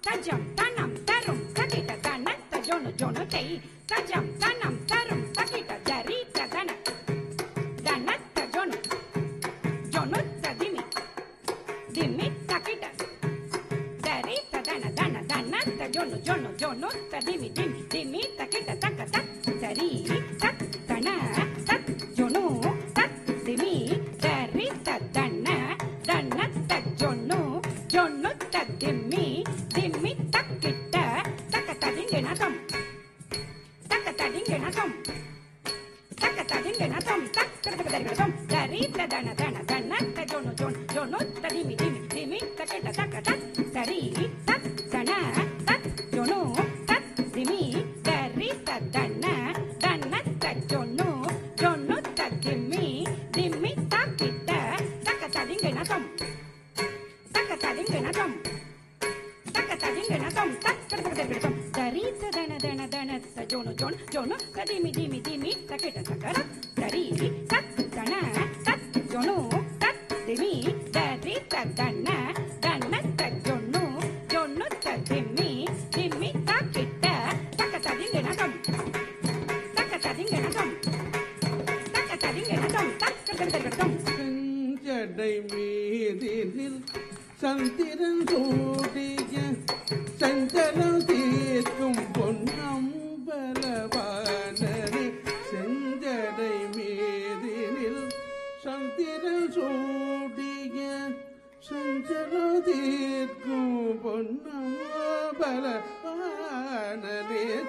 Tajam tanam tarum sakita dana tajono jono tei tajam tanam tarum sakita jari tadana dana tajono jono tadimi dimi sakita jari tadana dana dana tajono jono jono tadimi dimi sakita takata jari tak dana tak jono tak dimi jari tadana dana tajono jono tadimi dimi takita takata dingenatom takata dingenatom takata dingenatom takata dingenatom dari dana dana dana tajono jono tadimi dimi takita takata dari tak dana tak jono tak dimi dari dana dana tajono jono tadimi dimi takita takata dingenatom takata dingenatom dari dana dana dana jono jono dimi takita takara dari tak dana tak jono tak dimi dari dana dana jono jono dimi takita takata dingenatom takata dingenatom செஞ்சடை மீதில் சந்திரன் சூடிய சஞ்சலம் தீர்க்கும் பொன்னம்பலவானே செஞ்சடை மீதில் சந்திரன் சூடிய சஞ்சலம் தீர்க்கும் பொன்னம்பலவானே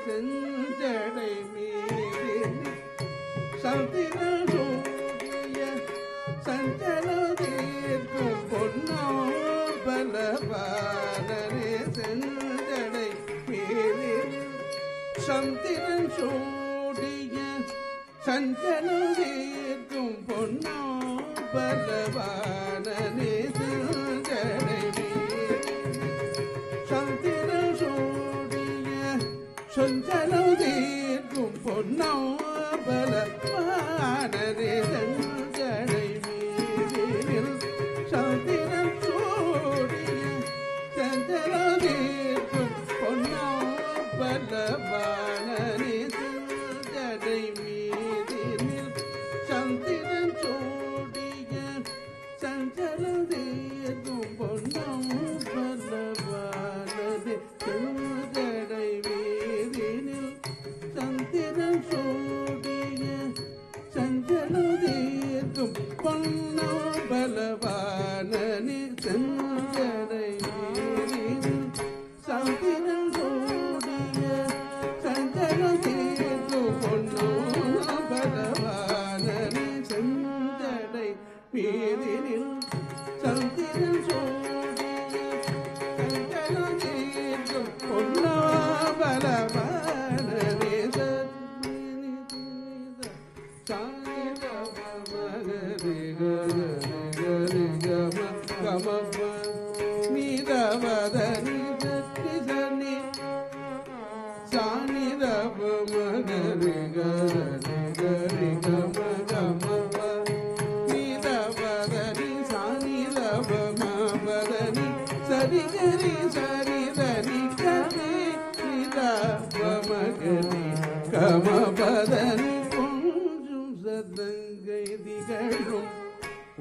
செஞ்சடை மீதில் சந்திரன் சூடிய சஞ்சலம் தீர்க்கும் பொன்னம்பலவானே செஞ்சடை சந்திரன் சூடிய சஞ்சலம் தீர்க்கும் பொன்னோ பலவானே செஞ்சடை சந்திரன் சூடிய சஞ்சலம் தீர்க்கும் பொன்னோ பலவானே செஞ்சடை மீதில் சந்திரன் சூடிய சஞ்சலம் தீர்க்கும் பொன்னோ பலவானே செஞ்சடை மீதில் சந்திரன் சூடிய சஞ்சலம் தீர்க்கும் பொன்னோ பலவானே செஞ்சடை மீதில் சந்திரன் சூடிய சஞ்சலம் தீர்க்கும் பொன்னோ பலவானே செஞ்சடை மீதில் சந்திரன் சூடிய சஞ்சலம் தீர்க்கும் பொன்னோ பலவானே செஞ்சடை மீதில் சந்திரன் சூடிய சஞ்சலம் தீர்க்கும் பொன்னோ பலவானே சரி கரி சரி தனி கரி நிதமகரி கமபதனி கொஞ்சம் சதங்கை திகழும்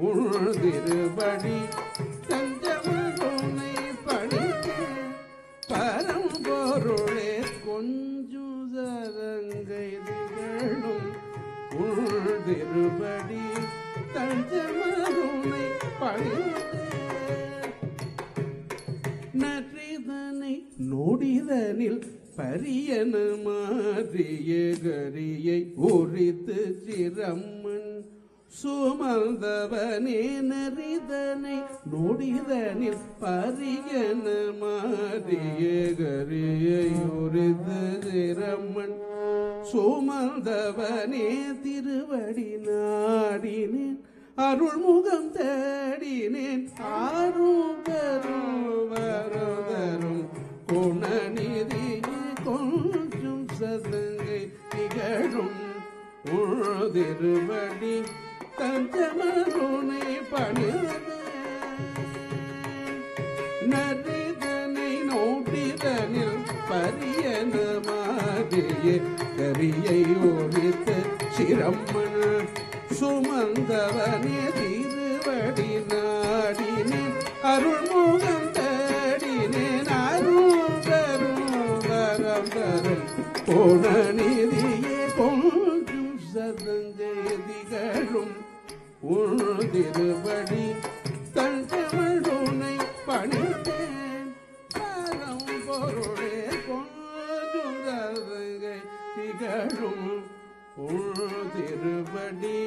உழுதிருபடி தஞ்சமனை படித்து பரம்பொருளே கொஞ்சம் சதங்கை திகழும் உழுதிருபடி தஞ்சமனை படித்து நற்றிதனை நொடிதனில் பரியன மாறிய கரியை உரித்து சிரம்மன் சுமந்தவனே நரிதனை நொடிதனில் பரியன மாறிய கரியை உரித்து சிரம்மன் சுமந்தவனே திருவடி நாடினேன் அருள்முகம் தேடினேன் ஆரும் பெரும் வருதரும் குணநிதியே கொஞ்சம் சதங்கை திகழும் உழுதிருவடி தஞ்சமருணை பணிதே நரிதனை நோட்டிதனில் பரியன மாதிரிய கரியை ஒழித்து சிரம்மன் சுமந்தவனே திருவடி நாடினேன் அருள்முகம் தேடினேன் அருள் பெரும் வரம் தரும் கோணநிதியே கொஞ்சம் சதங்கை திகழும் உழுதிருபடி தஞ்சமருணை பணித்தேன் பரம் பொருளே கொஞ்சம் சதங்கை திகழும் உழுதிருபடி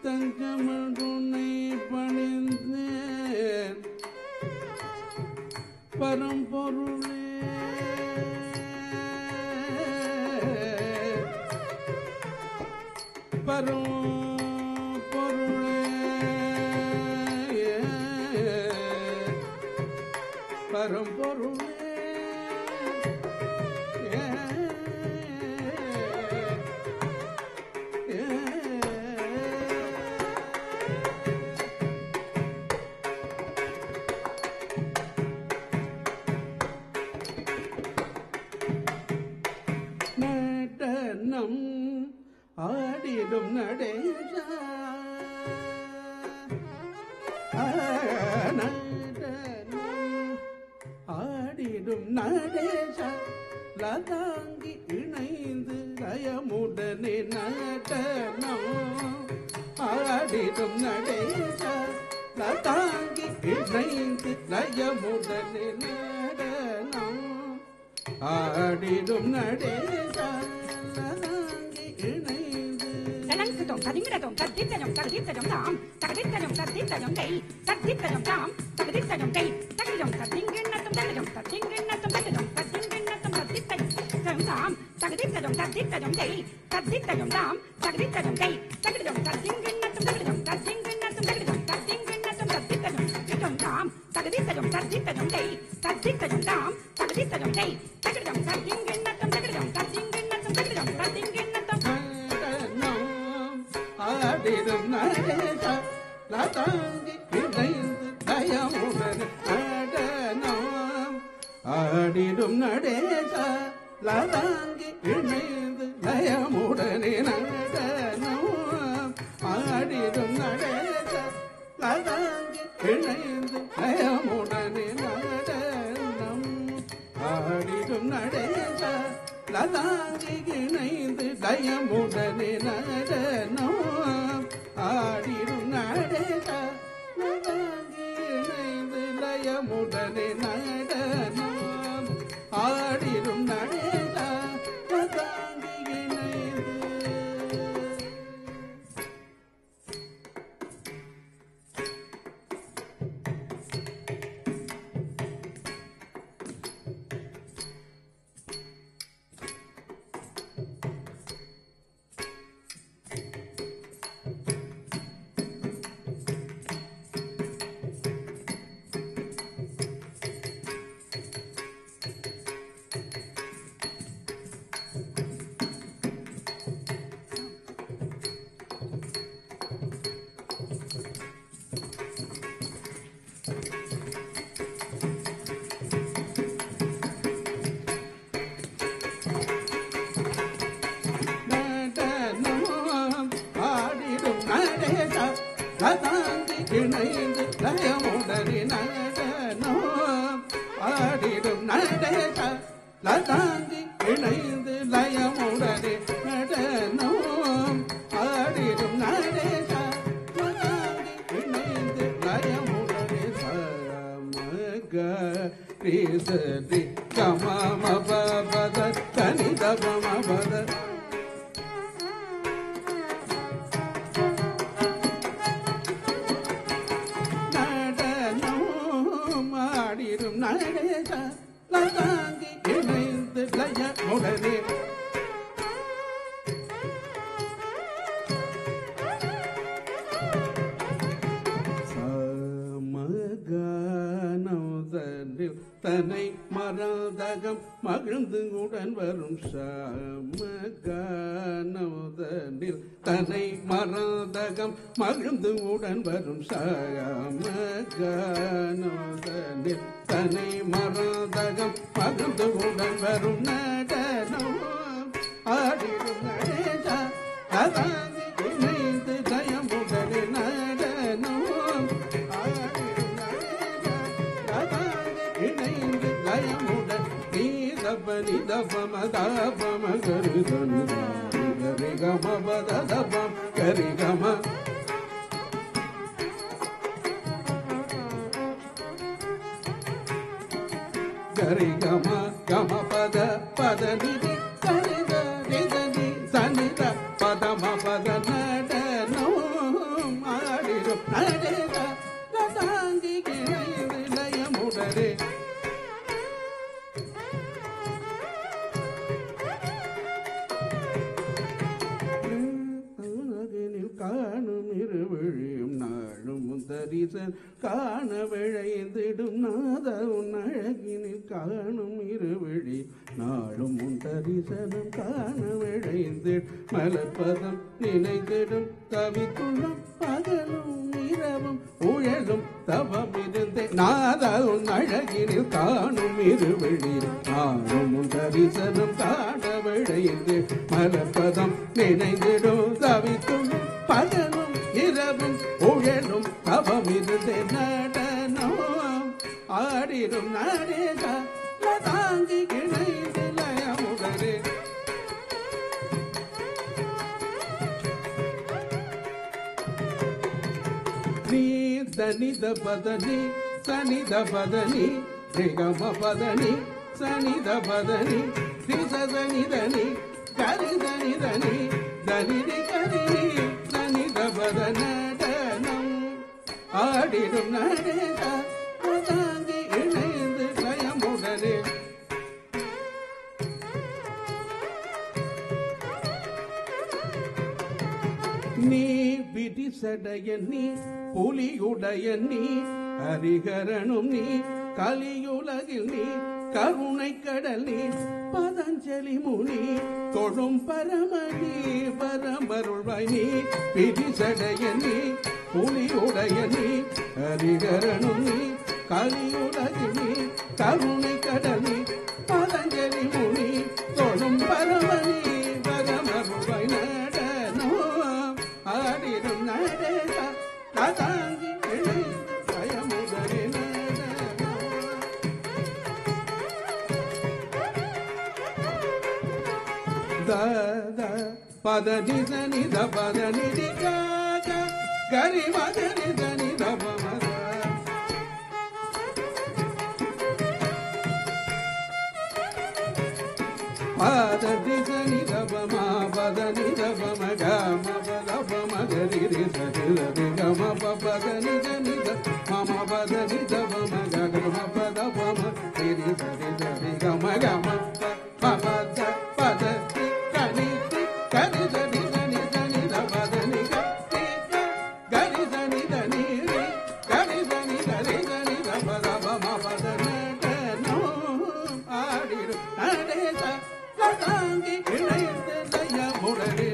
தஞ்சமருணை பணிந்தேன் பரம்பொருளே பரம்பொருளே பரம்பொருளே நடனம் ஆடிடும் நடேச நடனம் ஆடிடும் நடேச லதாங்கி இணைந்து லயமுடனே நடனம் ஆடிடும் நடேச லதாங்கி இணைந்து லயமுடனே நடனம் ஆடிடும் நடேச லதாங்கி இணைந்து தனங்கிடம் கதிங்கிடம் தத்தித்தனம் தகதித்தனம் தாம் தகதித்தனம் தத்தித்தனம் கை தத்தித்தனம் தாம் தகதித்தனம் கை தகிடம் தத்திங்கிண்ணத்தும் தகதிடம் தத்திங்கிண்ணத்தும் தகதிடம் தத்திங்கிண்ணத்தும் தத்தித்தனம் தாம் தகதித்ததும் தத்தித்ததும் தை தத்தித்ததும் தாம் தகதித்ததும் தை தகதித்ததும் தத்திங்கிண்ணத்தும் தகதித்ததும் தத்திங்கிண்ணத்தும் தகதித்ததும் தத்திங்கிண்ணத்தும் தத்தித்ததும் தகதித்ததும் தாம் தகதித்ததும் தத்தித்ததும் தை தத்தித்ததும் தாம் தகதித்ததும் தை தகதித்ததும் தத்திங்கிண்ணத்தும் தகதித்ததும் தத்திங்கிண்ணத்தும் தகதித்ததும் தத்திங்கிண்ணத்தும் ஆடிடும் நடேச லதாங்கி இணைந்து தயமுடன் ஆடனம் ஆடிடும் நடேச லதாங்கி இணைந்து லயமுடனே நடனம் ஆடிடும் நடேச லதாங்கி இணைந்து லயமுடனே நடனம் ஆடிடும் நடேச லதாங்கி இணைந்து லயமுடனே நடனம் ஆடிடும் நடேச லதாங்கி இணைந்து லயமுடனே நடனம் ஆடிடும் நடேச லதாங்கி இணைந்து நடனம் ஆடிடும் நடேச லதாங்கி இணைந்து லயமுடனே நடனம் ஆடிடும் நடேச லதாங்கி இணைந்து லயமுடனே நடனம் ஆடிடும் நடேச லதாங்கி இணைந்து லயமுடனே சமக ரிசதி கமமபத தனிதபமபத நடனம் ஆடிடும் நடேச லதாங்கி இணைந்து லயமுடனே சமகானோதனில் தன்னை மராதகம் மகிழ்ந்து உடன் வரும் சமகானோதனில் தன்னை மராதகம் மகிழ்ந்து உடன் வரும் சமகானோதனில் தன்னை மராதகம் மகிழ்ந்து உடன் வரும் நடனம் ஆடிடும் நடேச லதாங்கி இணைந்து லயமுடனே நடனம் ஆடிடும் நடேச லதாங்கி இணைந்து லயமுடன் நீதபனி தபம தாபம கருதனு கரிகம பத தபம் கரிகம கரிகம கம பத பத நிதி சரித நிதனி சனித பதம பத நடனம் ஆடிடும் நடேச லதாங்கி இணைந்து லயமுடனே அழகினில் காணும் இருவிழியும் நாளும் தரிசன் காண விழைந்திடும் நாத உன் அழகினில் காணும் இருவிழி நாளும் உன் தரிசனம் காண விழைந்திடும் மலர்பதம் நினைத்திடும் தவித்துள்ளும் பகலும் இரவும் உழலும் தவம் இருந்தே நாத உன் அழகினில் காணும் இருவிழி நாளும் உன் தரிசனம் காண விழைந்து மலர்பதம் நினைந்திடும் தவித்துள்ளும் பகலும் இரவும் உழலும் தவம் இருந்தே நடனம் ஆடிடும் நடேச லதாங்கி இணைந்து லயமுடனே நீ தனித பதனி சனித பதனி ரிகம பதனி சனித பதனி ரிசதனிதனி கரிதனிதனி தனிதி கரிதி சனித பத நடனம் ஆடிடும் நடேச லதாங்கி இணைந்து லயமுடனே நீ விதிசடைய நீ புலியுடைய நீ ஹரிகரனும் நீ கலியுலகில் நீ கருணை கடல் நீ பதஞ்சலி முனி தொழும் பரமணி பரமருள்வாய் நீ விதிசடைய நீ புலியுடைய நீ ஹரிகரனும் நீ கலியுலகில் நீ கருணை கடல் நீ பதஞ்சலி முனி தொழும் பரமணி பரமருள்வாய் நடனோ ஆடிடும் நடன கதாங்கி பயமுதலே பத நித நித பத நிதி கரி மத நித நித பமத பத நித நித பம பத நித பம கம பத பம கரி ரி சரி ரி கம பத நித நித மம பத நித பம கம பத பம ரி சரி ரி கம கம பத பத கனி கரி சரி சனி சனி த பத நி கரி சனி தனி ரி கரி சனி கரி சனி த பத பம பத நோ ஆடிரு நடேச கதாங்கி இணைந்த லயமுடனே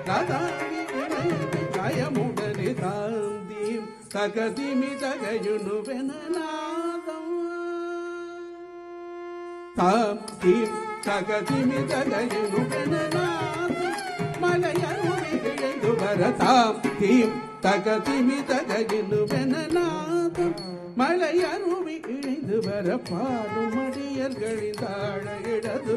கதாங்கி இணைந்த லயமுடனே தாந்தீம் தகதிமி தகையுணு வெனநாதம் தாம் தீம் தகதிமி தகையுணு வெனநாதம் மலையருவி இழைந்து வர தாம் தீம் தகதிமி தகையுணு வெனநாதம் மலையருவி இழைந்து வர பாடும் அடியர்களின் தாழ இடது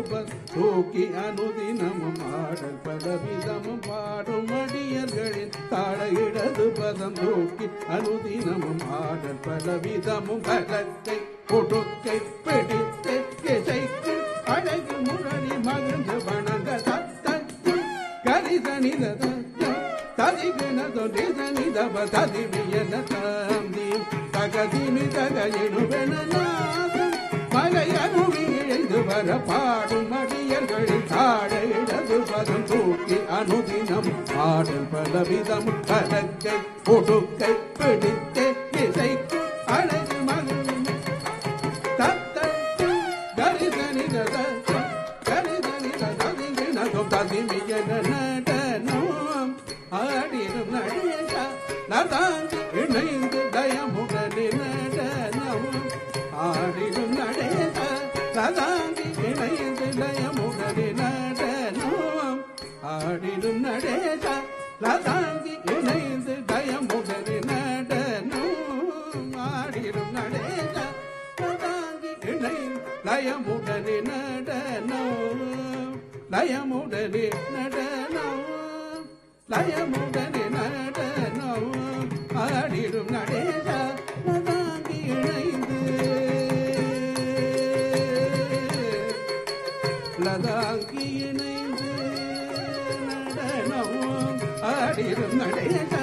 தூக்கி அனுதினமும் ஆடல் பலவிதமும் பாடும் அடியர்களின் தாழ இடது பதம் தூக்கி அனுதினமும் ஆடல் பலவிதமும் பலத்தை கொடுக்கை பிடித்து இசைக்கு அழகு முரளி மகிழ்ந்து வணங்க தத்தத்து கரிசனித ததிகினதோ நிதப ததிவியன தாந்தி தகதிமி தகையினு வெனநாதம் மலையருவி இழைந்து வர பாடும் அடியர்களின் தாழ இடது பதம் தூக்கி அனுதினம் ஆடல் பலவிதம் கலக்கை கொடுக்கை பிடித்து இசைக்கு அழகு மகிழும் தத்தத்து கரிசனித கரிசனித ததிகினதோ ததிவியன நடனம் ஆடிடும் நடேச லதாங்கி இணைந்து லயமுடனே நடனம் ஆடிடும் நடேச லதாங்கி இணைந்து லயமுடனே நடனம் ஆடிடும் நடேச லதாங்கி இணைந்து லயமுடனே நடனம் ஆடிடும் நடேச லதாங்கி இணைந்து லயமுடனே நடனம் லயமுடனே நடனம் லயமுடனே நடனம் ஆடிடும் நடேச லதாங்கி இணைந்து லதாங்கி இணைந்து நடனம் ஆடிடும் நடேச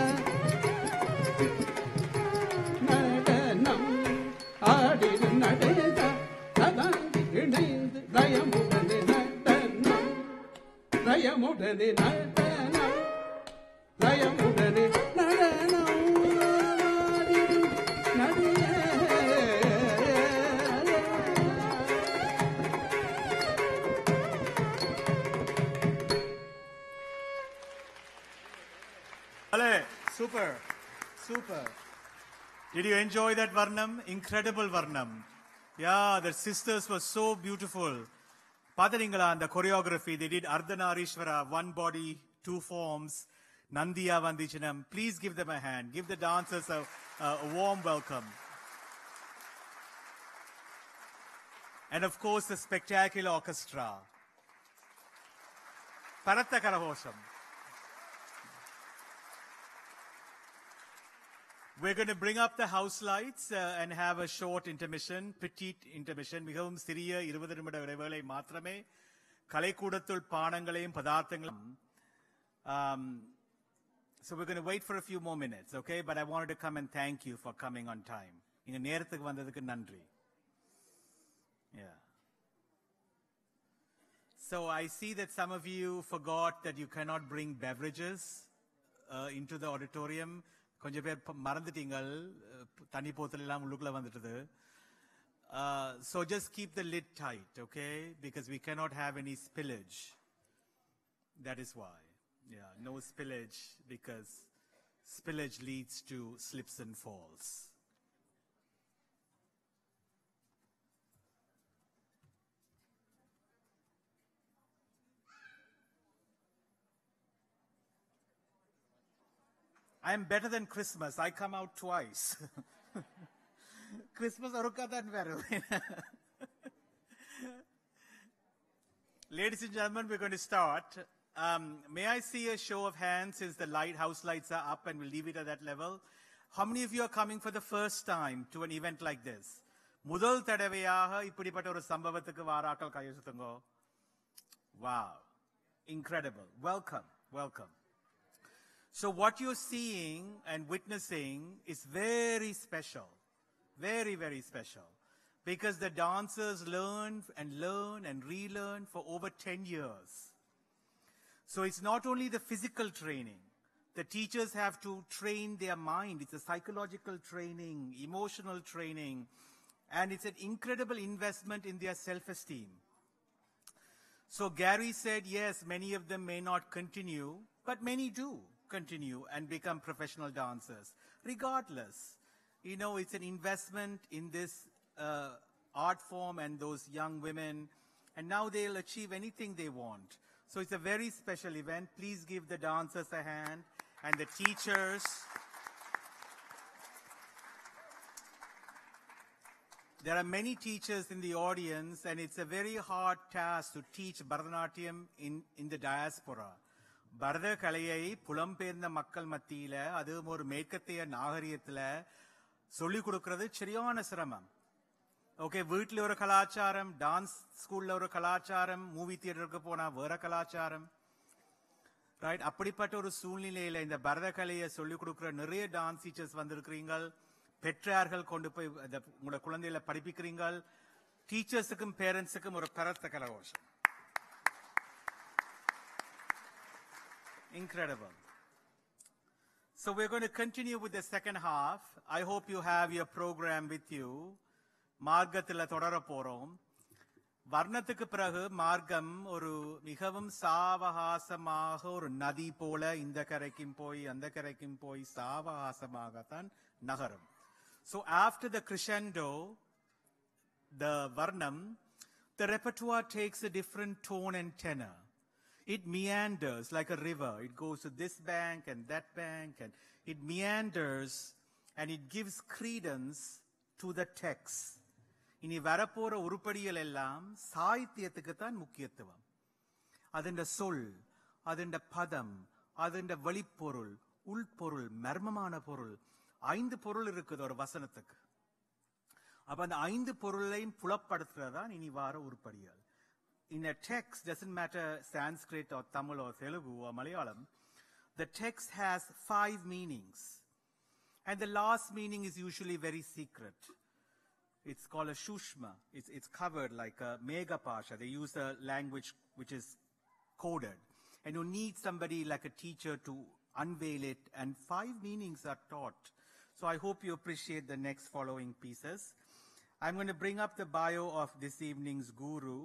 நடனம் ஆடிடும் நடேச லதாங்கி இணைந்து லயமுடனே நடனம் லயமுடனே நடனம் லயமுடனே நடனம் ஆடிடும் நடிய Super, super. Did you enjoy that Varnam? Incredible Varnam. Yeah, the sisters were so beautiful. Padaringala and the choreography, they did Ardhanarishvara, one body, two forms, Nandiya Vandichanam. Please give them a hand. Give the dancers a warm welcome. And of course, the spectacular orchestra. Paratta Karahosham. We're going to bring up the house lights and have a short intermission, petite intermission. மிகவும் சிறிய 20 நிமிட இடைவேளை மாத்திரமே. கலைக்கூடத்துள் பானங்களையும் பதார்த்தங்களையும். So we're going to wait for a few more minutes, okay? But I wanted to come and thank you for coming on time. இங்க நேரத்துக்கு வந்ததுக்கு நன்றி. Yeah. So I see that some of you forgot that you cannot bring beverages into the auditorium. கொஞ்சம் பேர் மறந்துட்டீங்கள் தண்ணி போத்தல் எல்லாம் உள்ளுக்குள்ள வந்துட்டது. So just keep the lid tight, okay? Because we cannot have any spillage. That is why. Yeah, no spillage, because spillage leads to slips and falls. I am better than Christmas. I come out twice. Christmas orukkadan veru. Ladies and gentlemen, we're going to start. May I see a show of hands since the house lights are up and we'll leave it at that level? How many of you are coming for the first time to an event like this? முதல் தடவையாக இப்படிப்பட்ட ஒரு சம்பவத்துக்கு வாராக்கள் கையெழுத்துங்க. Wow. Incredible. Welcome. Welcome. So what you're seeing and witnessing is very special. Very, very special. Because the dancers learn and relearn for over 10 years. So it's not only the physical training. The teachers have to train their mind. It's a psychological training, emotional training, and it's an incredible investment in their self-esteem. So Gary said, yes, many of them may not continue, but many do continue and become professional dancers. Regardless, you know, it's an investment in this art form and those young women, and now they'll achieve anything they want. So it's a very special event. Please give the dancers a hand and the teachers. There are many teachers in the audience, and it's a very hard task to teach Bharatanatyam in the diaspora. பரத கலையை புலம்பெயர்ந்த மக்கள் மத்தியில அதுவும் ஒரு மேற்கத்திய நாகரிகத்துல சொல்லிக் கொடுக்கிறது சரியான சிரமம். ஓகே, வீட்டில் ஒரு கலாச்சாரம், டான்ஸ் ஸ்கூல்ல ஒரு கலாச்சாரம், மூவி தியேட்டருக்கு போனா வேற கலாச்சாரம், ரைட்? அப்படிப்பட்ட ஒரு சூழ்நிலையில இந்த பரத கலையை சொல்லிக் கொடுக்கிற நிறைய டான்ஸ் டீச்சர்ஸ் வந்திருக்கிறீங்க. பெற்றார்கள் கொண்டு போய் உங்களோட குழந்தைகளை படிப்பிக்கிறீங்க. டீச்சர்ஸுக்கும் பேரண்ட்ஸுக்கும் ஒரு பரத்த கலகோஷம். Incredible. So we're going to continue with the second half. I hope you have your program with you. மார்க்கத்துல தொடர போறோம். வர்ணத்துக்கு பிறகு மார்க்கம் ஒரு மிகவும் சாவகாசமாக ஒரு நதி போல இந்த கரைக்கும் போய் அந்த கரைக்கும் போய் சாவகாசமாகத்தான் நகரும். So after the crescendo, the varnam, the repertoire takes a different tone and tenor. It meanders like a river. It goes to this bank and that bank, and it meanders and it gives credence to the text. இனி வரப்போற உருப்படிகள் எல்லாம் சாகித்யத்துக்கு தான் முக்கியத்துவம். அதன் சொல், அதன் பதம், அதன் வெளிப்பொருள், உள்பொருள், மர்மமான பொருள், 5 பொருள் இருக்குது ஒரு வசனத்துக்கு. அப்ப அந்த 5 பொருளையும் புலப்படுத்துறதான் இனி வார உருப்படிகள். In a text, doesn't matter Sanskrit or Tamil or Telugu or Malayalam, the text has 5 meanings. And the last meaning is usually very secret. It's called a shushma. It's covered like a mega pasha. They use a language which is coded. And you need somebody like a teacher to unveil it. And 5 meanings are taught. So I hope you appreciate the next following pieces. I'm going to bring up the bio of this evening's guru,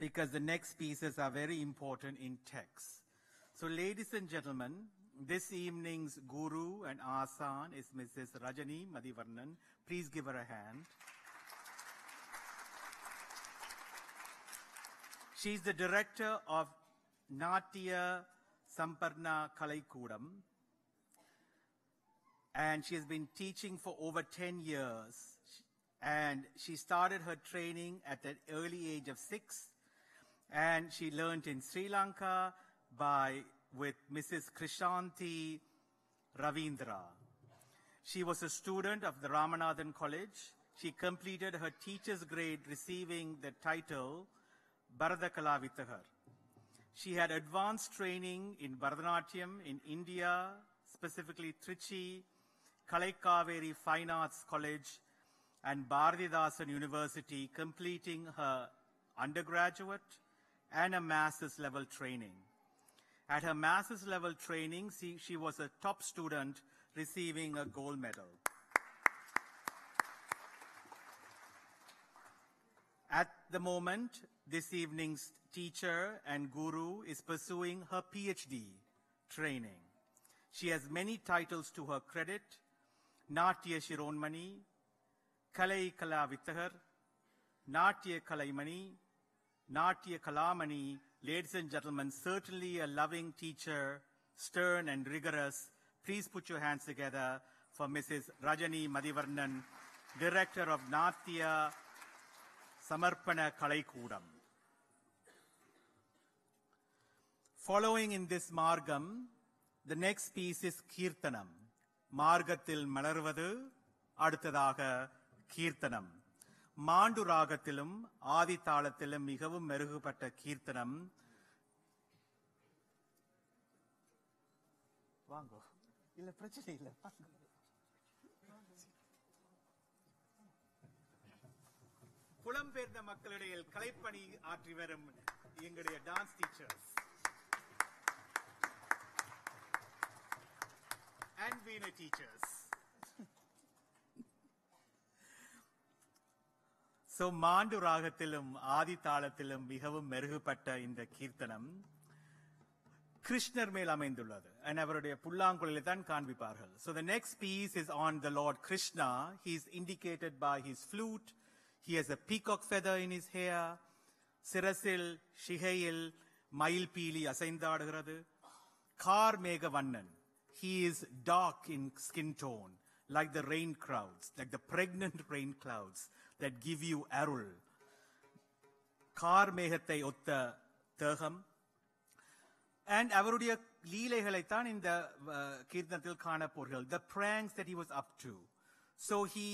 because the next pieces are very important in text. So ladies and gentlemen, this evening's guru and Asan is Mrs. Rajani Madhivarnan. Please give her a hand. She's the director of Natya Samparna Kalaikudam, and she has been teaching for over 10 years. And she started her training at the early age of 6. And she learned in Sri Lanka with Mrs. Krishanti Ravindra. She was a student of the Ramanathan College. She completed her teacher's grade, receiving the title Bharata Kalavithahar. She had advanced training in Bharatanatyam in India, specifically Trichy, Kalaikaveri Fine Arts College, and Bharathidasan University, completing her undergraduate, and a master's level training. At her master's level training, she was a top student receiving a gold medal. At the moment, this evening's teacher and guru is pursuing her PhD training. She has many titles to her credit: Natya Shironmani, Kalai Kala Vittahar, Natya Kalaimani, Natya Kalamani. Ladies and gentlemen, certainly a loving teacher, stern and rigorous. Please put your hands together for Mrs. Rajani Madhivarnan, Director of Natya Samarpana Kalaikudam. Following in this Margam, the next piece is Kirtanam. Margatil Malarvadu, Adutadaga Kirtanam. மாண்டு ராகத்திலும் ஆதி தாளத்திலும் மிகவும் மெருகுபட்ட கீர்த்தனம். வாங்கோ, இல்ல பிரச்சனை இல்ல. புலம்பெயர்ந்த மக்களிடையே கலைப்பணி ஆற்றி வரும் எங்களுடைய dance teachers and Veena teachers. So, மாண்டு ராகத்திலும் ஆதி தாளத்திலும் மிகவும் மெருகுபட்ட இந்த கீர்த்தனம் கிருஷ்ணர் மேல் அமைந்துள்ளது. and அவருடைய புல்லாங்குழலில் தான் காண்பிப்பார்கள். So the next piece is on the Lord Krishna. He is indicated by his flute. He has a peacock feather in his hair. சிரசில் ஷிகையில் மயில் பீலி அசைந்தாடுகிறது. கார் மேக வண்ணன். He is dark in skin tone, like the rain clouds, like the pregnant rain clouds that give you arul. Car மேகத்தை ஒத்த தேகம். And அவருடைய லீலைகளைத்தான் இந்த கீர்த்தனத்தில் காணப்போர்கள். The pranks that he was up to. So he,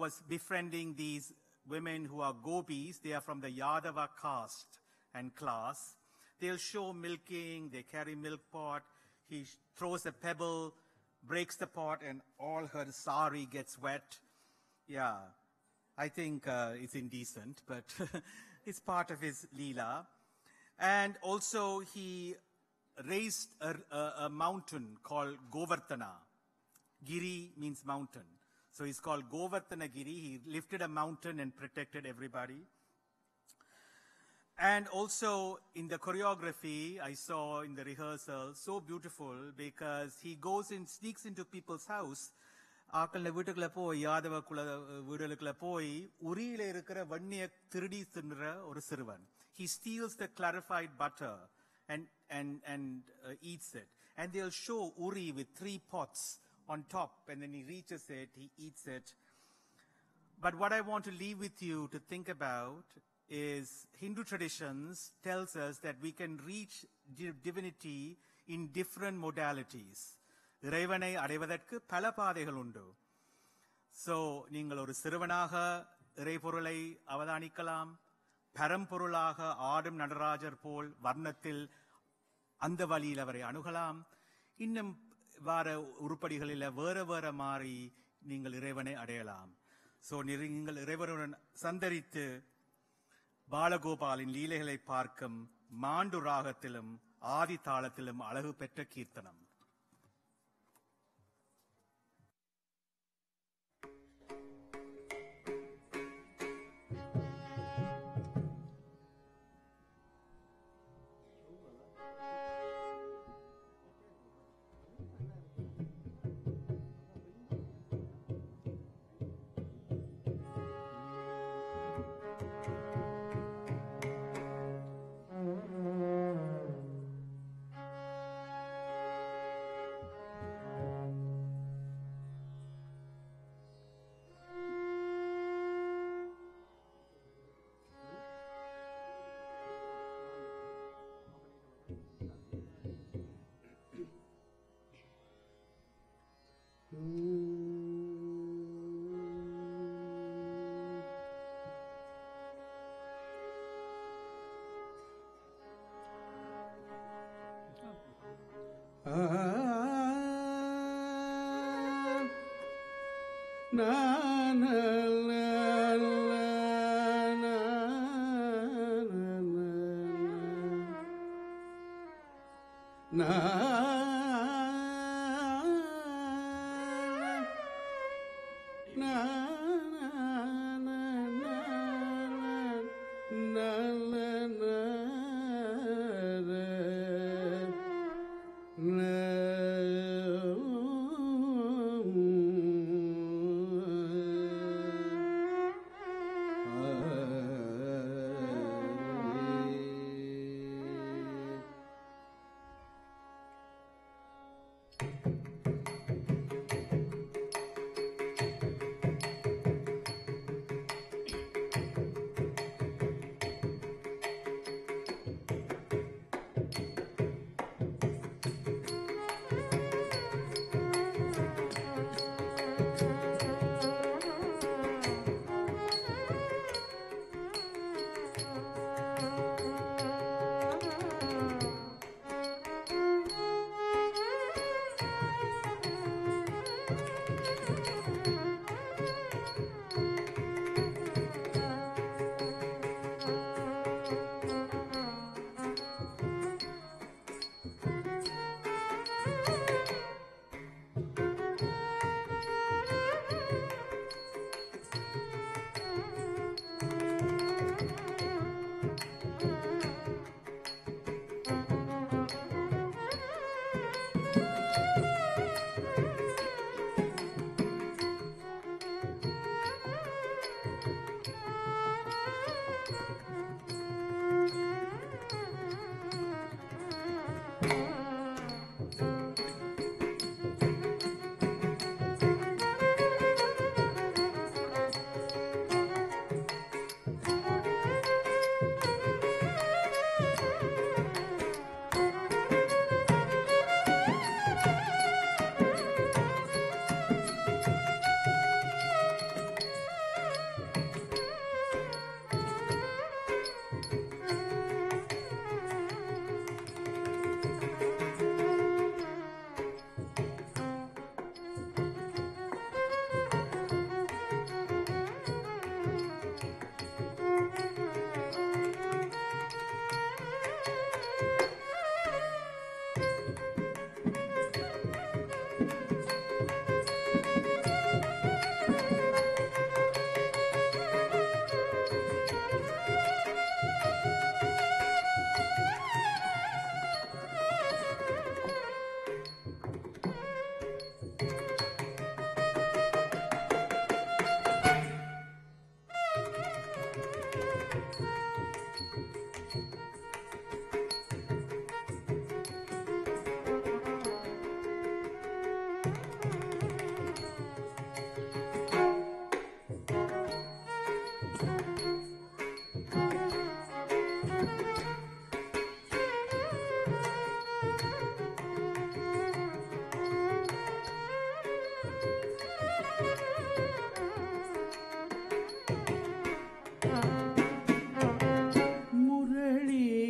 was befriending these women who are gopis. They are from the Yadava caste and class. They'll show milking, they carry milk pot. He throws a pebble, breaks the pot, and all her sari gets wet. Yeah, I think it's indecent, but it's part of his leela. And also he raised a mountain called Govartana. Giri means mountain. So he's called Govartana Giri. He lifted a mountain and protected everybody. And also in the choreography, I saw in the rehearsal, so beautiful because he goes and sneaks into people's house. ஆக்கள வீட்டுக்குள்ள போய் யாதவ குல வீடுகளுக்குள்ள போய் உரியில இருக்கிற வன்னிய திருடி தின்ற ஒரு சிறுவன். He steals the clarified butter and eats it. And they'll show Uri with 3 pots on top, and then he reaches it, he eats it. But what I want to leave with you to think about is Hindu traditions tells us that we can reach divinity in different modalities. இறைவனை அடைவதற்கு பல பாதைகள் உண்டு. So நீங்கள் ஒரு சிறுவனாக இறைபொருளை அவதானிக்கலாம். பரம்பொருளாக ஆடும் நடராஜர் போல் வர்ணத்தில் அந்த வழியில் அவரை அணுகலாம். இன்னும் வார உருப்படிகளில் வேற மாறி நீங்கள் இறைவனை அடையலாம். So நீங்கள் இறைவனுடன் சந்தரித்து பாலகோபாலின் லீலைகளை பார்க்கும் மாண்டு ராகத்திலும் ஆதி தாளத்திலும் அழகு பெற்ற கீர்த்தனம். na na na na na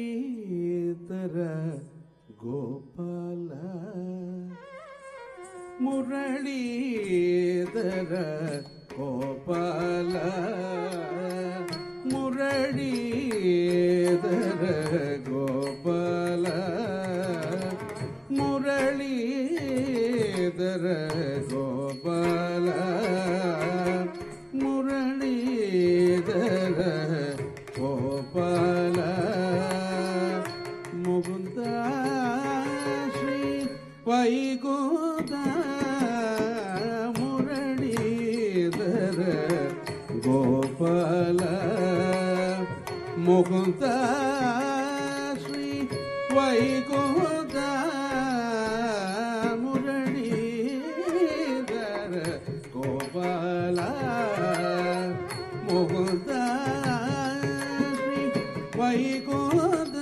Muralidhar Gopala Muralidhar Gopala Muralidhar Gopala Muralidhar Gopala Mukunda Shri Vaikuntha Muralidhar Gopala Mukunda Shri Vaikuntha Muralidhar Gopala Mukunda Shri Vaikuntha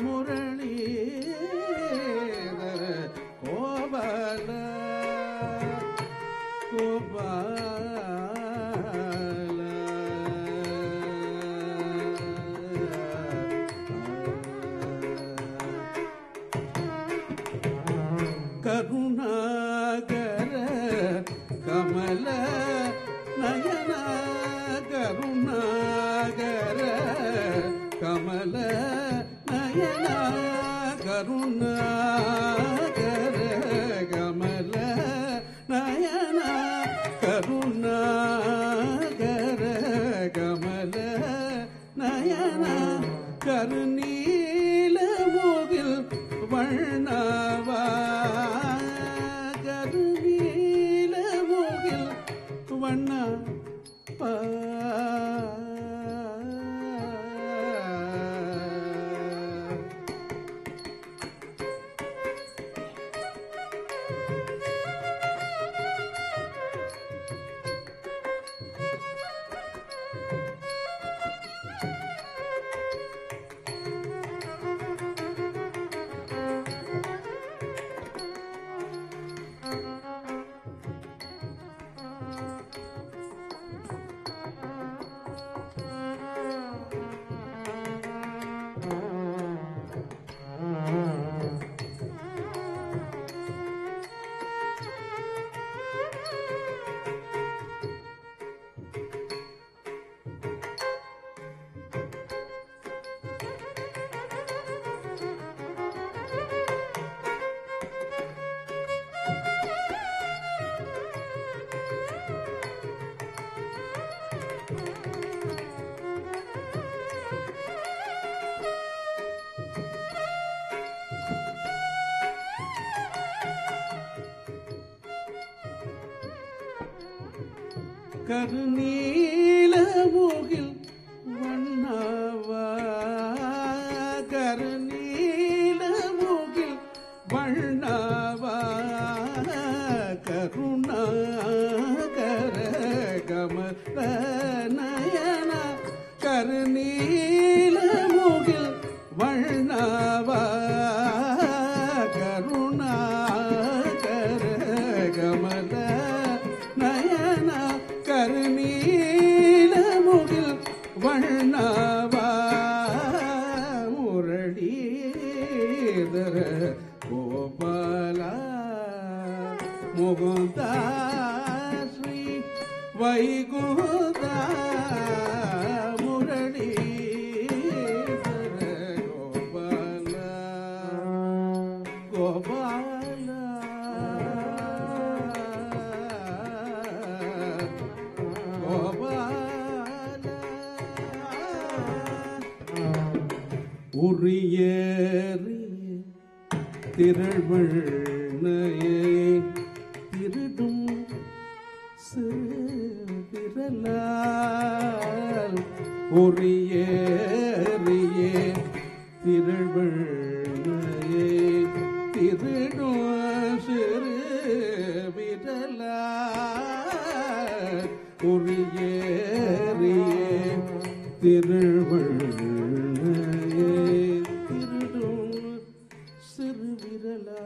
Muralidhar Gopala Gopala Karunakara ಕಮಲ ನಯನ ಕರುಣಾಕರ கருநீலமுகில் வண்ணாவா கருநீலமுகில் வண்ணாவா கருணாகர கமல நயனா கருநீலமுகில் வண்ணாவா கருணாகர கமல நயனா கருநீலமுகில் வண்ணாவா முரளீதர கோபாலா முகுந்தா ஸ்ரீ வைகுந்தா முரளீதர கோபாலா கோபாலா உரியறிய திரள்வள்ளையை திருடும் சிறலால் உரியறிய திரள்வள்ளையை திருடும் சிறு விரலால் உரியறிய திருவள்ளையே திருடும் சிறுவிரலா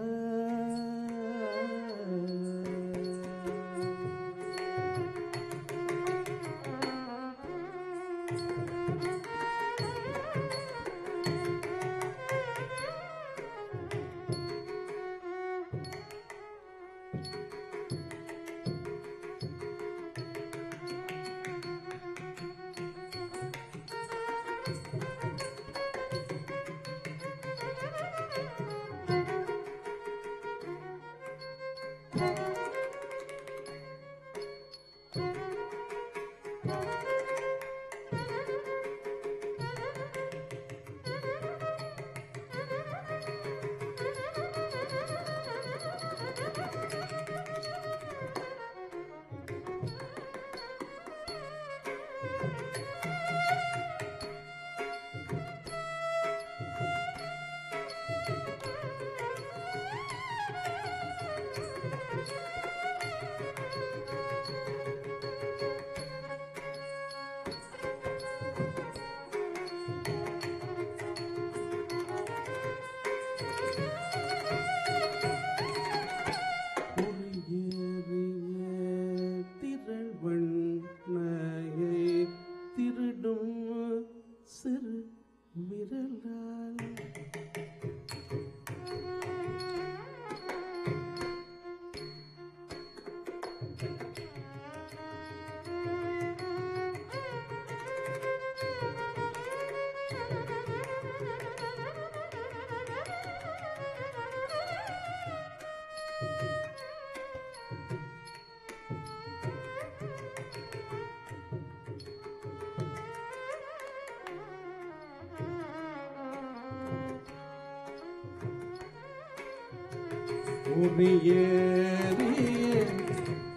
உரியறிய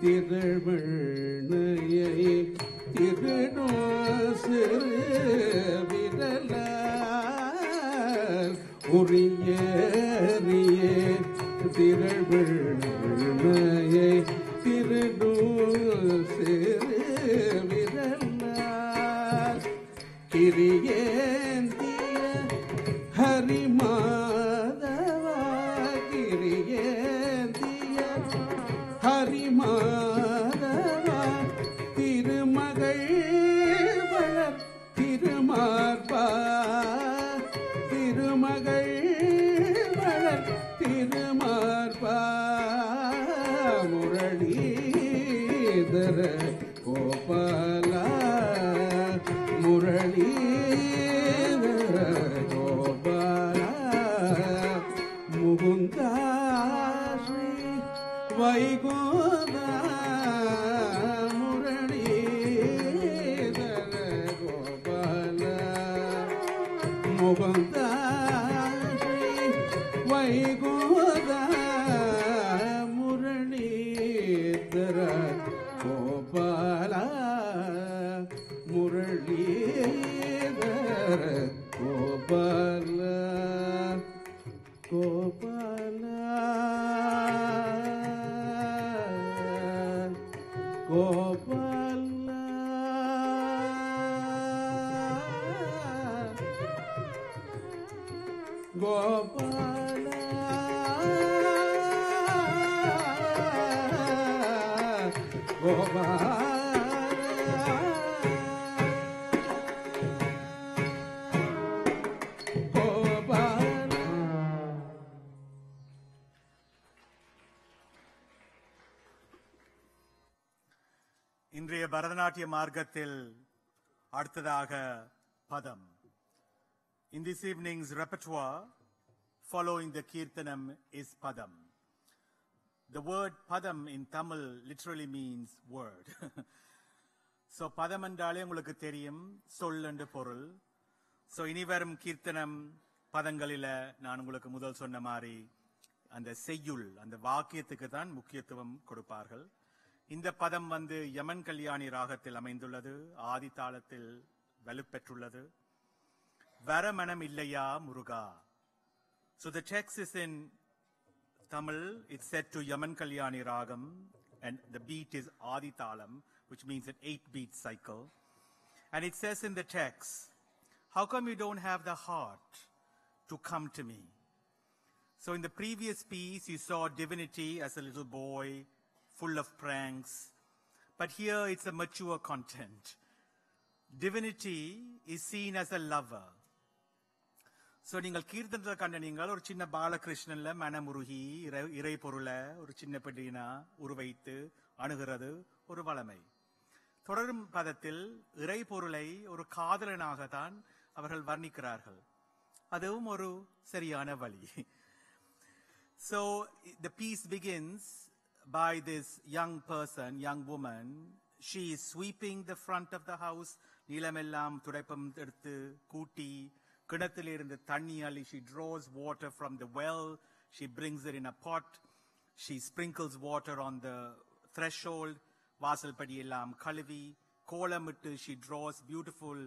திரள்வள்ளையை திருடும் சிறு விரலால் உரியறியே திரள்விழையை திருடும் சிறு விரலால் கிரியேந்திய ஹரிமாதவா கிரியேந்திய ஹரிமாதவா திருமகள் வளர் திருமார்பா திருமகள் வளர் திருமார்பா முரளீதர கோபாலா முரளீதர கோபாலா முகுந்தா ஸ்ரீ வைகுந்தா முரளீதர கோபாலா முகுந்தா ஸ்ரீ வைகுந்தா முரளீதர கோபாலா முரளீதர கோபாலா கோபாலா கோபாலா கோபாலா கோபாலா இன்றைய பரதநாட்டிய மார்க்கத்தில் அடுத்ததாக பதம். In this evening's repertoire, following the Kirtanam is Padam. The word Padam in Tamil literally means word. So Padam என்றாலே உங்களுக்கு தெரியும் சொல் என்ற பொருள். So இனி வரும் கீர்த்தனம் பதங்களில நான் உங்களுக்கு முதல் சொன்ன மாதிரி அந்த செய்யுள் அந்த வாக்கியத்துக்கு தான் முக்கியத்துவம் கொடுப்பார்கள். இந்த பதம் யமன் கல்யாணி ராகத்தில் அமைந்துள்ளது, ஆதி தாளத்தில் வலுப்பெற்றுள்ளது. வரமணம் இல்லையா முருகா. So the text is in Tamil, it's set to Yaman Kalyani Ragam, and the beat is Adi Talam, which means an 8-beat cycle. And it says in the text, how come you don't have the heart to come to me? So in the previous piece, you saw divinity as a little boy, full of pranks. But here it's a mature content. Divinity is seen as a lover. So நீங்கள் கீர்த்தனத்தில் கண்ட நீங்கள் ஒரு சின்ன பாலகிருஷ்ணன்ல மனமுருகி இறை பொருளை ஒரு சின்ன பெட்டினா உருவைத்து அணுகிறது ஒரு வளமை. தொடரும் பதத்தில் இறை பொருளை ஒரு காதலனாகத்தான் அவர்கள் வர்ணிக்கிறார்கள். அதுவும் ஒரு சரியான வழி. So the piece begins by this young person, young woman. She is sweeping the front of the house. நீலமெல்லாம் துடைப்பம் எடுத்து கூட்டி கிணத்திலிருந்து தண்ணி அள்ளி. She draws water from the well. She brings it in a pot. She sprinkles water on the threshold. வாசல் படியெல்லாம் கழுவி கோலமிட்டு. She draws beautiful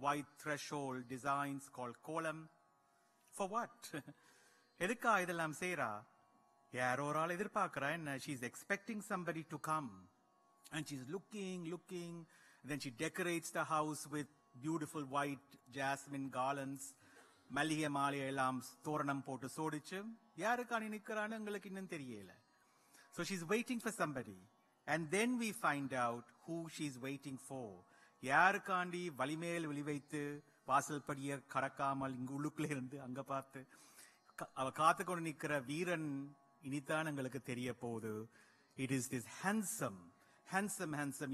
white threshold designs called கோலம். For what? எதுக்கா இதெல்லாம் செய்றா? யாரோ ஒரு ஆள் எதிர்பார்க்கிறா என்ன? She's expecting somebody to come. And she's looking. Then she decorates the house with beautiful white jasmine garlands. மல்லிகை மாலையெல்லாம் தோரணம் போட்டு சோடிச்சு. யாருக்கான நிற்கிறான்னு எங்களுக்கு இன்னும் தெரியல. So she's waiting for somebody. And then we find out who she's waiting for. யாருக்காண்டி வலிமேல் விழிவைத்து வாசல் படிய கடக்காமல் இங்கு உள்ளுக்குள்ள இருந்து அங்க பார்த்து அவ காத்து கொண்டு நிற்கிற வீரன் இனித்தான் எங்களுக்கு தெரிய போகுது. It is this handsome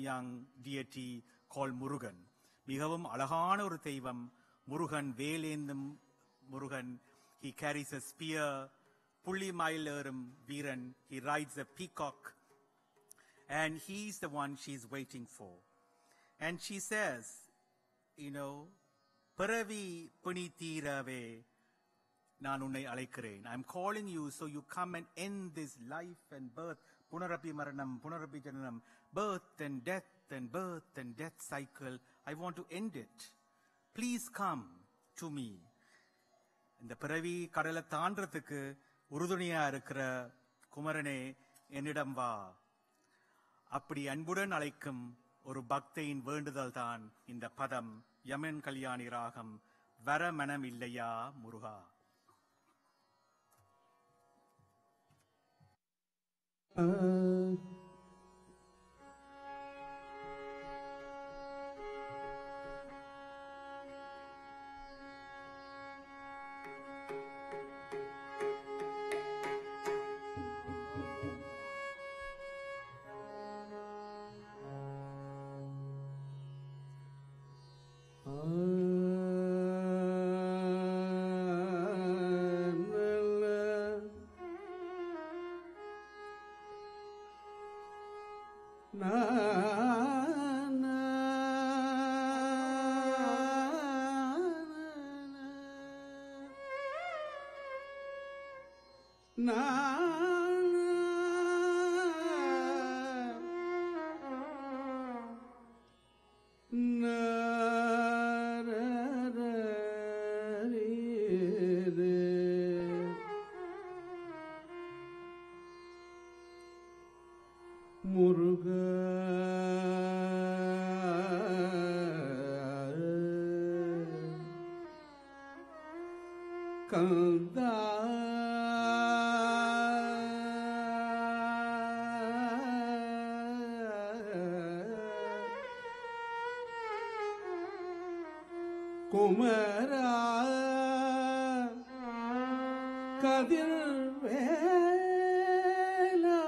young deity called Murugan. மிகவும் அழகான ஒரு தெய்வம் Murugan. வேலேந்தும் Murugan. He carries a spear. புள்ளி மயில் ஏறும் வீரன். He rides a peacock. And he's the one she's waiting for. And she says, பிறவி பிணி தீரவே நான் உன்னை அழைக்கிறேன். I'm calling you so you come and end this life and birth. புனரப்பி மரணம், புனரப்பி ஜனனம், birth and death and birth and death cycle. I want to end it. Please come to me. இந்த பிறவி கடலை தாண்டறதுக்கு உறுதுணையா இருக்கிற குமரனே என்னிடம் வா. அப்படி அன்புடன் அழைக்கும் ஒரு பக்தையின் வேண்டுதல் தான் இந்த பதம் யமன் கல்யாணி ராகம் வர மனம் இல்லையா முருகா. கந்தா குமரா கதிர்வேலா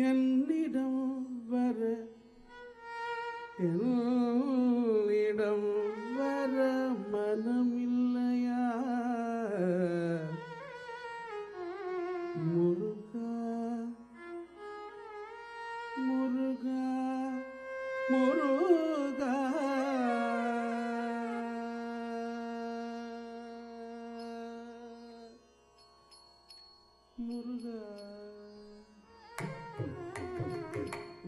என்னிடம் வர என்னிடம் வர மனமில்லையா முருகா முருகா முருகா முருகா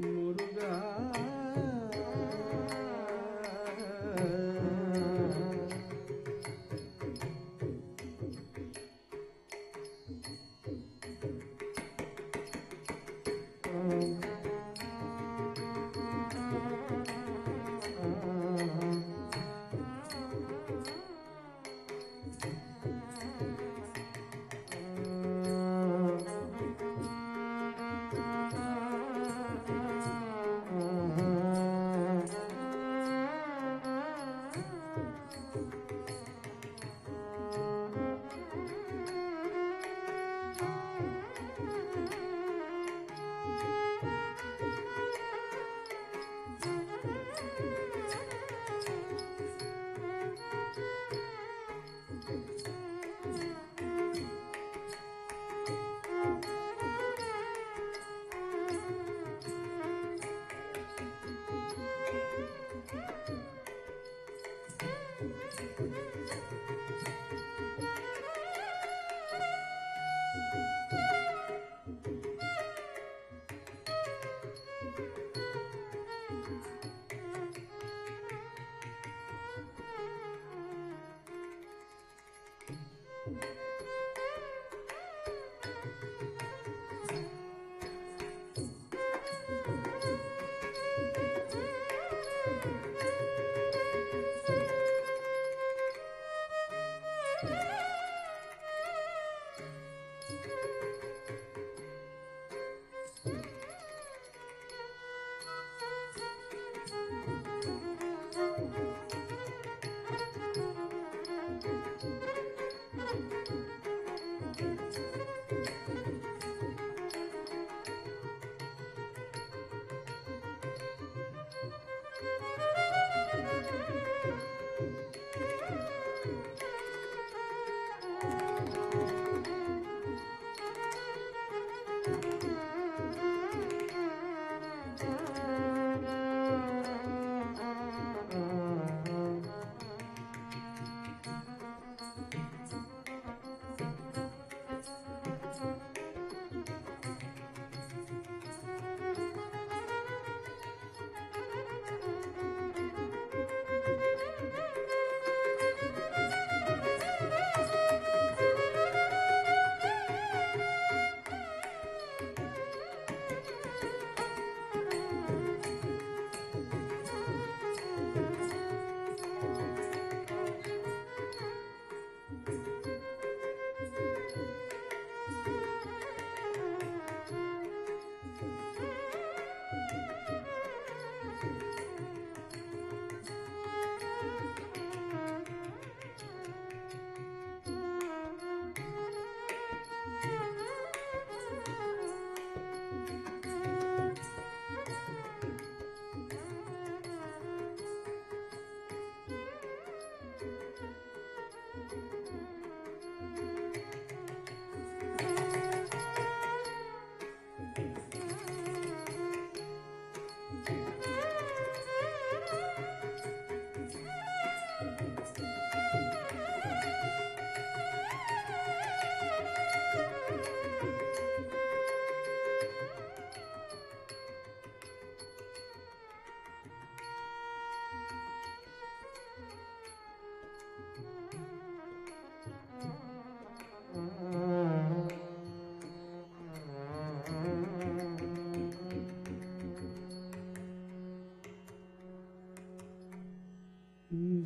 முருகா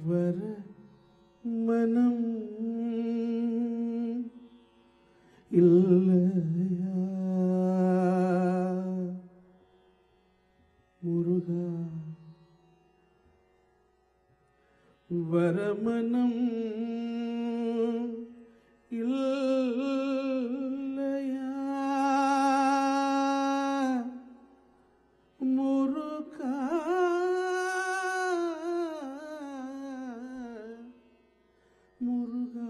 வர மனம் இல்லையா முருகா வரமனம் இல்லையா முருகா முருகா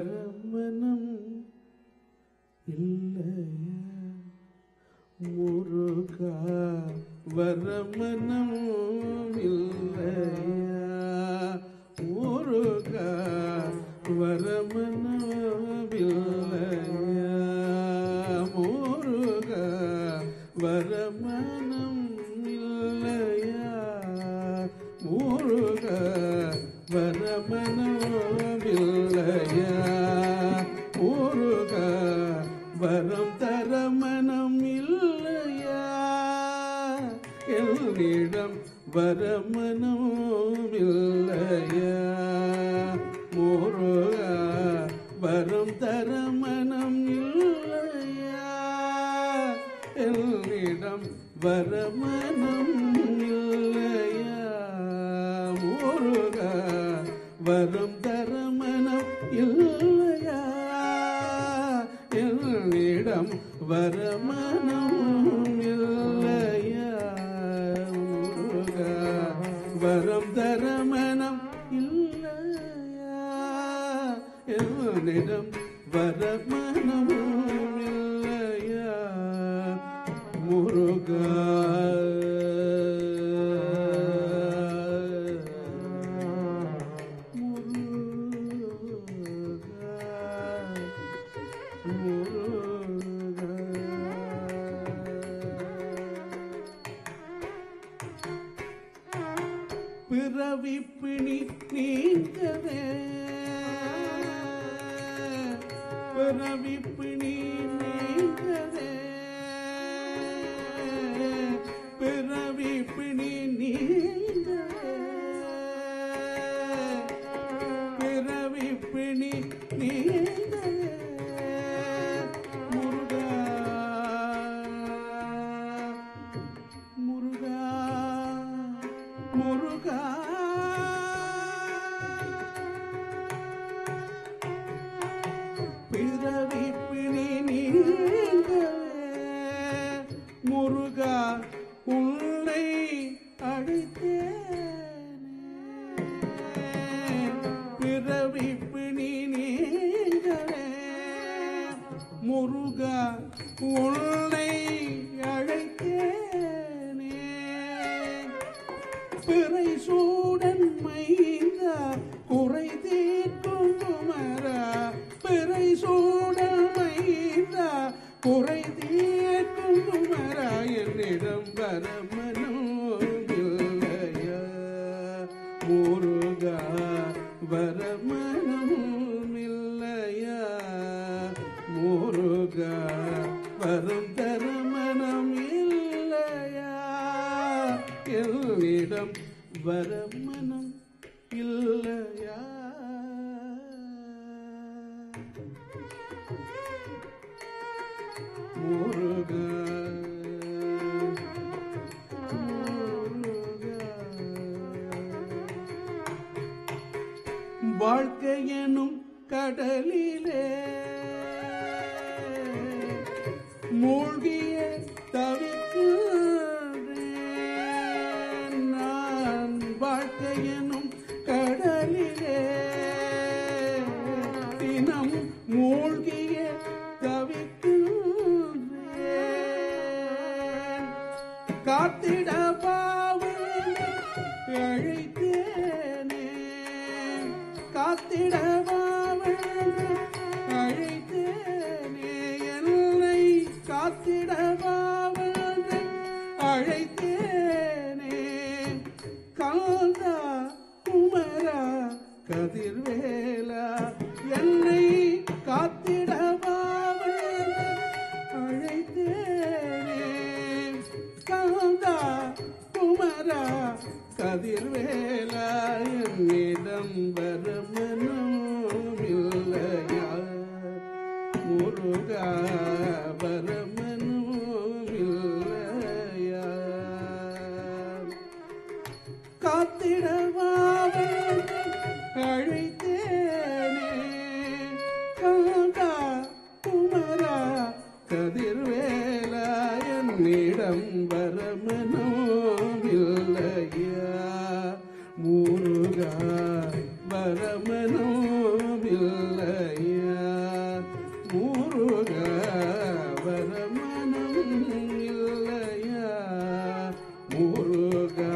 வரமனம் இல்லையா முருகா வரமனம் இல்லையா முருகா வரமனம் இல்லையா முருகா வரமனம் இல்லையா முருகா வரமனம் இல்லையா முருகா வரம் தரமனம் இல்லையா என்னிடம் வரமனம் இல்லையா முருகா வரம் தரமனம் இல்லையா என்னிடம் வரமனம் இல்லையா முருகா வரம் தரமனம் இல்லையா என்னிடம் வரமனம் இல்லையா முருகா வரம் தரமனம் இல்லையா என்னிடம் வரமனம் இல்லையா முருகா பிறவி பிணி நீங்கவே பிறவி பிணி நீங்கவே பிறவி பிணி நீங்கவே பிறவி பிணி நீங்கவே முருகா முருகா முருகா பிறவி பிணி நீங்கவே முருகா உன்னை அழைத்தேனே பிறவி பிணி நீங்கவே முருகா உன்னை அழைத்தேனே பிறை சூடன் மைந்தா குறை தீர்க்கும் குமரா பிறை சூடன் மைந்தா குறை தீர்க்கும் குமரா என்னிடம் வரமனம் இல்லையா முருகா வரமனம் இல்லையா முருகா வரம் தரமனம் இல்லையா என்னிடம் வரமனம் இல்லையா முருகா வாழ்க்கை எனும் கடலிலே மூழ்கிய தவிக்கிறேன் நான் வாழ்க்கை எனும் கடலிலே தினம் மூழ்கிய தவிக்கிறேன் காத்திடவாவென்று அழைத்தேனே காத்திடவாவென்று அழைத்தேனே என்னை காத்திடவாவென்று அழைத்தேனே காந்தா குமரா கதிர்வேலா என்னை காத்திடவாவென்று அழைத்தேனே காந்தா கதிர்வேலா என்னிடம் வரமனமில்லையா முருகா வரமனமில்லையா காத்திடவாவன் அழைத்தேனே காந்தா குமரா கதிர்வேலா என்னிடம் வரமனமில்லையா முருகா வரமனமில்லையா முருகா வரமனமில்லையா முருகா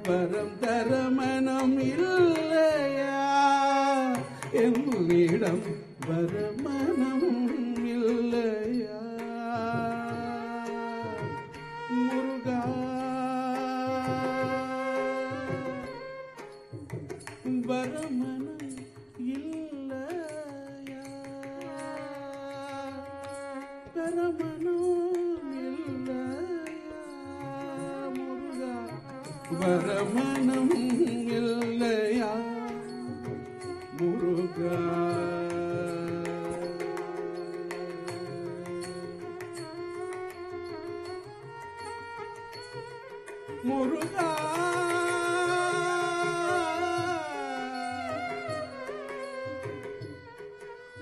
வரம் தரமனம் இல்லையா என்னிடம் வரமனம் இல்லையா முருகா வரமனம் இல்லையா வரமனம் இல்லையா முருகா வரமனம் இல்லையா முருகா முருகா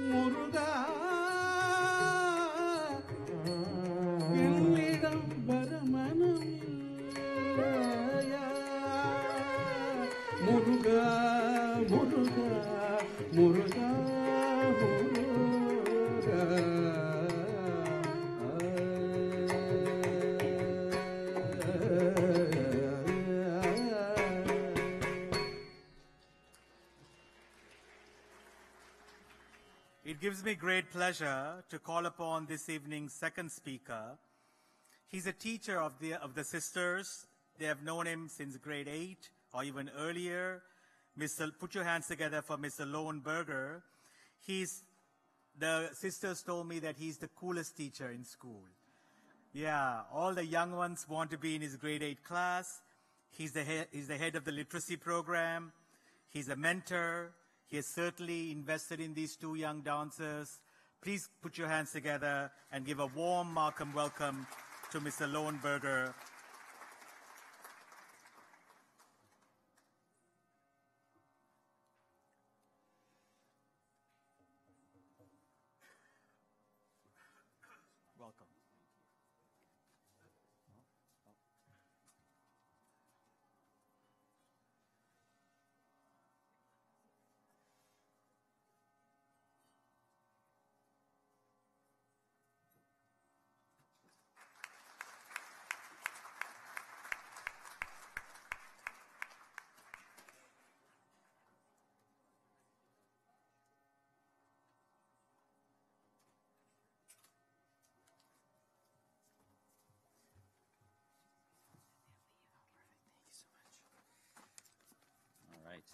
முருகா என்னிடம் வரமனம் இல்லையா Muruga Muruga Muruga Muruga It gives me great pleasure to call upon this evening's second speaker. He's a teacher of the sisters. They have known him since grade 8 or even earlier. Put your hands together for Mr. Lowenberger. The sisters told me that he's the coolest teacher in school. Yeah, all the young ones want to be in his grade 8 class. He's the head of the literacy program. He's a mentor. He has certainly invested in these two young dancers. Please put your hands together and give a warm welcome to Mr. Lowenberger. Welcome.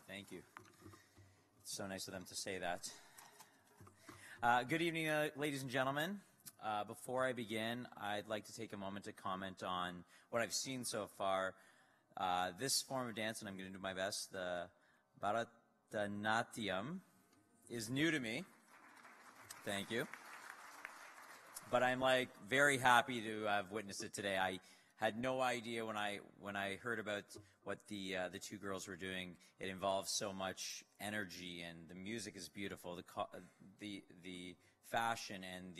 Thank you. It's so nice of them to say that. Good evening, ladies and gentlemen. Before I begin, I'd like to take a moment to comment on what I've seen so far. This form of dance, and I'm going to do my best, the Bharatanatyam, is new to me. Thank you. But I'm very happy to have witnessed it today. I had no idea when I heard about what the two girls were doing. It involves so much energy, and the music is beautiful. The fashion and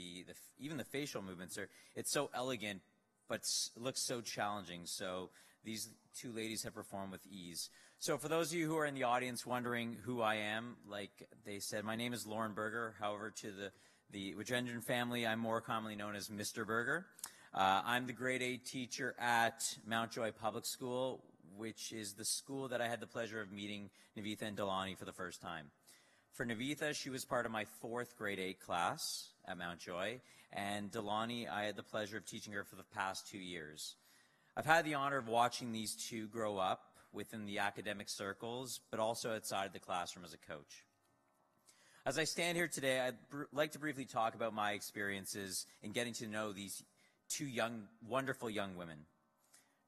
even the facial movements it's so elegant, but looks so challenging. So these two ladies have performed with ease. So for those of you who are in the audience wondering who I am, like they said, my name is Lauren Berger. However, to the Wajendran family, I'm more commonly known as Mr. Berger. I'm the grade 8 teacher at Mount Joy Public School, which is the school that I had the pleasure of meeting Navitha and Delani for the first time. For Navitha, she was part of my 4th grade 8 class at Mount Joy, and Delani, I had the pleasure of teaching her for the past 2 years. I've had the honor of watching these two grow up within the academic circles, but also outside the classroom as a coach. As I stand here today, I'd like to briefly talk about my experiences in getting to know these two wonderful young women.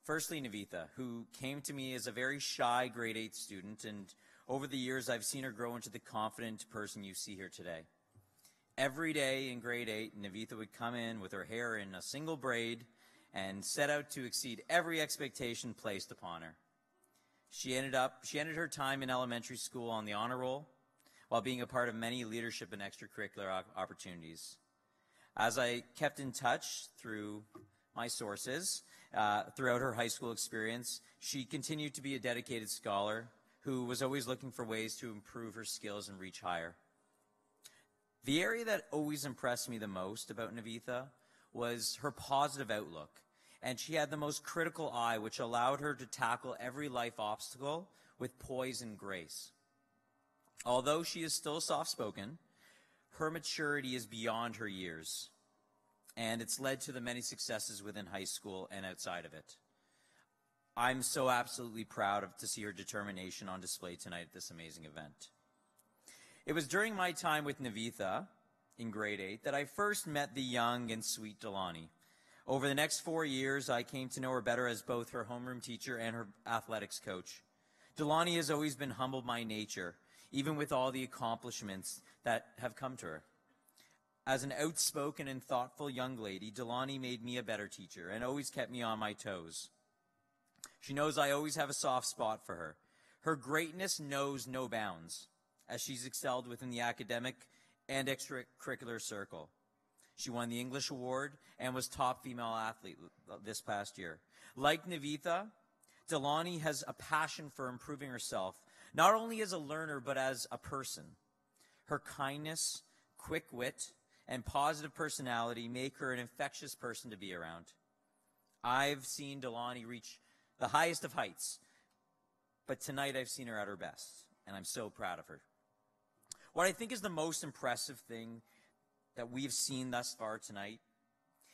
Firstly, Navitha, who came to me as a very shy grade 8 student, and over the years I've seen her grow into the confident person you see here today. Every day in grade 8, Navitha would come in with her hair in a single braid and set out to exceed every expectation placed upon her. She ended her time in elementary school on the honor roll, while being a part of many leadership and extracurricular opportunities. As I kept in touch through my sources, throughout her high school experience, she continued to be a dedicated scholar who was always looking for ways to improve her skills and reach higher. The area that always impressed me the most about Navitha was her positive outlook, and she had the most critical eye, which allowed her to tackle every life obstacle with poise and grace. Although she is still soft-spoken, her maturity is beyond her years, and it's led to the many successes within high school and outside of it. I'm so absolutely proud to see her determination on display tonight at this amazing event. It was during my time with Navitha in grade 8 that I first met the young and sweet Delani. Over the next 4 years, I came to know her better as both her homeroom teacher and her athletics coach. Delani has always been humbled by nature, even with all the accomplishments that have come to her. As an outspoken and thoughtful young lady, Delani made me a better teacher and always kept me on my toes. She knows I always have a soft spot for her. Her greatness knows no bounds, as she's excelled within the academic and extracurricular circle. She won the English Award and was top female athlete this past year. Like Navitha, Delani has a passion for improving herself, not only as a learner, but as a person. Her kindness, quick wit, and positive personality make her an infectious person to be around. I've seen Delani reach the highest of heights, but tonight I've seen her at her best, and I'm so proud of her. What I think is the most impressive thing that we've seen thus far tonight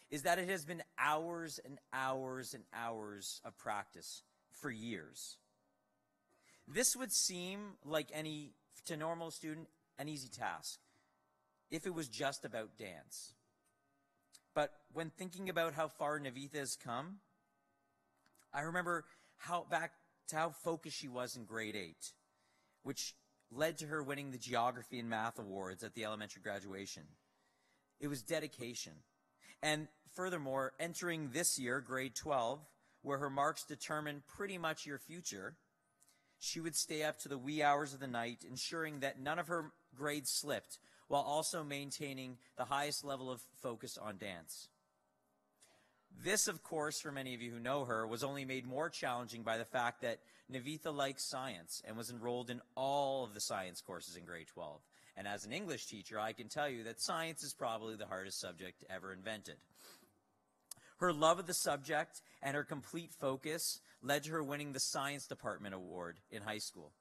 is that it has been hours and hours and hours of practice for years. This would seem like to a normal student, an easy task if it was just about dance. But when thinking about how far Navitha has come, I remember how focused she was in grade 8, which led to her winning the Geography and Math Awards at the elementary graduation. It was dedication. And furthermore, entering this year, grade 12, where her marks determine pretty much your future, she would stay up to the wee hours of the night, ensuring that none of her grades slipped, while also maintaining the highest level of focus on dance. This, of course, for many of you who know her, was only made more challenging by the fact that Navitha likes science and was enrolled in all of the science courses in grade 12. And as an English teacher, I can tell you that science is probably the hardest subject ever invented. Her love of the subject and her complete focus led to her winning the Science Department Award in high school.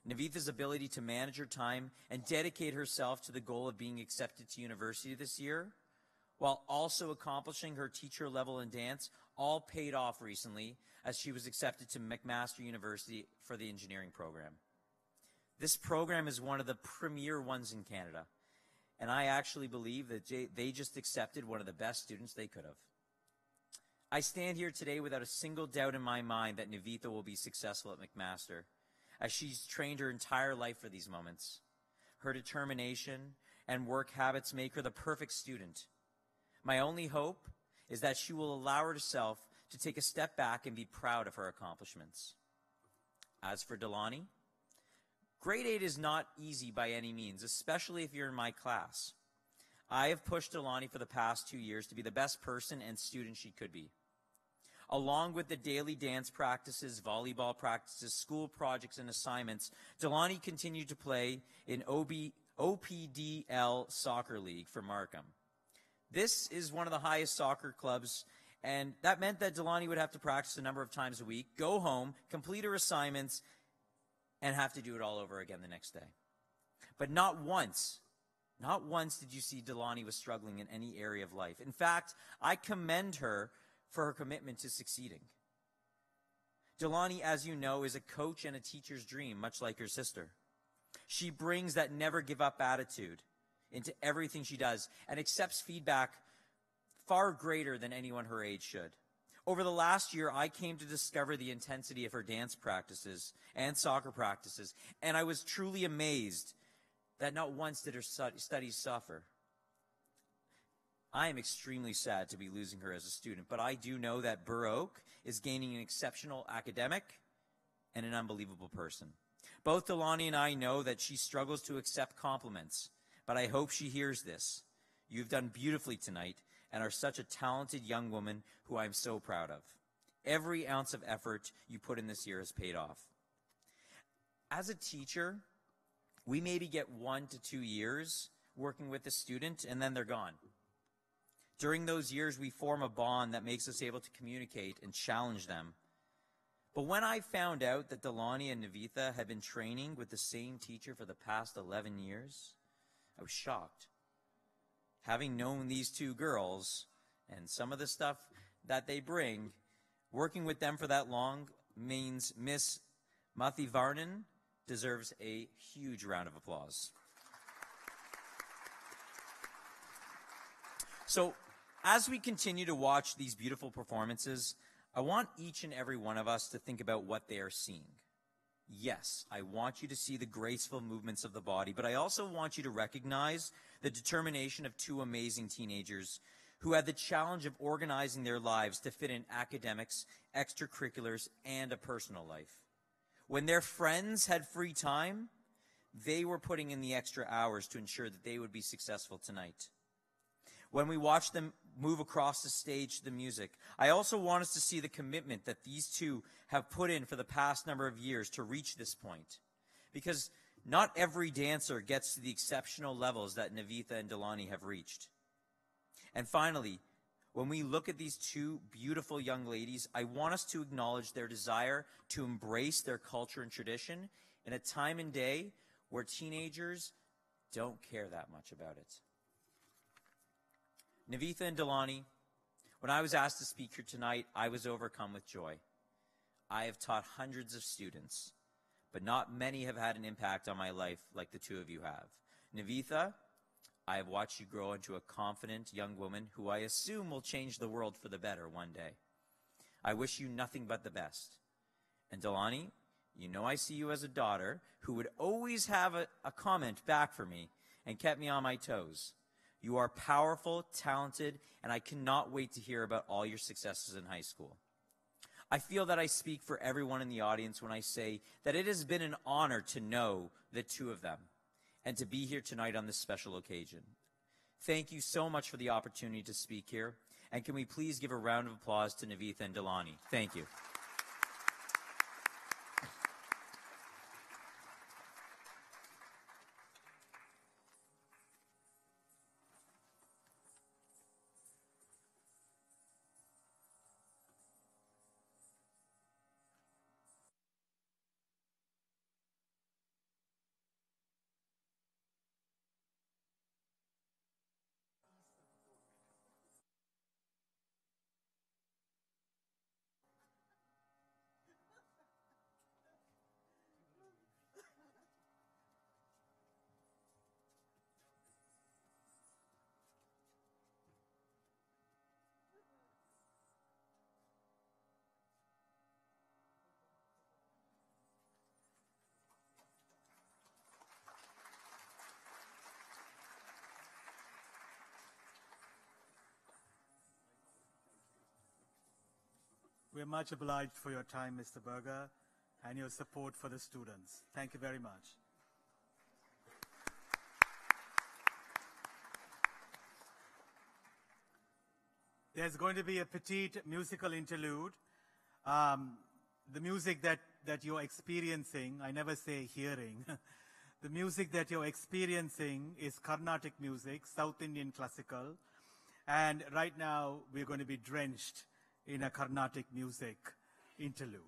Navitha's ability to manage her time and dedicate herself to the goal of being accepted to university this year, while also accomplishing her teacher level in dance, all paid off recently as she was accepted to McMaster University for the engineering program. This program is one of the premier ones in Canada, and I actually believe that they just accepted one of the best students they could have. I stand here today without a single doubt in my mind that Navitha will be successful at McMaster, as she's trained her entire life for these moments. Her determination and work habits make her the perfect student. My only hope is that she will allow herself to take a step back and be proud of her accomplishments. As for Delani, grade 8 is not easy by any means, especially if you're in my class. I have pushed Delani for the past 2 years to be the best person and student she could be. Along with the daily dance practices, volleyball practices, school projects, and assignments, Delani continued to play in OPDL Soccer League for Markham. This is one of the highest soccer clubs, and that meant that Delani would have to practice a number of times a week, go home, complete her assignments, and have to do it all over again the next day. But not once did you see Delani was struggling in any area of life. In fact, I commend her for her commitment to succeeding. Delani, as you know, is a coach and a teacher's dream, much like her sister. She brings that never-give-up attitude into everything she does and accepts feedback far greater than anyone her age should. Over the last year, I came to discover the intensity of her dance practices and soccer practices, and I was truly amazed that not once did her studies suffer. I am extremely sad to be losing her as a student, but I do know that Burr Oak is gaining an exceptional academic and an unbelievable person. Both Delani and I know that she struggles to accept compliments, but I hope she hears this. You've done beautifully tonight and are such a talented young woman who I'm so proud of. Every ounce of effort you put in this year has paid off. As a teacher, we maybe get 1 to 2 years working with a student, and then they're gone. During those years, we form a bond that makes us able to communicate and challenge them. But when I found out that Delani and Navitha had been training with the same teacher for the past 11 years, I was shocked. Having known these two girls and some of the stuff that they bring, working with them for that long means Miss Mathivarnan deserves a huge round of applause. So, as we continue to watch these beautiful performances, I want each and every one of us to think about what they are seeing. Yes, I want you to see the graceful movements of the body, but I also want you to recognize the determination of two amazing teenagers who had the challenge of organizing their lives to fit in academics, extracurriculars, and a personal life. When their friends had free time, they were putting in the extra hours to ensure that they would be successful tonight. When we watch them move across the stage to the music, I also want us to see the commitment that these two have put in for the past number of years to reach this point. Because not every dancer gets to the exceptional levels that Navitha and Delani have reached. And finally, when we look at these two beautiful young ladies, I want us to acknowledge their desire to embrace their culture and tradition in a time and day where teenagers don't care that much about it. Navitha and Delani, when I was asked to speak here tonight, I was overcome with joy. I have taught hundreds of students, but not many have had an impact on my life like the two of you have. Navitha, I have watched you grow into a confident young woman who I assume will change the world for the better one day. I wish you nothing but the best. And Delani, you know I see you as a daughter who would always have a comment back for me and kept me on my toes. You are powerful, talented, and I cannot wait to hear about all your successes in high school. I feel that I speak for everyone in the audience when I say that it has been an honor to know the two of them and to be here tonight on this special occasion. Thank you so much for the opportunity to speak here, and can we please give a round of applause to Navitha and Delani? Thank you. We are much obliged for your time, Mr. Berger, and your support for the students. Thank you very much. There's going to be a petite musical interlude. The music that you're experiencing, I never say hearing, the music that you're experiencing is Carnatic music, South Indian classical, and right now we're going to be drenched in a Carnatic music interlude.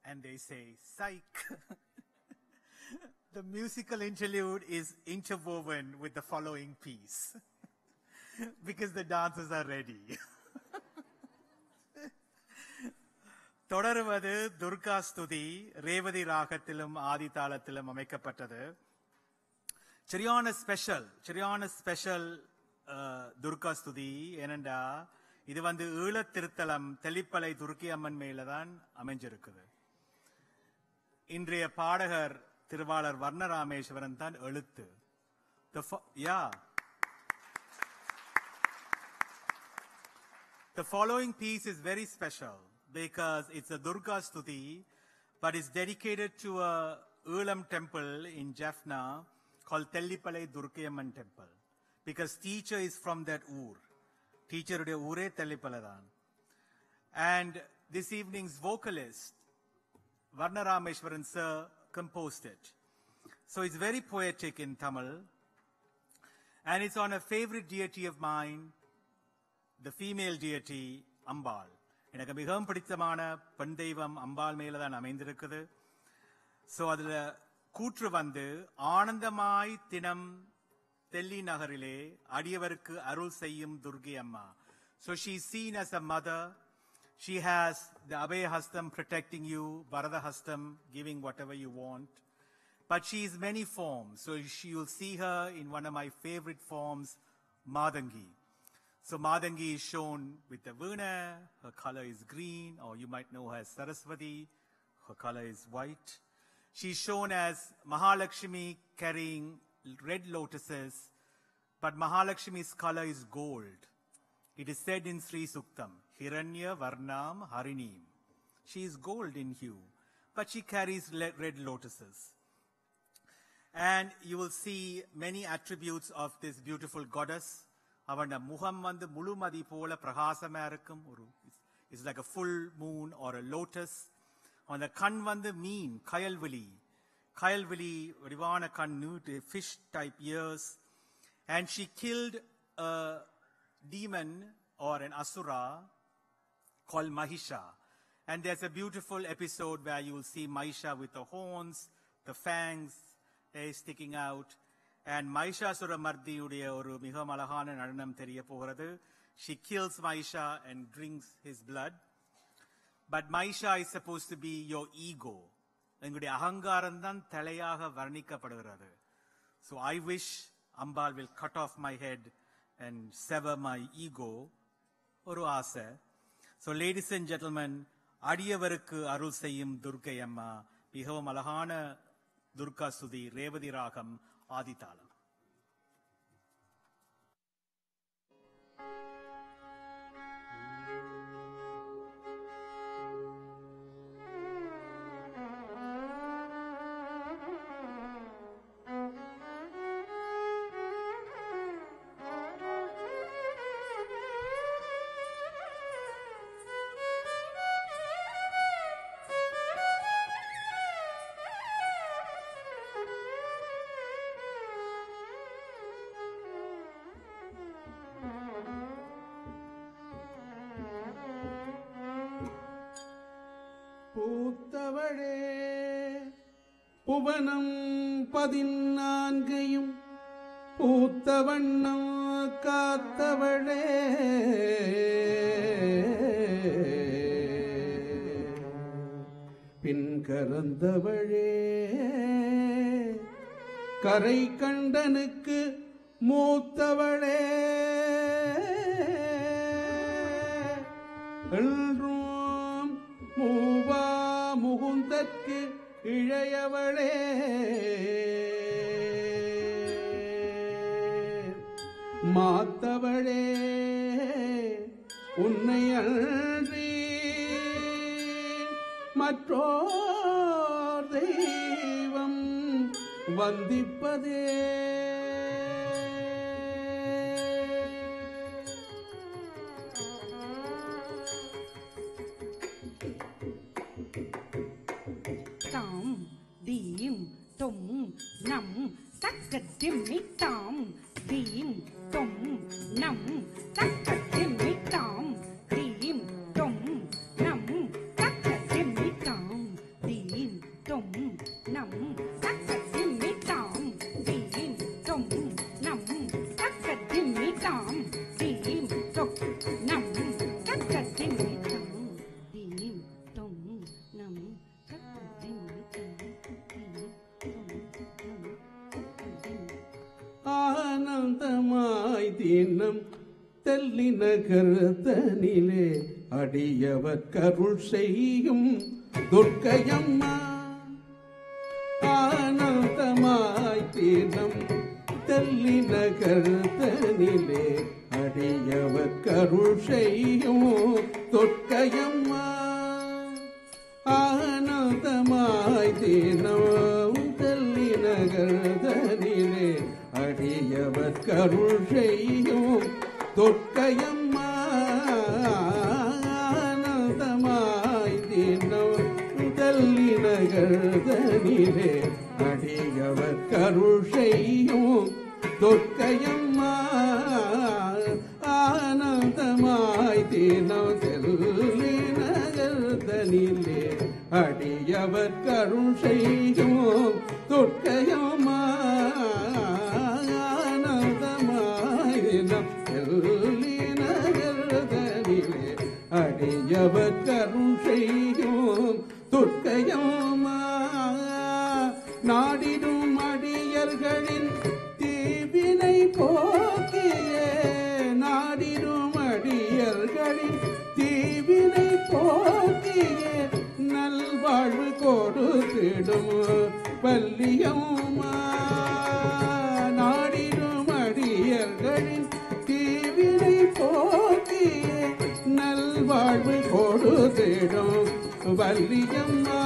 And they say, psych. The musical interlude is interwoven with the following piece. because the dancers are ready. தொடருவது Durga ஸ்துதி ரேவதி ராகத்திலும் ஆதி தாளத்திலும் அமைக்கப்பட்டது. சரியான special Durga ஸ்துதி. ஏனென்றா இது ஈழத் திருத்தலம் தெளிப்பலை துர்க்கி அம்மன் மேலதான் அமைஞ்சிருக்குது. இன்றைய பாடகர் திருவாளர் வர்ணராமேஸ்வரன் தான் எழுத்து. The following piece is very special because it's a Durga Stuti, but it's dedicated to a Ulam temple in Jaffna called Tellipalai Durkayamman temple, because teacher is from that ur. Teacher ude ure Tellipaladan. And this evening's vocalist, Varna Rameshwaran sir, composed it. So it's very poetic in Tamil, and it's on a favorite deity of mine, the female deity, Ambal. எனக்கு மிகவும் பிடித்தமான பெண் தெய்வம் அம்பாள் மேலதான் அமைந்திருக்குது. So அதுல கூற்று ஆனந்தமாய் தினம் தெல்லி நகரிலே அடியவருக்கு அருள் செய்யும் துர்கை அம்மா. So she's seen as a mother. She has the Abhay Hastam protecting you, Varada Hastam giving whatever you want. But she is many forms. So you'll see her in one of my favorite forms, Madangi. So Madangi is shown with the veena, her color is green, or you might know her as Saraswati, her color is white. She's shown as Mahalakshmi carrying red lotuses, but Mahalakshmi's color is gold. It is said in Sri Suktam, Hiranya Varnam Harinim. She is gold in hue, but she carries red lotuses. And you will see many attributes of this beautiful goddess. அவன முகம் முழுமதி போல பிரகாசமா இருக்கும். It's like a full moon or a lotus. அந்த கண் மீன் கயல்விழி வடிவான கண்ணு, fish type ears. And she killed a demon or an asura called Mahisha. And there's a beautiful episode where you will see Mahisha with the horns, the fangs sticking out. And Mahishasura Mardiyuடைய ஒரு மிக அழகான நடனம் தெரிய போகிறது. She kills Mahisha and drinks his blood. But Mahisha is supposed to be your ego. எங்களுடைய அகங்காரம் தான் தலையாக வர்ணிக்கப்படுகிறது. So I wish Ambal will cut off my head and sever my ego. ஒரு ஆசை. So ladies and gentlemen, அடியவருக்கு அருள் செய்யும் துர்க்கை அம்மா மிகவும் அழகான துர்கா ஸ்துதி ரேவதி ராகம் ஆதிதாளம். பூத்தவளே புவனம் 14 பூத்த வண்ணம் காத்தவளே பின் கறந்தவளே கரை கண்டனுக்கு மூத்தவளே மூவா முகுந்தற்கு இளையவளே மாத்தவளே உன்னை அன்றி மற்றோர் தெய்வம் வந்திப்பதே நம் தக்கத்திமிட்டாம் தீம் தொம் நம் தக்கத்திமிட்டாம் தீம் தொம் நம் தக்கத்திமிட்டாம் தீம் தொம் நம் தக்கத்திமிட்டாம் தீம் தொம் நம் தக்கத்திமிட்டாம் தெல்லி நகர்தனிலே அடியவர் கருள் செய்யும் துர்க்கையம்மா ஆனந்தமாய் தீனம் தெல்லி நகர்தனிலே அடியவர் கருள் செய்யும் துர்க்கையம்மா ஆனந்தமாய் தீனம் தெல்லி நகர்தனிலே அடியவர் கருள் செய்யும் துர்க்கையம்மா ஆனந்தமாய் தீனம் தெல்லி நகர்தனிலே அடியவர் கருள் செய்யும் துர்க்கையம்மா ஆனந்தமாய் தீனம் தெல்லி நகர்தனிலே அடியவர் கருள் செய்யும் துர்க்கையம்மா ஆனந்தமாய் தீனம் தெல்லி நகர்தனிலே அடியவர் கருள் செய்யும் துர்க்கையம்மா நாடிடும் அடியர்களின் தீவினை போக்கியே நாடிடும் அடியர்களின் தீவினை போக்கியே நல்வாழ்வு கொடுத்திடும் வல்லியம்மா நாடிடும் அடியர்களின் தீவினை போக்கியே நல்வாழ்வு கொடுத்திடும் வல்லியம்மா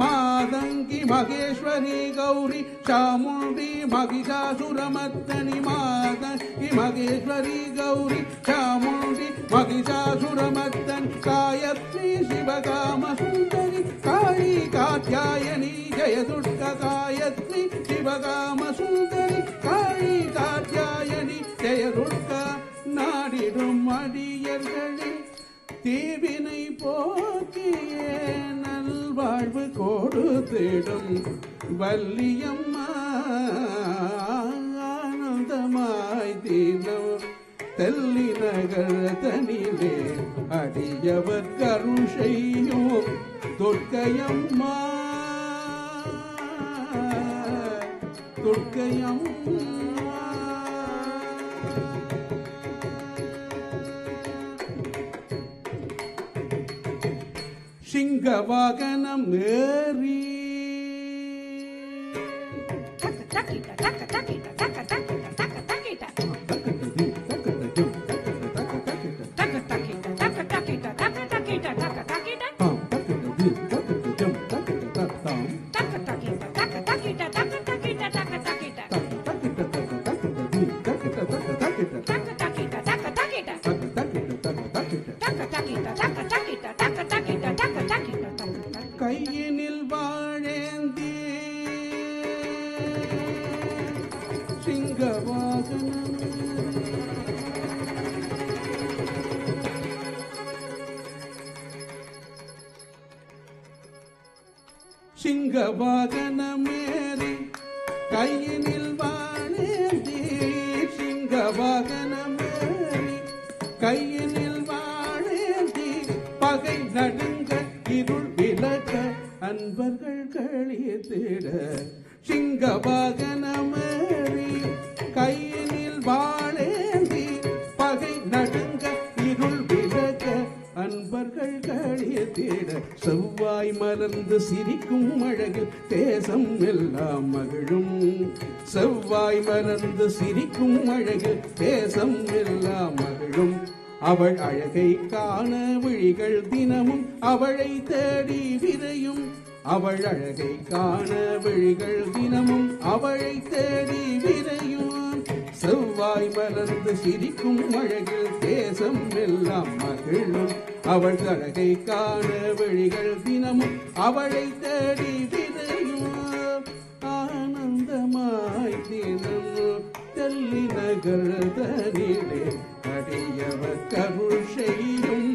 மாதங்கி மகேஸ்வரி கௌரி சாமுண்டி மகிஷாசுரமர்த்தனி மாதங்கி மகேஸ்வரி கௌரி சாமுண்டி மகிஷாசுரமர்த்தன் காயத்ரி சிவகாம சுந்தரி காளி காத்யாயனி ஜெய துர்க காயத்ரி சிவகாம சுந்தரி காளி காத்யாயனி ஜெய துர்க நாடிடும் அடியர்களே தீவினை போக்கியே நல்வாழ்வு கொடுத்திடும் வல்லியம்மா ஆனந்தமாய் தீனம் தெல்லி நகர்தனிலே அடியவர் கருள் செய்யும் துர்க்கையம்மா துர்க்கையம்மா சிங்கவாகனம் ஏறி கையினில் வாழேந்தி சிங்கவாகனம் சிங்கவாகனமேறி கையினில் வாழேந்தி சிங்கவாகனமேறி கையினில் வாழேந்தி பகை நடுங்க இருள் விலக அன்பர்கள் களித்திட சிங்கவாகனமேறி கையினில் வாழேந்தி பகை நடுங்க இருள் விலக அன்பர்கள் களித்திட செவ்வாய் மலர்ந்து சிரிக்கும் அழகில் தேசம் எல்லாம் மகிழும் செவ்வாய் மலர்ந்து சிரிக்கும் அழகில் தேசம் எல்லாம் மகிழும் அவள் அழகை காண விழிகள் தினமும் அவளை தேடி விரையும் அவள் அழகை காண விழிகள் தினமும் அவளை தேடி விரையும் செவ்வாய் மலர்ந்து சிரிக்கும் அழகில் தேசம் எல்லாம் மகிழும் அவள் அழகை காண விழிகள் தினமும் அவளை தேடி விரையும் ஆனந்தமாய் தினமும் தெல்லி நகர்தனிலே அடியவர் கருள் செய்யும்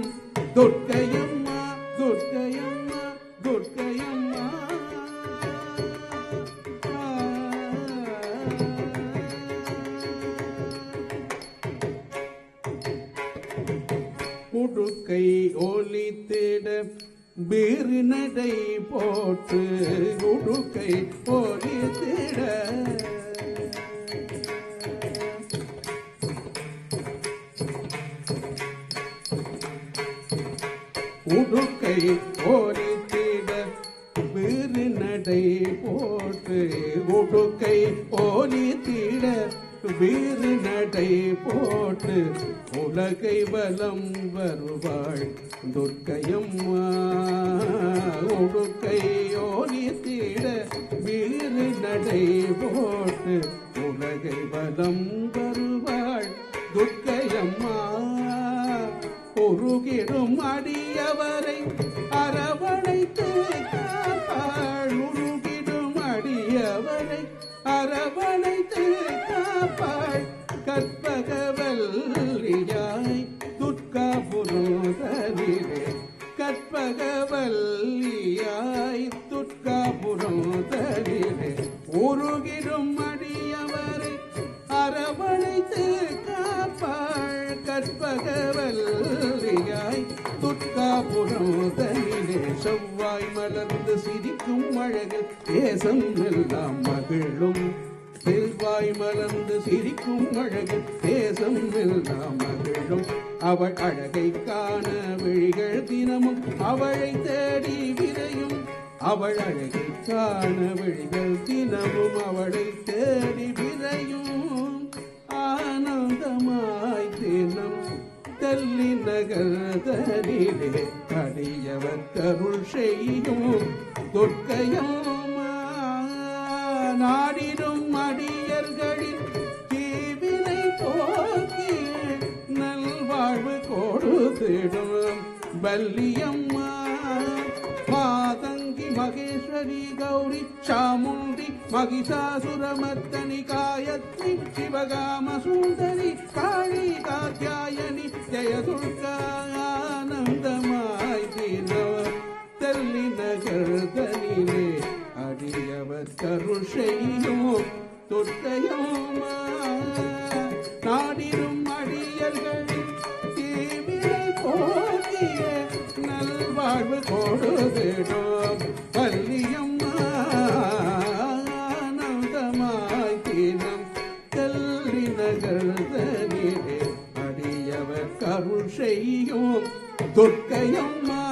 துர்க்கையம்மா துர்க்கையம்மா துர்க்கையம்மா உடுக்கை ஒலித்திட வீறு நடை போட்டு உடுக்கை ஒலித்திட உடுக்கை ஓலித்திட வீறு நடை போட்டு உடுக்கை ஓலித்திட வீறு நடை போட்டு உலகை வலம் வருவாள் துர்க்கையம்மா. உடுக்கை ஓலித்திட வீறு நடை போட்டு உலகை வலம் வருவாள் துர்க்கையம்மா. உருகிடும் அடியவரை அரவணைத்து காப்பாள். உருகிடும் அடியவரை அரவணைத்து காப்பாள். கற்பகவல்லியாய் துர்காபுரோதனிலே கற்பகவல்லியாய் துர்காபுரோதனிலே உருகிடும் அடியவரை அரவணைத்து காப்பாள். கற்பகவல்லியாய் துர்காபுரோதனிலே செவ்வாய் மலர்ந்து சிரிக்கும் அழகு தேசம் எல்லாம் மகிழும். செவ்வாய் மலர்ந்து சிரிக்கும் அழகு தேசம் எல்லாம் மகிழும். அவள் அழகை காண விழிகள் தினமும் அவளை தேடி விரையும். அவள் அழகை காண விழிகள் தினமும் அவளை தேடி விரையும். ஆனந்தமாய் தினம் தள்ளி நகர்தனிலே அடியவர் கருள் செய்யும் துர்க்கையம்மா. நாடிடும் அடியர்களின் தீவினை போக்கிய நல்வாழ்வு கொடுத்திடும் வல்லியம்மா. மாதங்கி மகேஸ்வரி கௌரி சாமுண்டி மகிஷாசுரமர்த்தனி காயத்ரி சிவகாம சுந்தரி காளி காத்யாயனி ஜெய துர்கானந்தமாய் தினம் தள்ளி நகர்தனிலே அடியவர் கருள் செய்யும் துர்க்கையம்மா. நாடிடும் அடியர்களின் தீவினை போக்கிய நல்வாழ்வு கொடுத்திடும் வல்லியம்மா. ஆனந்தமாய் தினம் தள்ளி நகர்தனிலே அடியவர் கருள் செய்யும் துர்க்கையம்மா.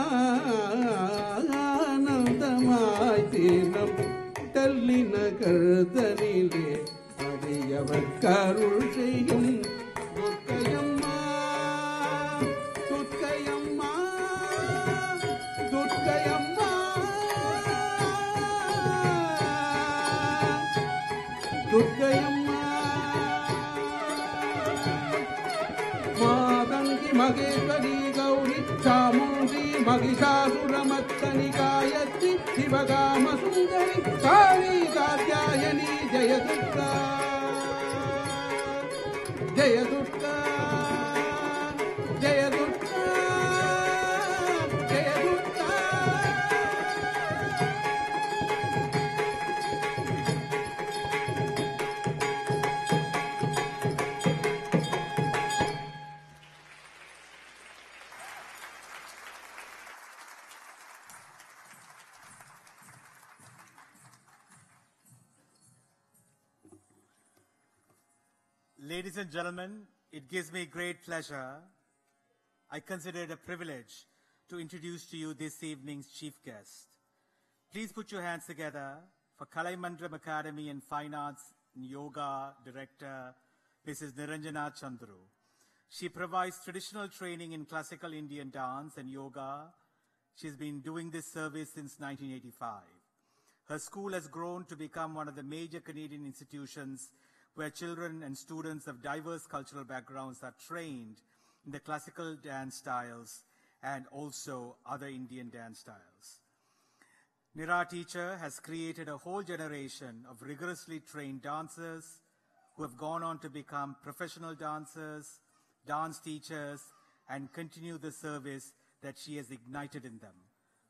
ஆனந்தமாய் தினம் தள்ளி நகர்தனிலே அடியவர் கருள் செய்யும் துர்க்கையம்மா. துர்க்கையம்மா துர்க்கையம்மா துர்க்கையம்மா. மாதங்கி மகேஸ்வரி கௌரி சாமுண்டி மகிஷாசுரமர்த்தனி காயத்ரி சிவகாம சுந்தரி காளி காத்யாயனி ஜெய துர்கா ஜெய துர்கா ஜெய துர்கா ஜெய Durga. Ladies and gentlemen, it gives me great pleasure. I consider it a privilege to introduce to you this evening's chief guest. Please put your hands together for Kalaimandram Academy and Fine Arts and Yoga Director, Mrs. Niranjana Chandru. She provides traditional training in classical Indian dance and yoga. She's been doing this service since 1985. Her school has grown to become one of the major Canadian institutions where children and students of diverse cultural backgrounds are trained in the classical dance styles and also other Indian dance styles. Nira teacher has created a whole generation of rigorously trained dancers who have gone on to become professional dancers, dance teachers, and continue the service that she has ignited in them.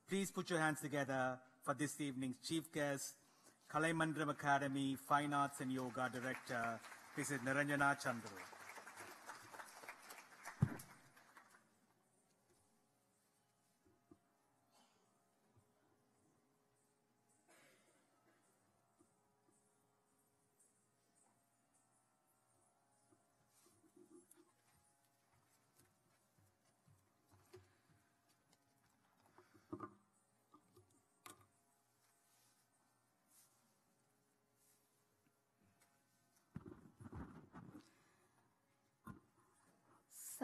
Please put your hands together for this evening's chief guest, Kalaimandram Academy, Fine Arts and Yoga Director, Mrs. Niranjana Chandru.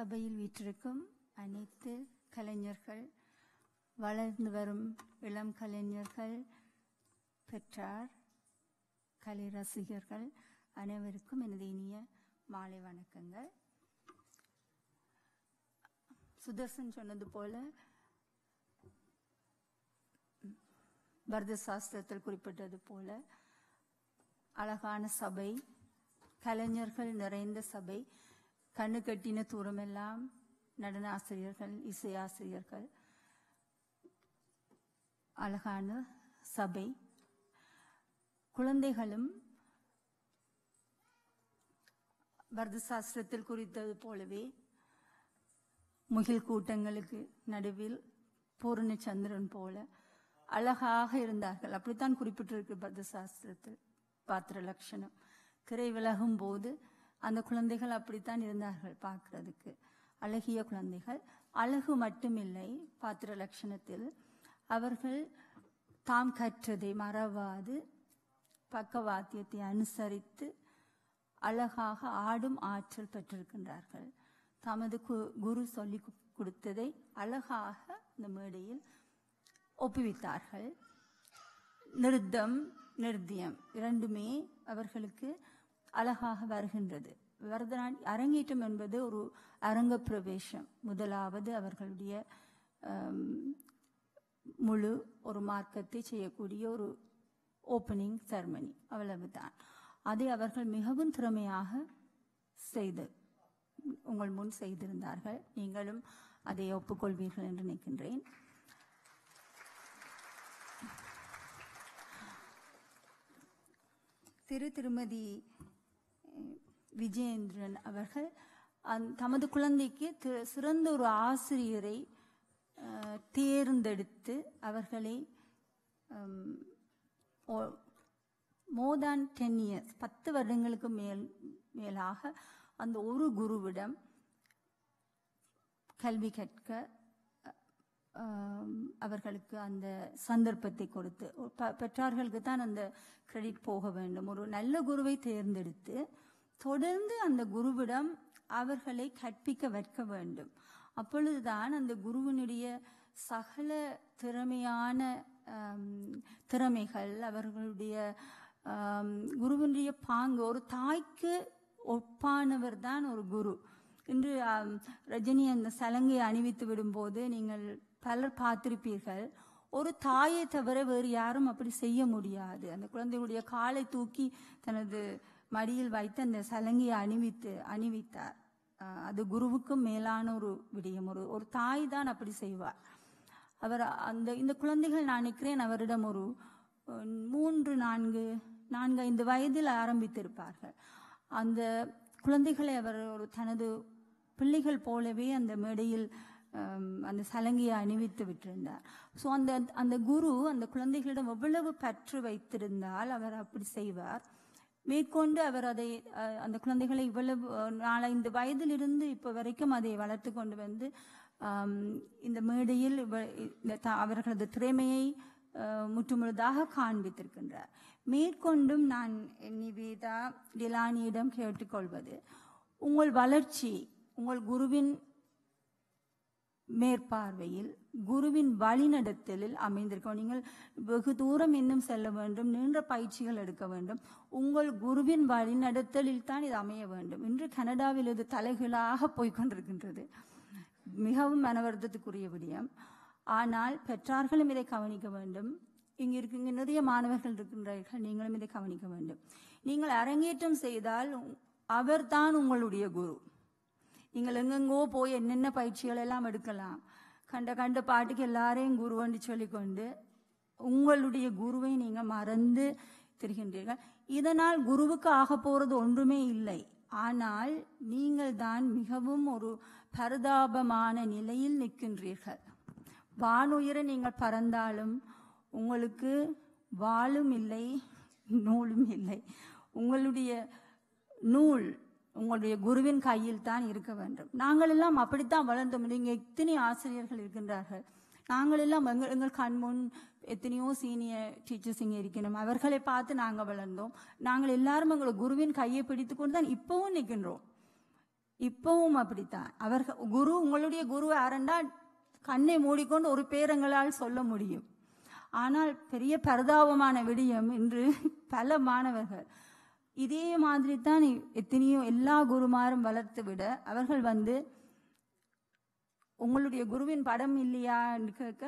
சபையில் வீற்றிருக்கும் அனைத்து கலைஞர்கள், வளர்ந்து வரும் இளம் கலைஞர்கள், பெற்றார், கலை ரசிகர்கள் அனைவருக்கும் எனது இனிய மாலை வணக்கங்கள். சுதர்சன் சொன்னது போல பரத சாஸ்திரத்தில் குறிப்பிட்டது போல அழகான சபை, கலைஞர்கள் நிறைந்த சபை, கண்ணு கட்டின தூரமெல்லாம் நடன ஆசிரியர்கள், இசை ஆசிரியர்கள், அழகான சபை. குழந்தைகளும் பரத சாஸ்திரத்தில் குறித்தது போலவே முகில் கூட்டங்களுக்கு நடுவில் பூரண சந்திரன் போல அழகாக இருந்தார்கள். அப்படித்தான் குறிப்பிட்டிருக்கு பரத சாஸ்திரத்தில். பாத்திர லட்சணம் திரை விலகும் போது அந்த குழந்தைகள் அப்படித்தான் இருந்தார்கள் பார்க்கிறதுக்கு. அழகிய குழந்தைகள். அழகு மட்டுமில்லை, பாத்திர லட்சணத்தில் அவர்கள் தாம் கற்றதை மறவாது பக்கவாத்தியத்தை அனுசரித்து அழகாக ஆடும் ஆற்றல் பெற்றிருக்கின்றார்கள். தமது குரு சொல்லிக் கொடுத்ததை அழகாக இந்த மேடையில் ஒப்புவித்தார்கள். நிருத்தியம் இரண்டுமே அவர்களுக்கு அழகாக வருகின்றது. அரங்கேற்றம் என்பது ஒரு அரங்க பிரவேசம். முதலாவது அவர்களுடைய முழு ஒரு மார்க்கத்தை செய்யக்கூடிய ஒரு ஓப்பனிங் செரமனி, அவ்வளவுதான். அதை அவர்கள் மிகவும் திறமையாக உங்கள் முன் செய்திருந்தார்கள். நீங்களும் அதை ஒப்புக்கொள்வீர்கள் என்று நினைக்கின்றேன். திருமதி விஜயேந்திரன் அவர்கள் தமது குழந்தைக்கு சிறந்த ஒரு ஆசிரியரை தேர்ந்தெடுத்து அவர்களை மோர் தேன் 10 years 10 வருடங்களுக்கு மேலாக அந்த ஒரு குருவிடம் கல்வி கற்க அவர்களுக்கு அந்த சந்தர்ப்பத்தை கொடுத்து, பெற்றார்களுக்கு தான் அந்த கிரெடிட் போக வேண்டும். ஒரு நல்ல குருவை தேர்ந்தெடுத்து தொடர்ந்து அந்த குருவிடம் அவர்களை கற்பிக்க வைக்க வேண்டும். அப்பொழுதுதான் அந்த குருவினுடைய சகல திறமையான திறமைகள், அவர்களுடைய குருவினுடைய பாங்கு, ஒரு தாய்க்கு ஒப்பானவர் தான் ஒரு குரு. இன்று ரஜினி அந்த சலங்கையை அணிவித்து விடும்போது நீங்கள் பலர் பார்த்திருப்பீர்கள். ஒரு தாயை தவிர வேறு யாரும் அப்படி செய்ய முடியாது. அந்த குழந்தையுடைய காலை தூக்கி தனது மடியில் வைத்து அந்த சலங்கையை அணிவித்தார். அது குருவுக்கும் மேலான ஒரு விடயம். ஒரு தாய் தான் அப்படி செய்வார். அவர் இந்த குழந்தைகள் நான் நினைக்கிறேன் அவரிடம் ஒரு 3-4-5 வயதில் ஆரம்பித்திருப்பார்கள். அந்த குழந்தைகளை அவர் ஒரு தனது பிள்ளைகள் போலவே அந்த மேடையில் அந்த சலங்கையை அணிவித்து விட்டிருந்தார். ஸோ அந்த குரு அந்த குழந்தைகளிடம் எவ்வளவு பற்று வைத்திருந்தால் அவர் அப்படி செய்வார். மேற்கொண்டு அவர் அதை அந்த குழந்தைகளை இவ்வளவு 4-5 வயதிலிருந்து இப்போ வரைக்கும் அதை வளர்த்து கொண்டு வந்து இந்த மேடையில் அவர்களது திறமையை முற்றுமுழுதாக காண்பித்திருக்கின்றார். மேற்கொண்டும் நான் நிவேதா டிலானியிடம் கேட்டுக்கொள்வது, உங்கள் வளர்ச்சி உங்கள் குருவின் மேற்பார்வையில், குருவின் வழிநடத்தலில் அமைந்திருக்கும். நீங்கள் வெகு தூரம் இன்னும் செல்ல வேண்டும், நீண்ட பயிற்சிகள் எடுக்க வேண்டும். உங்கள் குருவின் வழிநடத்தலில் தான் இது அமைய வேண்டும். இன்று கனடாவில் இது தலைகீழாக போய்கொண்டிருக்கின்றது. மிகவும் மனவருத்தத்துக்குரிய விடயம். ஆனால் பெற்றார்களும் இதை கவனிக்க வேண்டும். இங்கே நிறைய மாணவர்கள் இருக்கின்றார்கள், நீங்களும் இதை கவனிக்க வேண்டும். நீங்கள் அரங்கேற்றம் செய்தால் அவர்தான் உங்களுடைய குரு. நீங்கள் எங்கெங்கோ போய் என்னென்ன பயிற்சிகள் எல்லாம் எடுக்கலாம். கண்ட பாட்டுக்கு எல்லாரையும் குருவண்டு சொல்லிக்கொண்டு உங்களுடைய குருவை நீங்கள் மறந்து திரிகின்றீர்கள். இதனால் குருவுக்கு ஆக போறது ஒன்றுமே இல்லை. ஆனால் நீங்கள் தான் மிகவும் ஒரு பரிதாபமான நிலையில் நிற்கின்றீர்கள். வானுயர நீங்கள் பறந்தாலும் உங்களுக்கு வாளும் இல்லை, நூலும் இல்லை. உங்களுடைய நூல் உங்களுடைய குருவின் கையில் தான் இருக்க வேண்டும். நாங்கள் எல்லாம் அப்படித்தான் வளர்ந்தோம். நீங்க எத்தனை ஆசிரியர்கள் இருக்கின்றார்கள். நாங்கள் எல்லாம் எங்கள் கண்முன் எத்தனையோ சீனியர் டீச்சர்ஸ் இங்கே இருக்கணும். அவர்களை பார்த்து நாங்கள் வளர்ந்தோம். நாங்கள் எல்லாரும் எங்களோட குருவின் கையை பிடித்து கொண்டு தான் இப்பவும் நிற்கின்றோம். இப்பவும் அப்படித்தான். அவர்கள் குரு, உங்களுடைய குரு யாருன்னா கண்ணை மூடிக்கொண்டு ஒரு பேரங்களால் சொல்ல முடியும். ஆனால் பெரிய பரிதாபமான விடயம், இன்று பல மாணவர்கள் இதே மாதிரி தான் எத்தனையோ எல்லா குருமாரும் வளர்த்து விட அவர்கள் உங்களுடைய குருவின் படம் இல்லையான்னு கேட்க,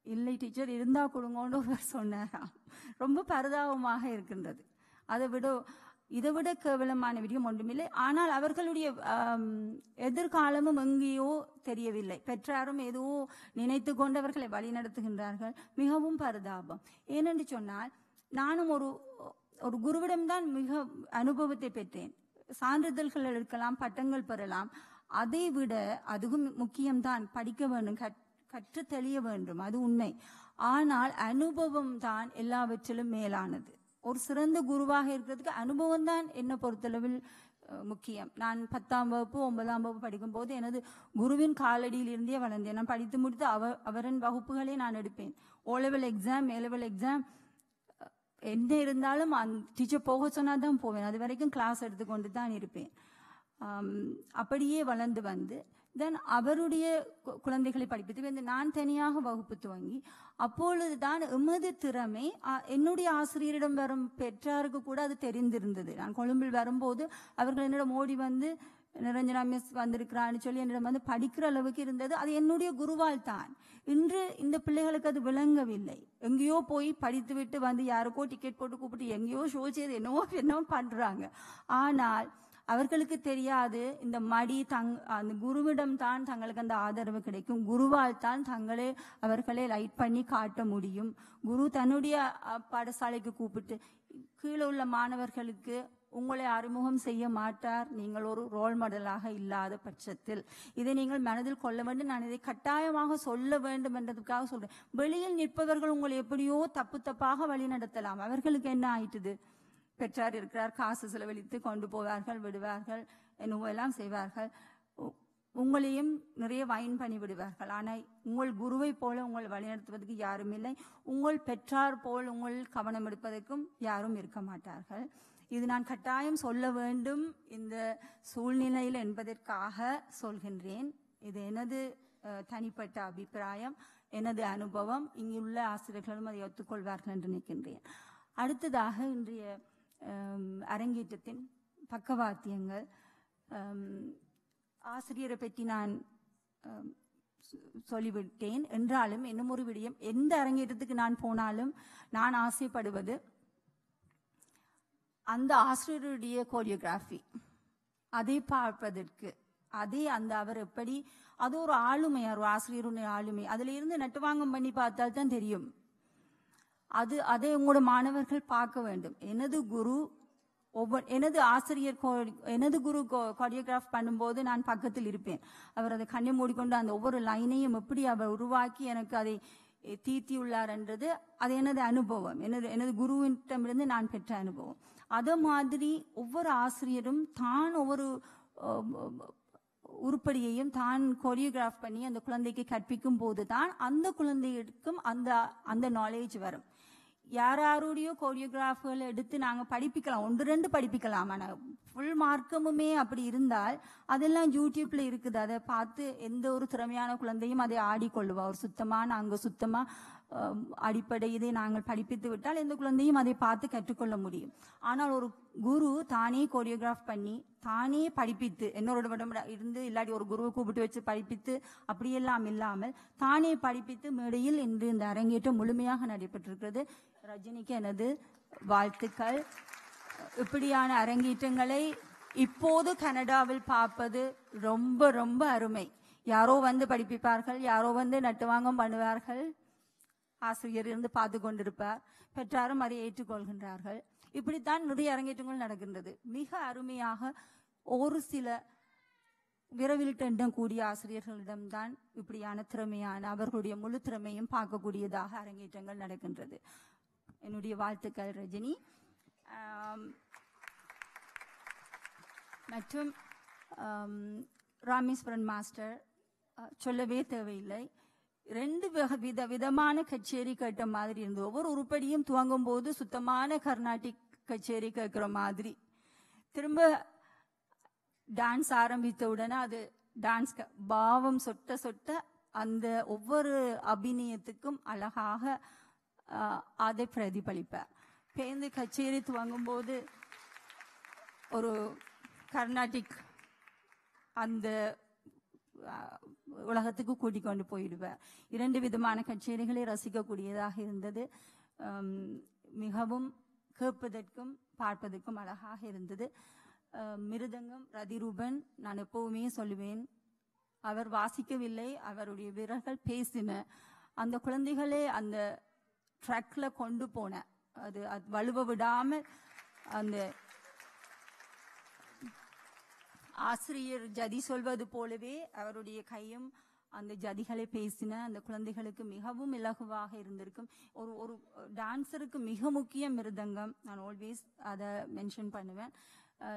இல்லை டீச்சர் இருந்தா கொடுங்கன்னு ஒருவர் சொன்னாராம். ரொம்ப பரிதாபமாக இருக்கின்றது. இதை விட கேவலமான விடயம் ஒன்றுமில்லை. ஆனால் அவர்களுடைய எதிர்காலமும் எங்கேயோ தெரியவில்லை. பெற்றாரும் ஏதோ நினைத்து கொண்டு அவர்களை வழி நடத்துகின்றார்கள். மிகவும் பரிதாபம். ஏனென்று சொன்னால், நானும் ஒரு குருவிடம்தான் மிக அனுபவத்தை பெற்றேன். சான்றிதழ்கள் எடுக்கலாம், பட்டங்கள் பெறலாம். அதை விட அதுவும் முக்கியம்தான். படிக்க வேண்டும், கற்று தெளிய வேண்டும், அது உண்மை. ஆனால் அனுபவம் தான் எல்லாவற்றிலும் மேலானது. ஒரு சிறந்த குருவாக இருக்கிறதுக்கு அனுபவம் தான் என்னை பொறுத்தளவில் முக்கியம். நான் 10ஆம் வகுப்பு 9ஆம் வகுப்பு படிக்கும் போது எனது குருவின் காலடியில் இருந்தே வளர்ந்தேன். நான் படித்து முடித்து அவரின் வகுப்புகளே நான் எடுப்பேன். ஓலெவல் எக்ஸாம், ஏலெவல் எக்ஸாம் என்ன இருந்தாலும் டீச்சர் போக சொன்னா தான் போவேன். அது வரைக்கும் கிளாஸ் எடுத்துக்கொண்டு தான் இருப்பேன். அப்படியே வளர்ந்து தென் அவருடைய குழந்தைகளை படிப்பித்து நான் தனியாக வகுப்பு துவங்கி, அப்பொழுதுதான் எமது திறமை என்னுடைய ஆசிரியரிடம் வரும் பெற்றாருக்கு கூட அது தெரிந்திருந்தது. நான் கொழும்பில் வரும்போது அவர்கள் என்னிடம் ஓடி நிரஞ்சனா மிஸ் வந்திருக்கிறான்னு சொல்லி என்னிடம் படிக்கிற அளவுக்கு இருந்தது. அது என்னுடைய குருவால் தான். இன்று இந்த பிள்ளைகளுக்கு அது விளங்கவில்லை. எங்கேயோ போய் படித்து விட்டு யாருக்கோ டிக்கெட் போட்டு கூப்பிட்டு எங்கேயோ ஷோ செய்து என்னவோ பண்றாங்க. ஆனால் அவர்களுக்கு தெரியாது, இந்த அந்த குருவிடம் தான் தங்களுக்கு அந்த ஆதரவு கிடைக்கும். குருவால் தான் அவர்களை லைட் பண்ணி காட்ட முடியும். குரு தன்னுடைய பாடசாலைக்கு கூப்பிட்டு கீழே உள்ள மாணவர்களுக்கு உங்களை அறிமுகம் செய்ய மாட்டார், நீங்கள் ஒரு ரோல் மாடலாக இல்லாத பட்சத்தில். இதை நீங்கள் மனதில் கொள்ள வேண்டும். நான் இதை கட்டாயமாக சொல்ல வேண்டும் என்றதுக்காக சொல்றேன். வெளியில் நிற்பவர்கள் உங்களை எப்படியோ தப்பாக வழி நடத்தலாம். அவர்களுக்கு என்ன ஆயிட்டுது? பெற்றார் இருக்கிறார், காசு செலவழித்து கொண்டு போவார்கள், விடுவார்கள், என்னவோ எல்லாம் செய்வார்கள். உங்களையும் நிறைய வைன் பண்ணி விடுவார்கள். ஆனால் உங்கள் குருவை போல உங்கள் வழிநடத்துவதற்கு யாரும் இல்லை. உங்கள் பெற்றார் போல் உங்கள் கவனம் எடுப்பதற்கும் யாரும் இருக்க மாட்டார்கள். இது நான் கட்டாயம் சொல்ல வேண்டும் இந்த சூழ்நிலையில் என்பதற்காக சொல்கின்றேன். இது எனது தனிப்பட்ட அபிப்பிராயம், எனது அனுபவம். இங்குள்ள ஆசிரியர்களும் அதை ஒத்துக்கொள்வார்கள் என்று நினைக்கின்றேன். அடுத்ததாக இன்றைய அரங்கேற்றத்தின் பக்கவாத்தியங்கள். ஆசிரியரை பற்றி நான் சொல்லிவிட்டேன் என்றாலும் இன்னும் ஒரு விடயம், எந்த அரங்கேற்றத்துக்கு நான் போனாலும் நான் ஆசைப்படுவது அந்த ஆசிரியருடைய கோரியோகிராஃபி, அதை பார்ப்பதற்கு. அவர் எப்படி, அது ஒரு ஆளுமையார், ஒரு ஆசிரியருடைய ஆளுமை. அதுல இருந்து நட்டுவாங்கம் பண்ணி பார்த்தால் தான் தெரியும். அதை உங்களோட மாணவர்கள் பார்க்க வேண்டும். எனது ஆசிரியர் எனது குரு கோரியோகிராஃப் பண்ணும்போது நான் பக்கத்தில் இருப்பேன். அவர் அதை கண்ணை மூடிக்கொண்டு அந்த ஒவ்வொரு லைனையும் எப்படி அவர் உருவாக்கி எனக்கு அதை தீர்த்தியுள்ளார் என்றது அது எனது அனுபவம், எனது குருவிடமிருந்து நான் பெற்ற அனுபவம். அதே மாதிரி ஒவ்வொரு ஆசிரியரும் தான் ஒவ்வொரு உருப்படியையும் தான் கோரியோகிராஃப் பண்ணி அந்த குழந்தைக்கு கற்பிக்கும் போது தான் அந்த குழந்தைக்கும் அந்த நாலேஜ் வரும். யாருடைய கோரியோகிராஃப்களை எடுத்து நாங்கள் படிப்பிக்கலாம், 1-2 படிப்பிக்கலாம். ஆனால் ஃபுல் மார்க்கமுமே அப்படி இருந்தால் அதெல்லாம் யூடியூப்ல இருக்குது. அதை பார்த்து எந்த ஒரு திறமையான குழந்தையும் அதை ஆடிக்கொள்ளுவா. ஒரு அங்கே சுத்தமா அடிப்படை இதை நாங்கள் படிப்பித்து விட்டால் எந்த குழந்தையும் அதை பார்த்து கற்றுக்கொள்ள முடியும். ஆனால் ஒரு குரு தானே கோரியோகிராஃப் பண்ணி தானே படிப்பித்து, என்னோட இருந்து இல்லாட்டி ஒரு குருவை கூப்பிட்டு வச்சு படிப்பித்து அப்படியெல்லாம் இல்லாமல் தானே படிப்பித்து மேடையில் இன்று இந்த அரங்கேற்றம் முழுமையாக நடைபெற்றிருக்கிறது. ரஜினிக்கு எனது வாழ்த்துக்கள். இப்படியான அரங்கேற்றங்களை இப்போது கனடாவில் பார்ப்பது ரொம்ப ரொம்ப அருமை. யாரோ படிப்பிப்பார்கள், யாரோ நட்டுவாங்கம் பண்ணுவார்கள், ஆசிரியர் இருந்து பார்த்து கொண்டிருப்பார், பெற்றாரும் அதை ஏற்றுக்கொள்கின்றார்கள். இப்படித்தான் நிறைய அரங்கேற்றங்கள் நடக்கின்றது. மிக அருமையாக ஒரு சில விரைவில் எண்ணம் கூடிய ஆசிரியர்களிடம்தான் இப்படியான திறமையான அவர்களுடைய முழு திறமையும் பார்க்கக்கூடியதாக அரங்கேற்றங்கள் நடக்கின்றது. என்னுடைய வாழ்த்துக்கள் ரஜினி. மற்றும் ராமேஸ்வரன் மாஸ்டர் சொல்லவே தேவையில்லை. 2 விதமான கச்சேரி கேட்ட மாதிரி இருந்தது. ஒவ்வொரு உருப்படியும் துவங்கும் போது சுத்தமான கர்நாடிக் கச்சேரி கேட்கிற மாதிரி, திரும்ப டான்ஸ் ஆரம்பித்த உடனே அது டான்ஸ் பாவம் சொட்ட சொட்ட அந்த ஒவ்வொரு அபிநயத்துக்கும் அழகாக அதை பிரதிபலிப்பார். பேருந்து கச்சேரி துவங்கும்போது ஒரு கர்நாடிக் அந்த உலகத்துக்கு கூட்டிக் கொண்டு போயிடுவார். 2 விதமான கச்சேரிகளை ரசிக்கக்கூடியதாக இருந்தது. மிகவும் கேட்பதற்கும் பார்ப்பதற்கும் அழகாக இருந்தது. மிருதங்கம் ரதிரூபன், நான் எப்பவுமே சொல்லுவேன், அவர் வாசிக்கவில்லை, அவருடைய வீரர்கள் பேசின. அந்த குழந்தைகளே அந்த ட்ராக்ல கொண்டு போன, அது வலுவ விடாமல் அந்த ஆசிரியர் ஜதி சொல்வது போலவே அவருடைய கையும் அந்த ஜதிகளை பேசின. அந்த குழந்தைகளுக்கு மிகவும் இலகுவாக இருந்திருக்கும். ஒரு டான்ஸருக்கு மிக முக்கியம் மிருதங்கம். நான் ஆல்வேஸ் அதை மென்ஷன் பண்ணுவேன்.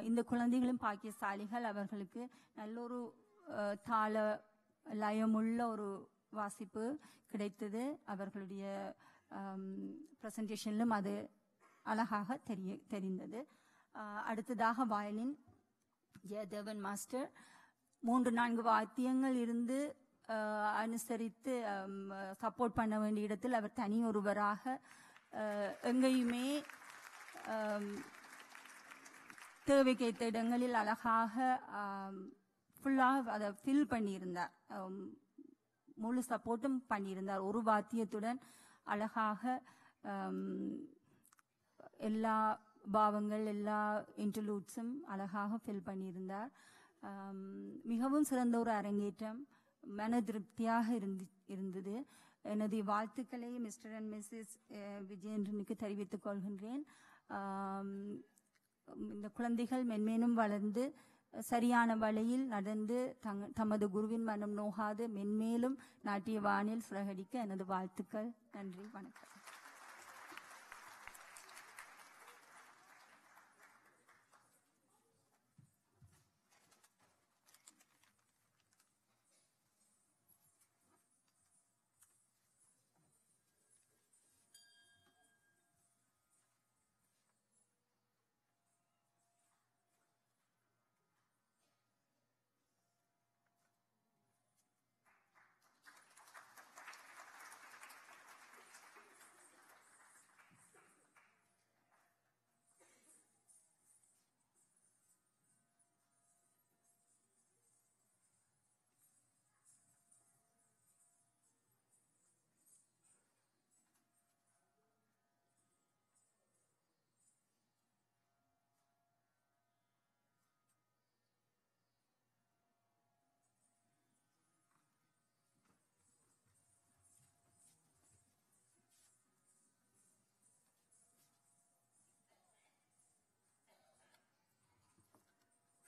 இந்த குழந்தைகளும் பாக்கியசாலிகள். அவர்களுக்கு நல்ல ஒரு தாள லயமுள்ள ஒரு வாசிப்பு கிடைத்தது. அவர்களுடைய பிரசன்டேஷனிலும் அது அழகாக தெரிந்தது. அடுத்ததாக வயலின் ஜெயதேவன் மாஸ்டர் 3-4 வாத்தியங்கள் இருந்து அனுசரித்து சப்போர்ட் பண்ண வேண்டிய இடத்தில் அவர் தனி ஒருவராக எங்கேயுமே தேவைக்கேற்ற இடங்களில் அழகாக ஃபுல்லாக அதை ஃபில் பண்ணியிருந்தார். முழு சப்போர்ட்டும் பண்ணியிருந்தார். ஒரு வாத்தியத்துடன் அழகாக எல்லா பாவங்கள் எல்லா இன்டர்லூட்ஸும் அழகாக ஃபில் பண்ணியிருந்தார். மிகவும் சிறந்த ஒரு அரங்கேற்றம், மன திருப்தியாக இருந்தது. எனது வாழ்த்துக்களை மிஸ்டர் அண்ட் மிஸ்ஸஸ் விஜயேந்திரனுக்கு தெரிவித்துக் கொள்கின்றேன். இந்த குழந்தைகள் மென்மேலும் வளர்ந்து சரியான வழியில் நடந்து தமது குருவின் மனம் நோகாது மென்மேலும் நாட்டிய வானில் சிறகடிக்க எனது வாழ்த்துக்கள். நன்றி, வணக்கம்.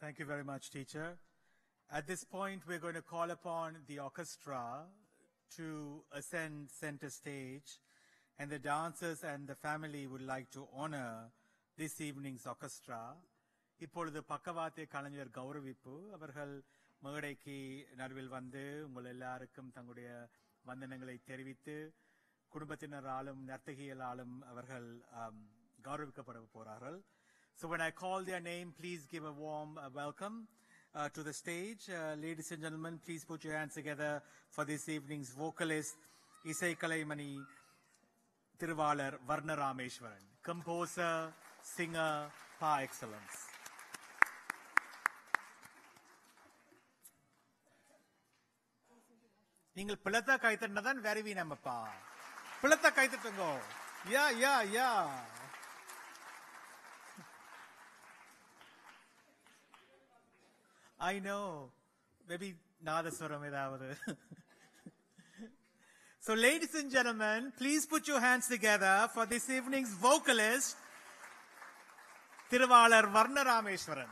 Thank you very much, teacher. At this point, we're going to call upon the orchestra to ascend center stage, and the dancers and the family would like to honor this evening's orchestra. இப்பொழுது பக்கவாத்திய கலைஞர் கௌரவிப்பு. அவர்கள் மேடைக்கு நடுவில் வந்து உங்கள் எல்லாருக்கும் தங்களுடைய வந்தனங்களை தெரிவித்து குடும்பத்தினராலும் நர்த்தகிகளாலும் அவர்கள் கௌரவிக்கப்பட போகிறார்கள். So when I call their name, please give a warm welcome to the stage. Ladies and gentlemen, please put your hands together for this evening's vocalist, Isai Kalaimani Thiruvalar Varnarameshwaran, composer, singer par excellence. நீங்கள் பிளத்த கைத்தட்டதான் very நம்மப்பா. பிளத்த கைத்தட்டுங்க. Yeah I know. Maybe Nadaswaram edavadu. So ladies and gentlemen, please put your hands together for this evening's vocalist, Thiruvalar Varnarameshwaran.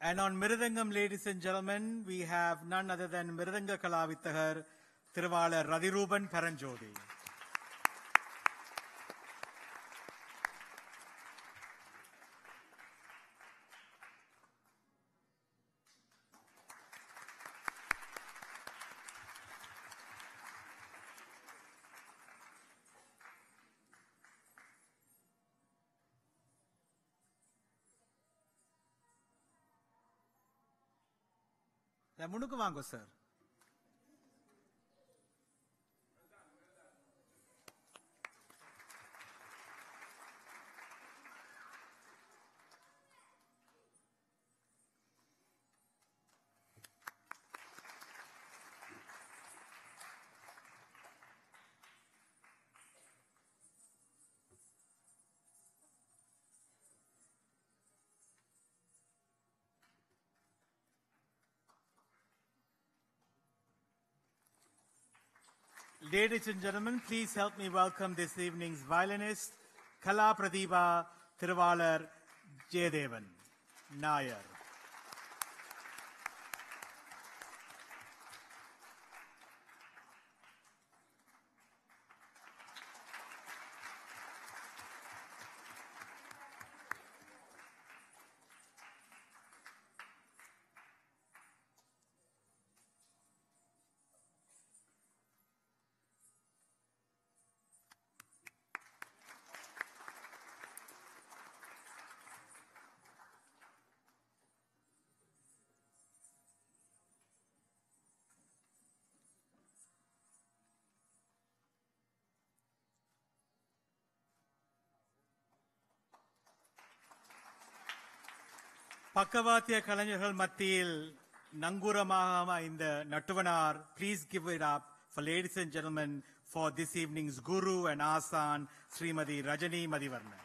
And on Miridangam, ladies and gentlemen, we have none other than Miridanga Kalavithakar Thiruvalar Rathiruban Paranjodi. முன்னுக்கு வாங்க sir. Ladies and gentlemen, please help me welcome this evening's violinist, Kala Pratibha Thiruvalar Jayadevan Nayar. பக்கவாத்திய கலைஞர்கள் மத்தியில் நங்கூரமாக இந்த நட்டுவனார். Please give it up for ladies and gentlemen for this evening's guru and Asan, Srimati Rajani Madhivarnan.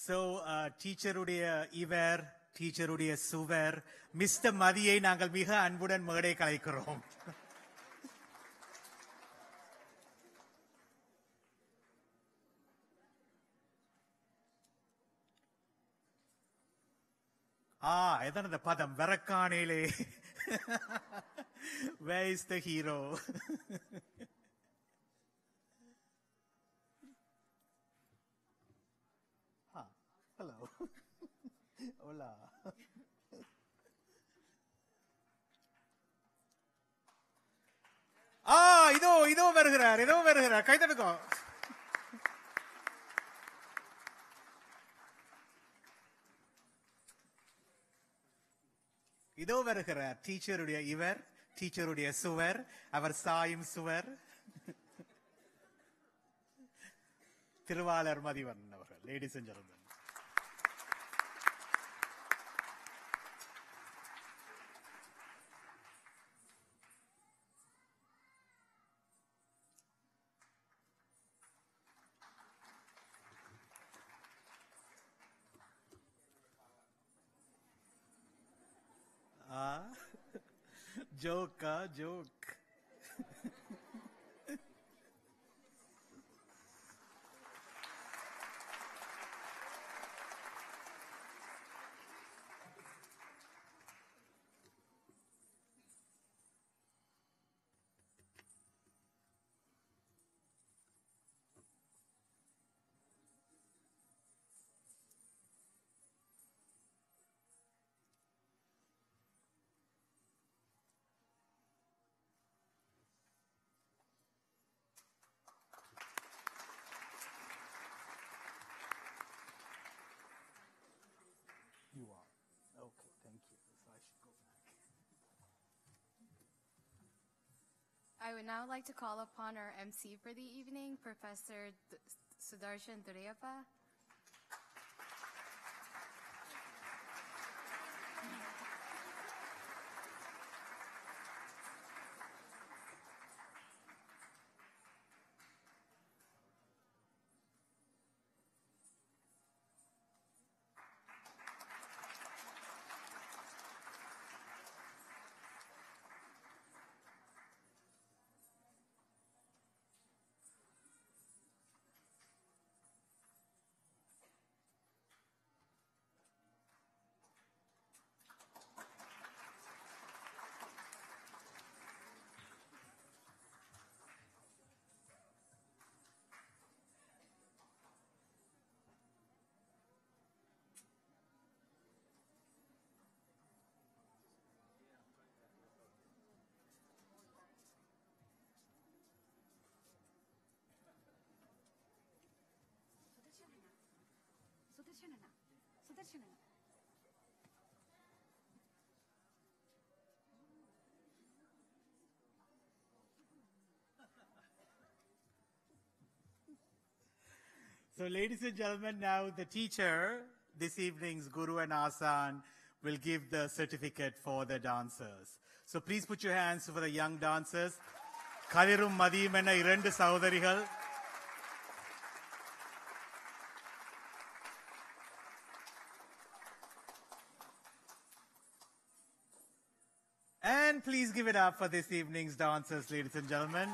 So, டீச்சருடைய இவர், டீச்சருடைய சுவர், mister மதியை நாங்கள் மிக அன்புடன் மேடை கலைக்கிறோம். எதன அந்த பதம் வரக்கானேலே. Where is the hero? Hello. Hola. இதோ வருகிறார் கை தட்டுக்கோ. இதோ வருகிறார் டீச்சருடைய இவர், டீச்சருடைய சுவர், அவர் சாயும் சுவர், திருவாளர் மதிவண்ணன் அவர்கள். Ladies and gentlemen. Joke. You are. Okay, thank you. So I should go back. I would now like to call upon our MC for the evening, Professor Sudarshan Durayappa. So, ladies and gentlemen, now the teacher, this evening's Guru and Asan, will give the certificate for the dancers. So, please put your hands for the young dancers. Kalirum Madhim enna irendu sahodarigal. And please give it up for this evening's dancers, ladies and gentlemen.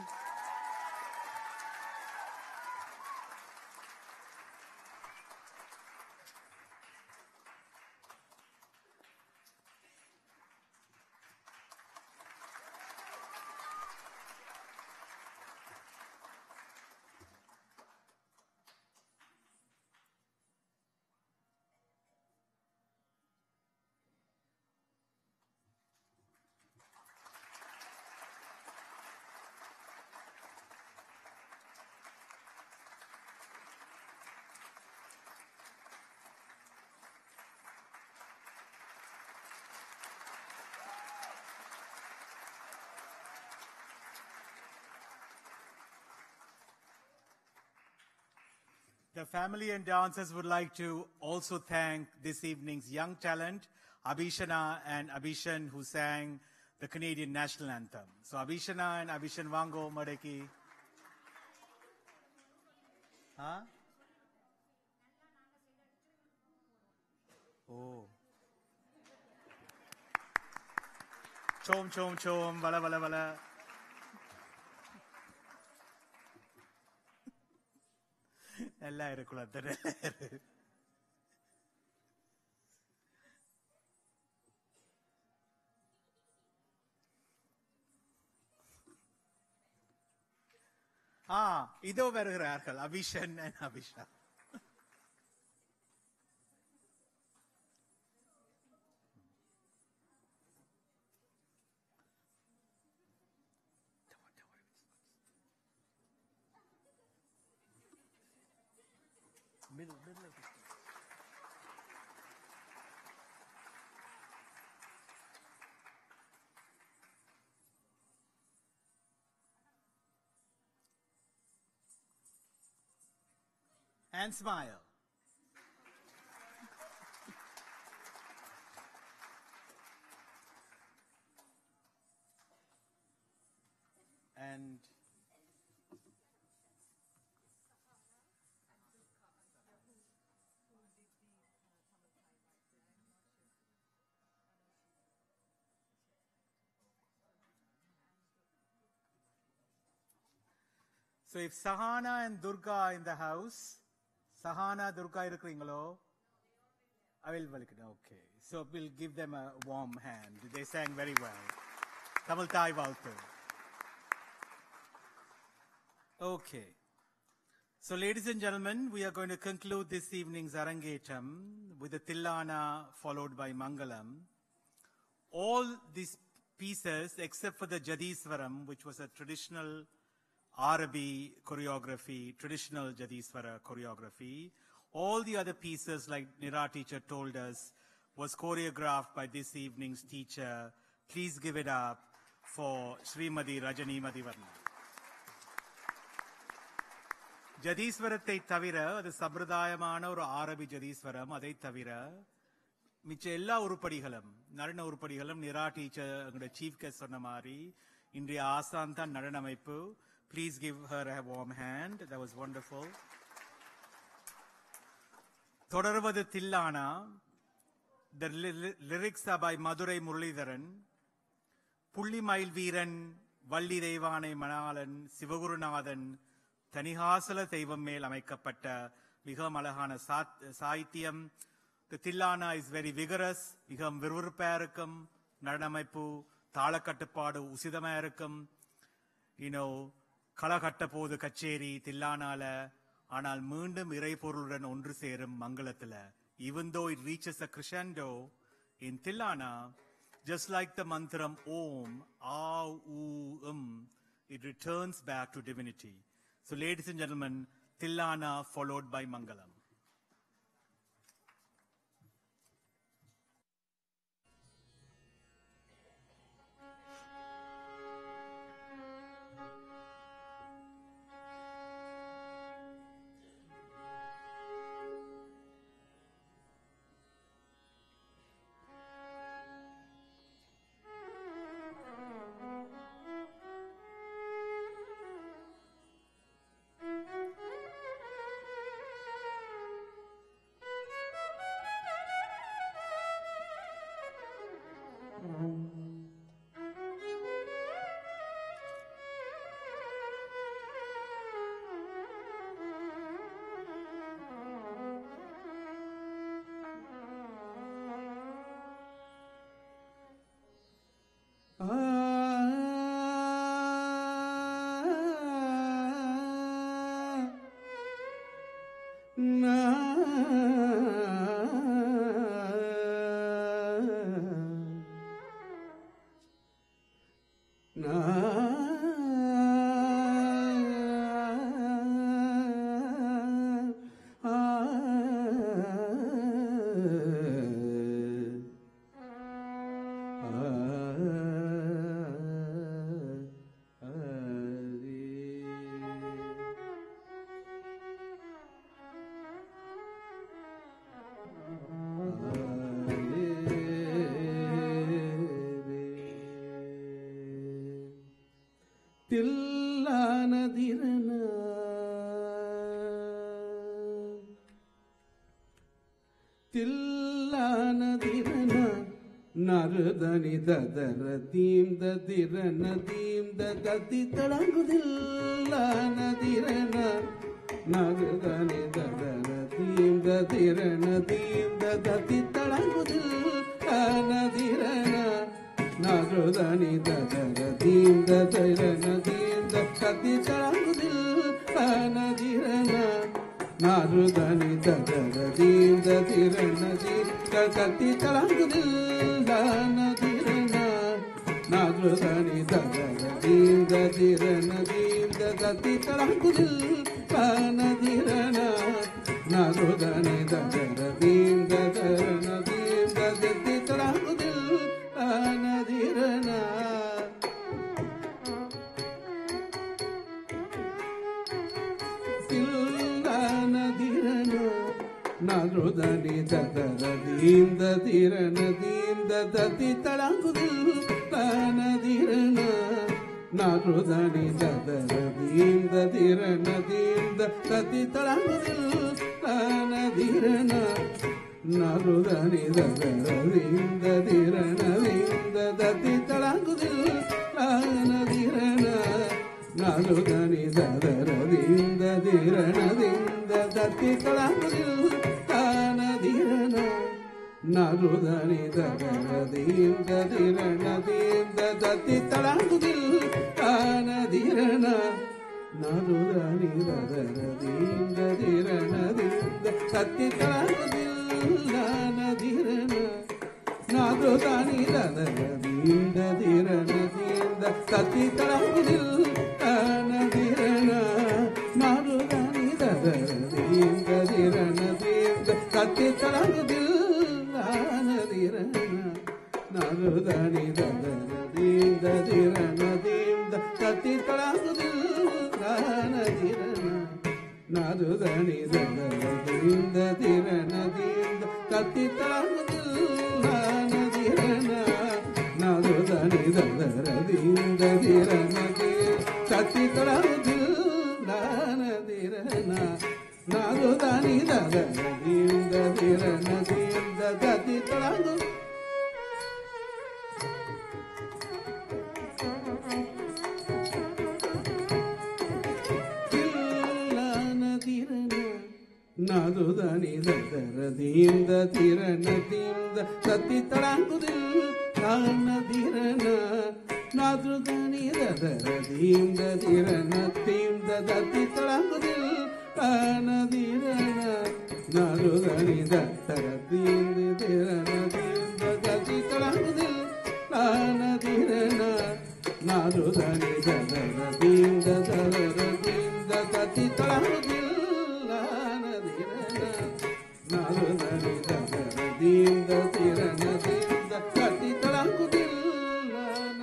The family and dancers would like to also thank this evening's young talent, Abhishana and Abhishan, who sang the Canadian national anthem. So Abhishana and Abhishan Wango Madeki. Huh? Oh. Chom, chom, chom, bala, bala, bala. எல்லாம் இருக்குள்ள இதோ வருகிறார்கள் அபிஷன் and Abisha. Middle of the and smile. And so if Sahana and Durga are in the house, Sahana, Durga irukringalo? I will welcome. Okay. So we'll give them a warm hand. They sang very well. Tamil Thai Valtu. Okay. So ladies and gentlemen, we are going to conclude this evening's Arangetam with the Tillana followed by Mangalam. All these pieces, except for the Jadiswaram, which was a traditional Arabi choreography, traditional Jadiswara choreography. All the other pieces, like Nira teacher told us, was choreographed by this evening's teacher. Please give it up for Srimadi Rajani Madhivarna. Jadiswarathai thavira, அது சம்பிரதாயமான ஒரு ஆரபி ஜதீஸ்வரம், அதை தவிர மிச்ச எல்லா உருப்படிகளும் நடன உருப்படிகளும் Nira teacher எங்களுடைய chief guest சொன்ன மாதிரி இன்றைய ஆசான் தான் நடன அமைப்பு. Please give her a warm hand. That was wonderful. Thodarvadu Tillana. The lyrics are by Madurai Muralidharan. Pulli Mail Veeran, Valli Devane Manalan, Sivagurunathan, Tanihasala Theivam Mel Amaikappata, Migam Alahana Sahityam. The Tillana is very vigorous. Migam Virurparakam, Nadanamaipu, Thalakattapadu, Usidamarakam, களகட்டபோது கச்சேரி தில்லானால ஆனால் மீண்டும் இறைபொருளுடன் ஒன்று சேரும் மங்களத்துல. Even though it reaches a crescendo in Tillana, just like the mantram Om, A, U, it returns back to divinity. So ladies and gentlemen, Tillana followed by Mangalam. தில்லானதிரன தில்லானதிரன நருதனி ததர தீந்த திரன தீந்த தத்தி தடங்குதில்லானதிரன நருதனி ததர தீந்த திரன தீந்த தத்தி தடங்குதில்லானதிரன நருதனி ததர தீந்த திரன தீந்த தத்தி தடங்குதில்லானதிரன நாருதனி ததர தீந்த திரன தீந்த தத்தி தடங்குதில்லானதிரன நாருதனி ததர தீந்த திரன தீந்த தத்தி தடங்குதில்லானதிரன நாருதனி ததர தீந்த திரன தீந்த தத்தி தடங்குதில்லானதிரன நாருதனி ததர தீந்த திரன தீந்த தத்தி தடங்குதில்லானதிரன நாருதனி ததர தீந்த திரன தீந்த தத்தி தடங்குதில்லானதிரன நாருதனி ததர தீந்த திரன தீந்த தத்தி தடங்குதில்லானதிரன நாருதனி ததர தீந்த திரன தீந்த தத்தி தடங்குதில்லானதிரன நாருதனி ததர தீந்த திரன தீந்த தத்தி தடங்குதில்லானதிரன நாருதனி ததர தீந்த திரன தீந்த தத்தி தடங்குதில்லானதிரன நாருதனி ததர தீந்த திரன தீந்த தத்தி தடங்குதில்லானதிரன நாருதனி ததர தீந்த திரன தீந்த தத்தி தடங்குதில்லானதிரன நாருதனி ததர தீந்த திரன தீந்த தத்தி தடங்குதில்லானதிரன நாருதனி ததர தீந்த திரன தீந்த தத்தி தடங்குதில்லானதிரன நாருதனி ததர தீந்த திரன தத்தி தடங்குதில்லானதிரன நாருதனி ததர தீந்த திரன தீந்த தத்தி தடங்கு நாருதனி ததர தீந்த திரன தீந்த தத்தி தடங்குதில்லானதிரன நாருதனி ததர தீந்த திரன தீந்த தத்தி தடங்குதில்லானதிரன நாருதனி ததர தீந்த திரன தீந்த தத்தி தடங்குதில்லானதிரன நாருதனி ததர தீந்த ததர தீந்த தத்தி தடங்குதில்லானதிரன நாருதனி ததர தீந்த திரன தீந்த தத்தி தடங்குதில்லான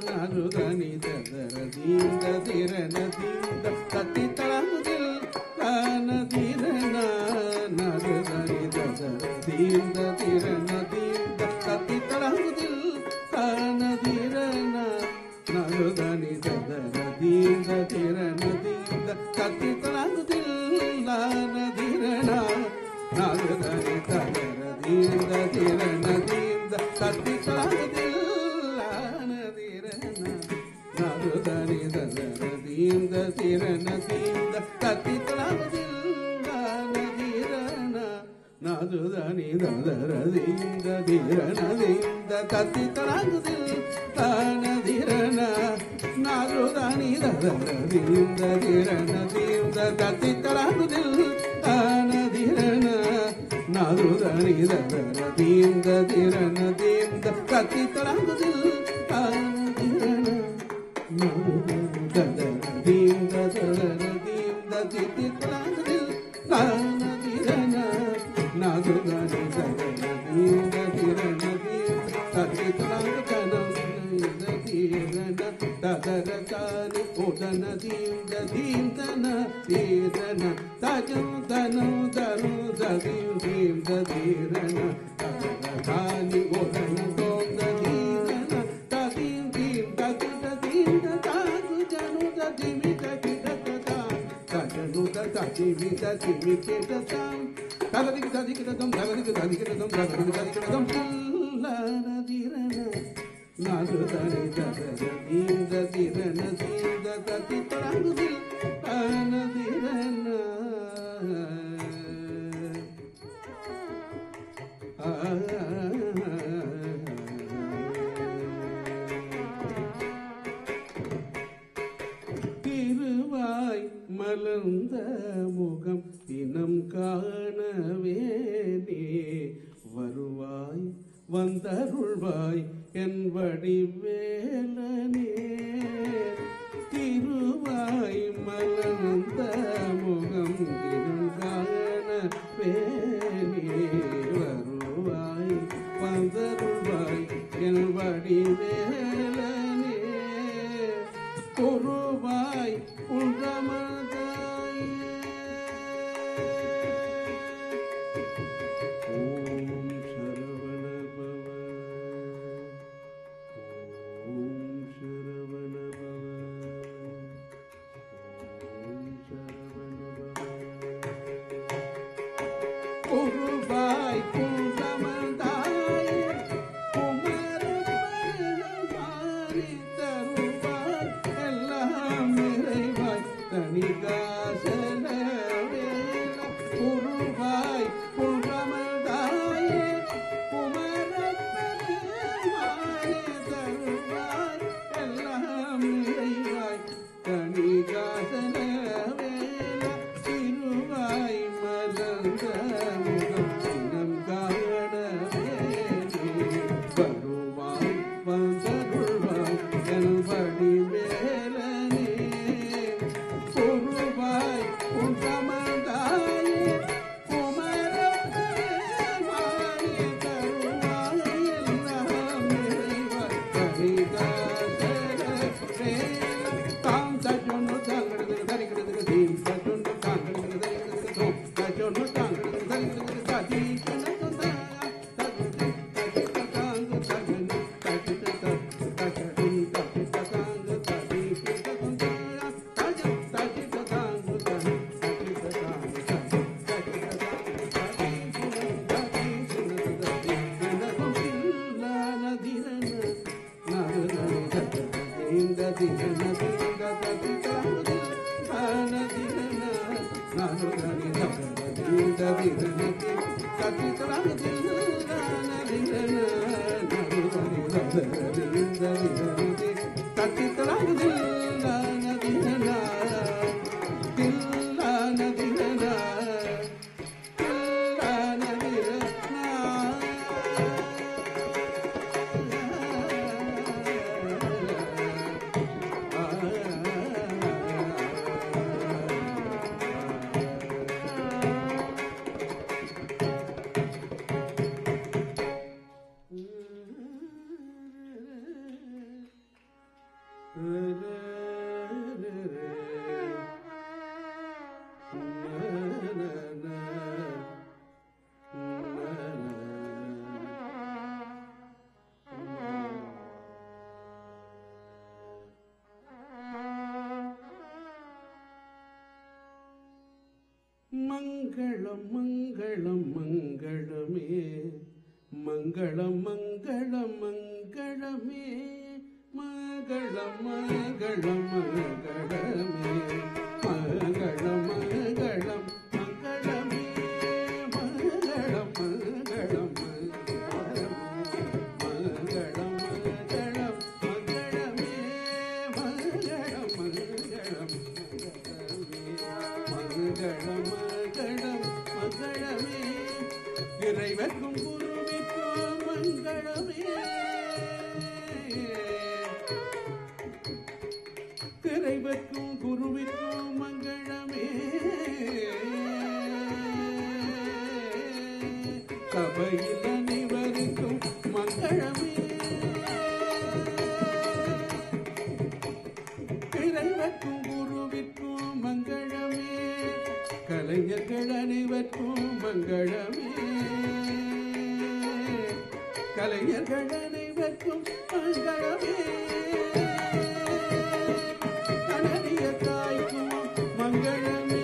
நாருதனி ததர தீந்த திரன தீந்த தத்தி தடங்குதில்லானதிரன நாருதனி ததர தீந்த திரன தீந்த தத்தி தடங்குதில்லானதிரன நாருதனி ததர தீந்த திரன தீந்த தத்தி தலாங்கு தில்லான திரணா நாகதனி தகர தீந்த திரண தீந்த தத்தி தலாங்கு தில்லான திரணா நாகதனி தகர தீந்த திரண தீந்த தத்தி தலாங்கு தில்லான திரணா நாதுதனி தகர தீந்த திரண தீந்த தத்தி தலாங்கு தில்லான திரணா நாதுதனி தகர தீந்த திரண தீந்த தத்தி தலாங்கு தில்லான திரணா நாதுதனி தகர தீந்த திரண தீந்த தத்தி தலாங்கு தில்லான திரணா நாதுதனி தகர தீந்த தகர தீந்த தித்தி தலாங்கு தில்லான திரணா நாதுதனி தகர தீந்த திரண தீந்த தத்தி தலாங்கு தீரண தகர தானி உதன தீந்த தீந்தன தீரண தஜம் தனம் தரு தீம் தீந்த தீரண தகர தானி உதன தோந்த தீரண ததீம் தீம் தகிட தீந்த தாகு ஜனு ததிமி தகிடதாம் தஜனு ததிமி ததிமி கேடதாம் தகதிக்கு ததிகிடதம் தகதிக்கு ததிகிடதம் தகதிக்கு ததிகிடதம் தில்லான தீரண நாதுதனி தகர தீந்த திரண தீந்த தத்தி தலாங்கு தில்லான திரண திருவாய் மலர்ந்த முகம் தினம் காணவே நீ வருவாய் வந்தருள்வாய் என் வடிவேலனே திருவாய் மலர்ந்த முகம் தினம் காணவே நீ வருவாய் வந்தருள்வாய் என் வடிவேலனே பொறுவாய் உள்ரமதாயே பொறுவாய் புகமந்தாயே குமரப்பெருமானி தருவாய் எல்லாம் நிறைவாய் தனிகாசல வேல பொறுவாய் புகமந்தாயே குமரப்பெருமானி தருவாய் எல்லாம் நிறைவாய் தனிகாசல வேல திருவாய் மலர்ந்த வருவாய் வந்தருள்வாய் என் வடிவேலனே பொறுவாய் உண்டமந்தாயே குமரப்பெருமானே தருவாய் எல்லாம் நிறைவாய் தரிதாசர தாம் தஜொன்னு தாங்கடுது தரிக்கிடுது தீம் தஜொன்னு தாங்கடுது தரிக்கிடுது தோம் தஜொன்னு தாங்கடுது தரிக்கிடுது தீ மங்களம் மங்களம் மங்களமே மங்களம் மங்களம் மங்களமே மங்களம் மங்களம் மங்களமே மங்களம் மங்களம் மங்களமே மங்களம் மங்களம் மங்களம் மங்களம் மங்களமே மங்களம் மங்களம் மங்களம் மங்களம் மங்களமே இறைவனுக்கும் குருவிற்கும் மங்களமே இறைவனுக்கும் குருவிற்கும் மங்களமே சபையில் அனைவருக்கும் மங்களமே இறைவனுக்கும் குருவிற்கும் மங்களமே கலைஞர்கள் அனைவருக்கும் மங்களமே கலைஞர்கள் அனைவருக்கும் மங்களமே கனடிய தாய்க்கும் மங்களமே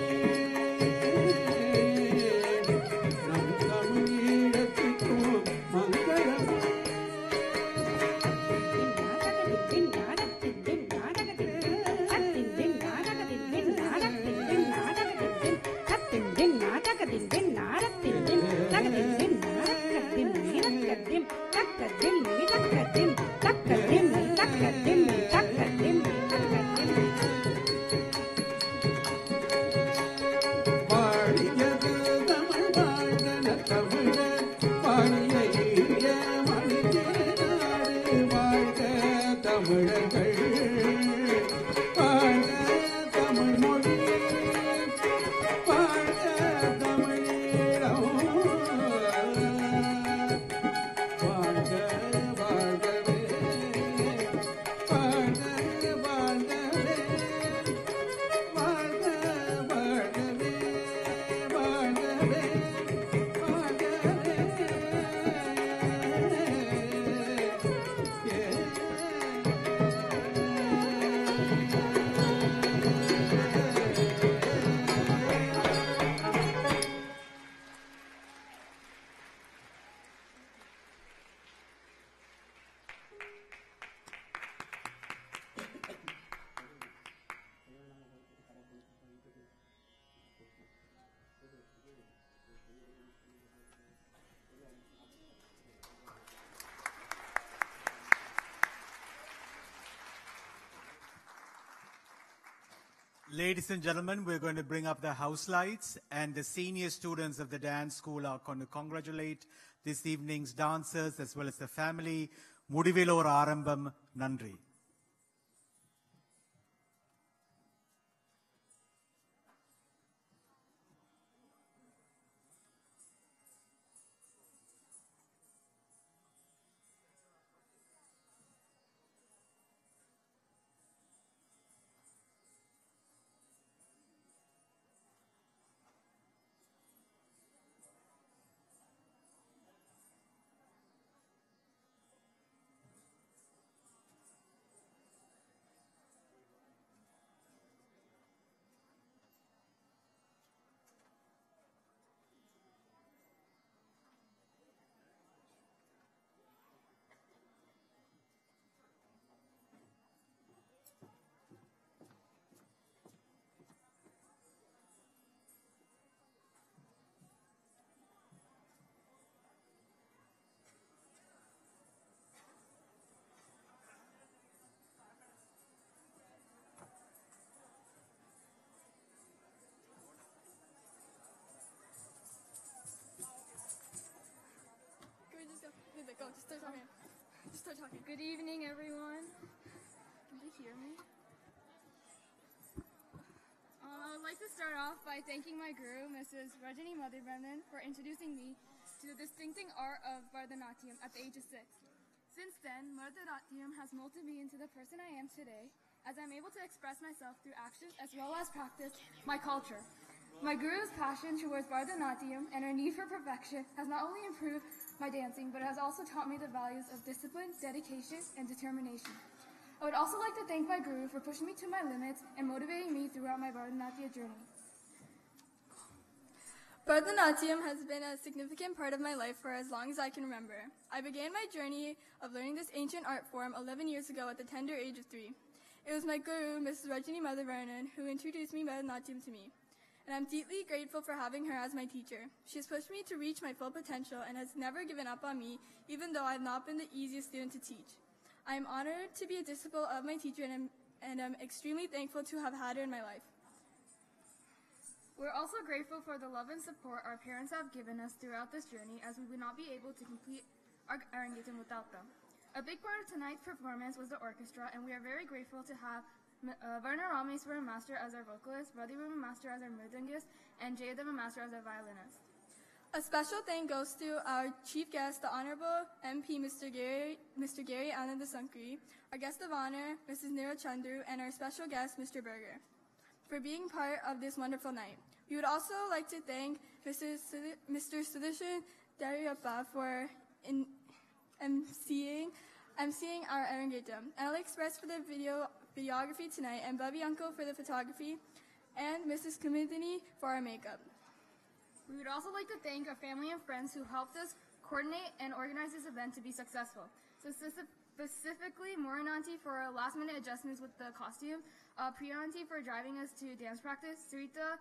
நம் தமிழீழத்துக்கும் மங்களமே வாழியது தமிழ் வாழ்ந்தன தமிழர் வாழிய ஈழ மணித்திருநாடு வாழ்க தமிழர்கள் வாழ்க தமிழ் மொழி வாழ்க தமிழீழம் வாழ்க வாழ்கவே வாழ்க வாழ்கவே வாழ்க வாழ்கவே வாழ்கவே Ladies and gentlemen, we're going to bring up the house lights, and the senior students of the dance school are going to congratulate this evening's dancers as well as the family. Mudivilor Arambam Nandri. Just start talking. Good evening, everyone. Can you hear me? I would like to start off by thanking my guru, Mrs. Rajani Madhubrandan, for introducing me to the distinctive art of Bharatanatyam at the age of 6. Since then, Bharatanatyam has molded me into the person I am today, as I'm able to express myself through action as well as practice my culture. My guru's passion towards Bharatanatyam and her need for perfection has not only improved my dancing, but it has also taught me the values of discipline, dedication, and determination. I would also like to thank my guru for pushing me to my limits and motivating me throughout my Bharatanatyam journey. Bharatanatyam has been a significant part of my life for as long as I can remember. I began my journey of learning this ancient art form 11 years ago at the tender age of 3. It was my guru, Mrs. Rajini Madhavarnan, who introduced Bharatanatyam to me. And I'm deeply grateful for having her as my teacher. She has pushed me to reach my full potential and has never given up on me, even though I have not been the easiest student to teach. I am honored to be a disciple of my teacher and I'm extremely thankful to have had her in my life. We're also grateful for the love and support our parents have given us throughout this journey, as we would not be able to complete our Arangetam without them. A big part of tonight's performance was the orchestra, and we are very grateful to have Varna Rameswaram Master as our vocalist, Radhivama Master as our mridangist, and Jayadeva Master as our violinist. A special thank goes to our chief guest, the Honorable MP Mr. Gary Ananda Sankri, our guest of honor, Mrs. Nira Chandru, and our special guest, Mr. Berger, for being part of this wonderful night. We would also like to thank Mr. Sudishan Daryappa for emceeing our Arangetam. And I'll express for the videography tonight, and Bubby Uncle for the photography, and Mrs. Kamidini for our makeup. We would also like to thank our family and friends who helped us coordinate and organize this event to be successful. So specifically, Moran Auntie for our last-minute adjustments with the costume, Priya Auntie for driving us to dance practice, Sarita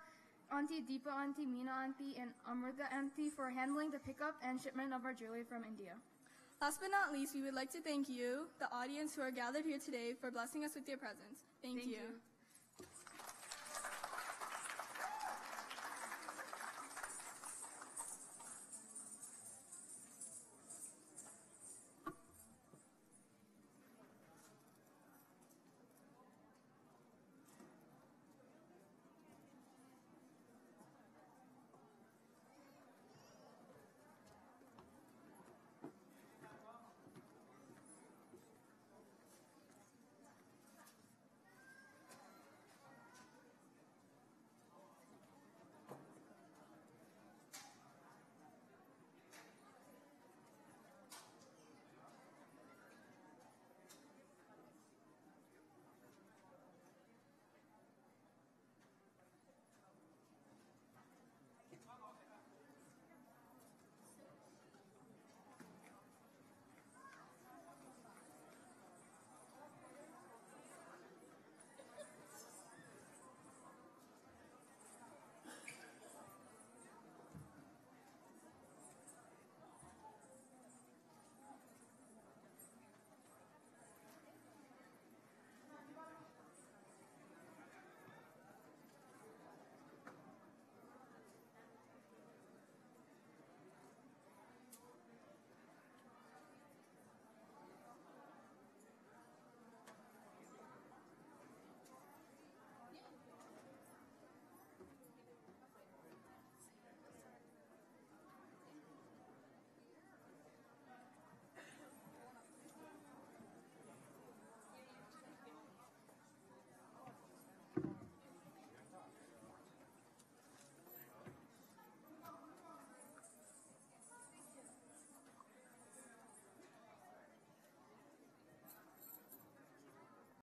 Auntie, Deepa Auntie, Meena Auntie, and Amrita Auntie for handling the pickup and shipment of our jewelry from India. Last but not least, we would like to thank you, the audience who are gathered here today, for blessing us with your presence. Thank you.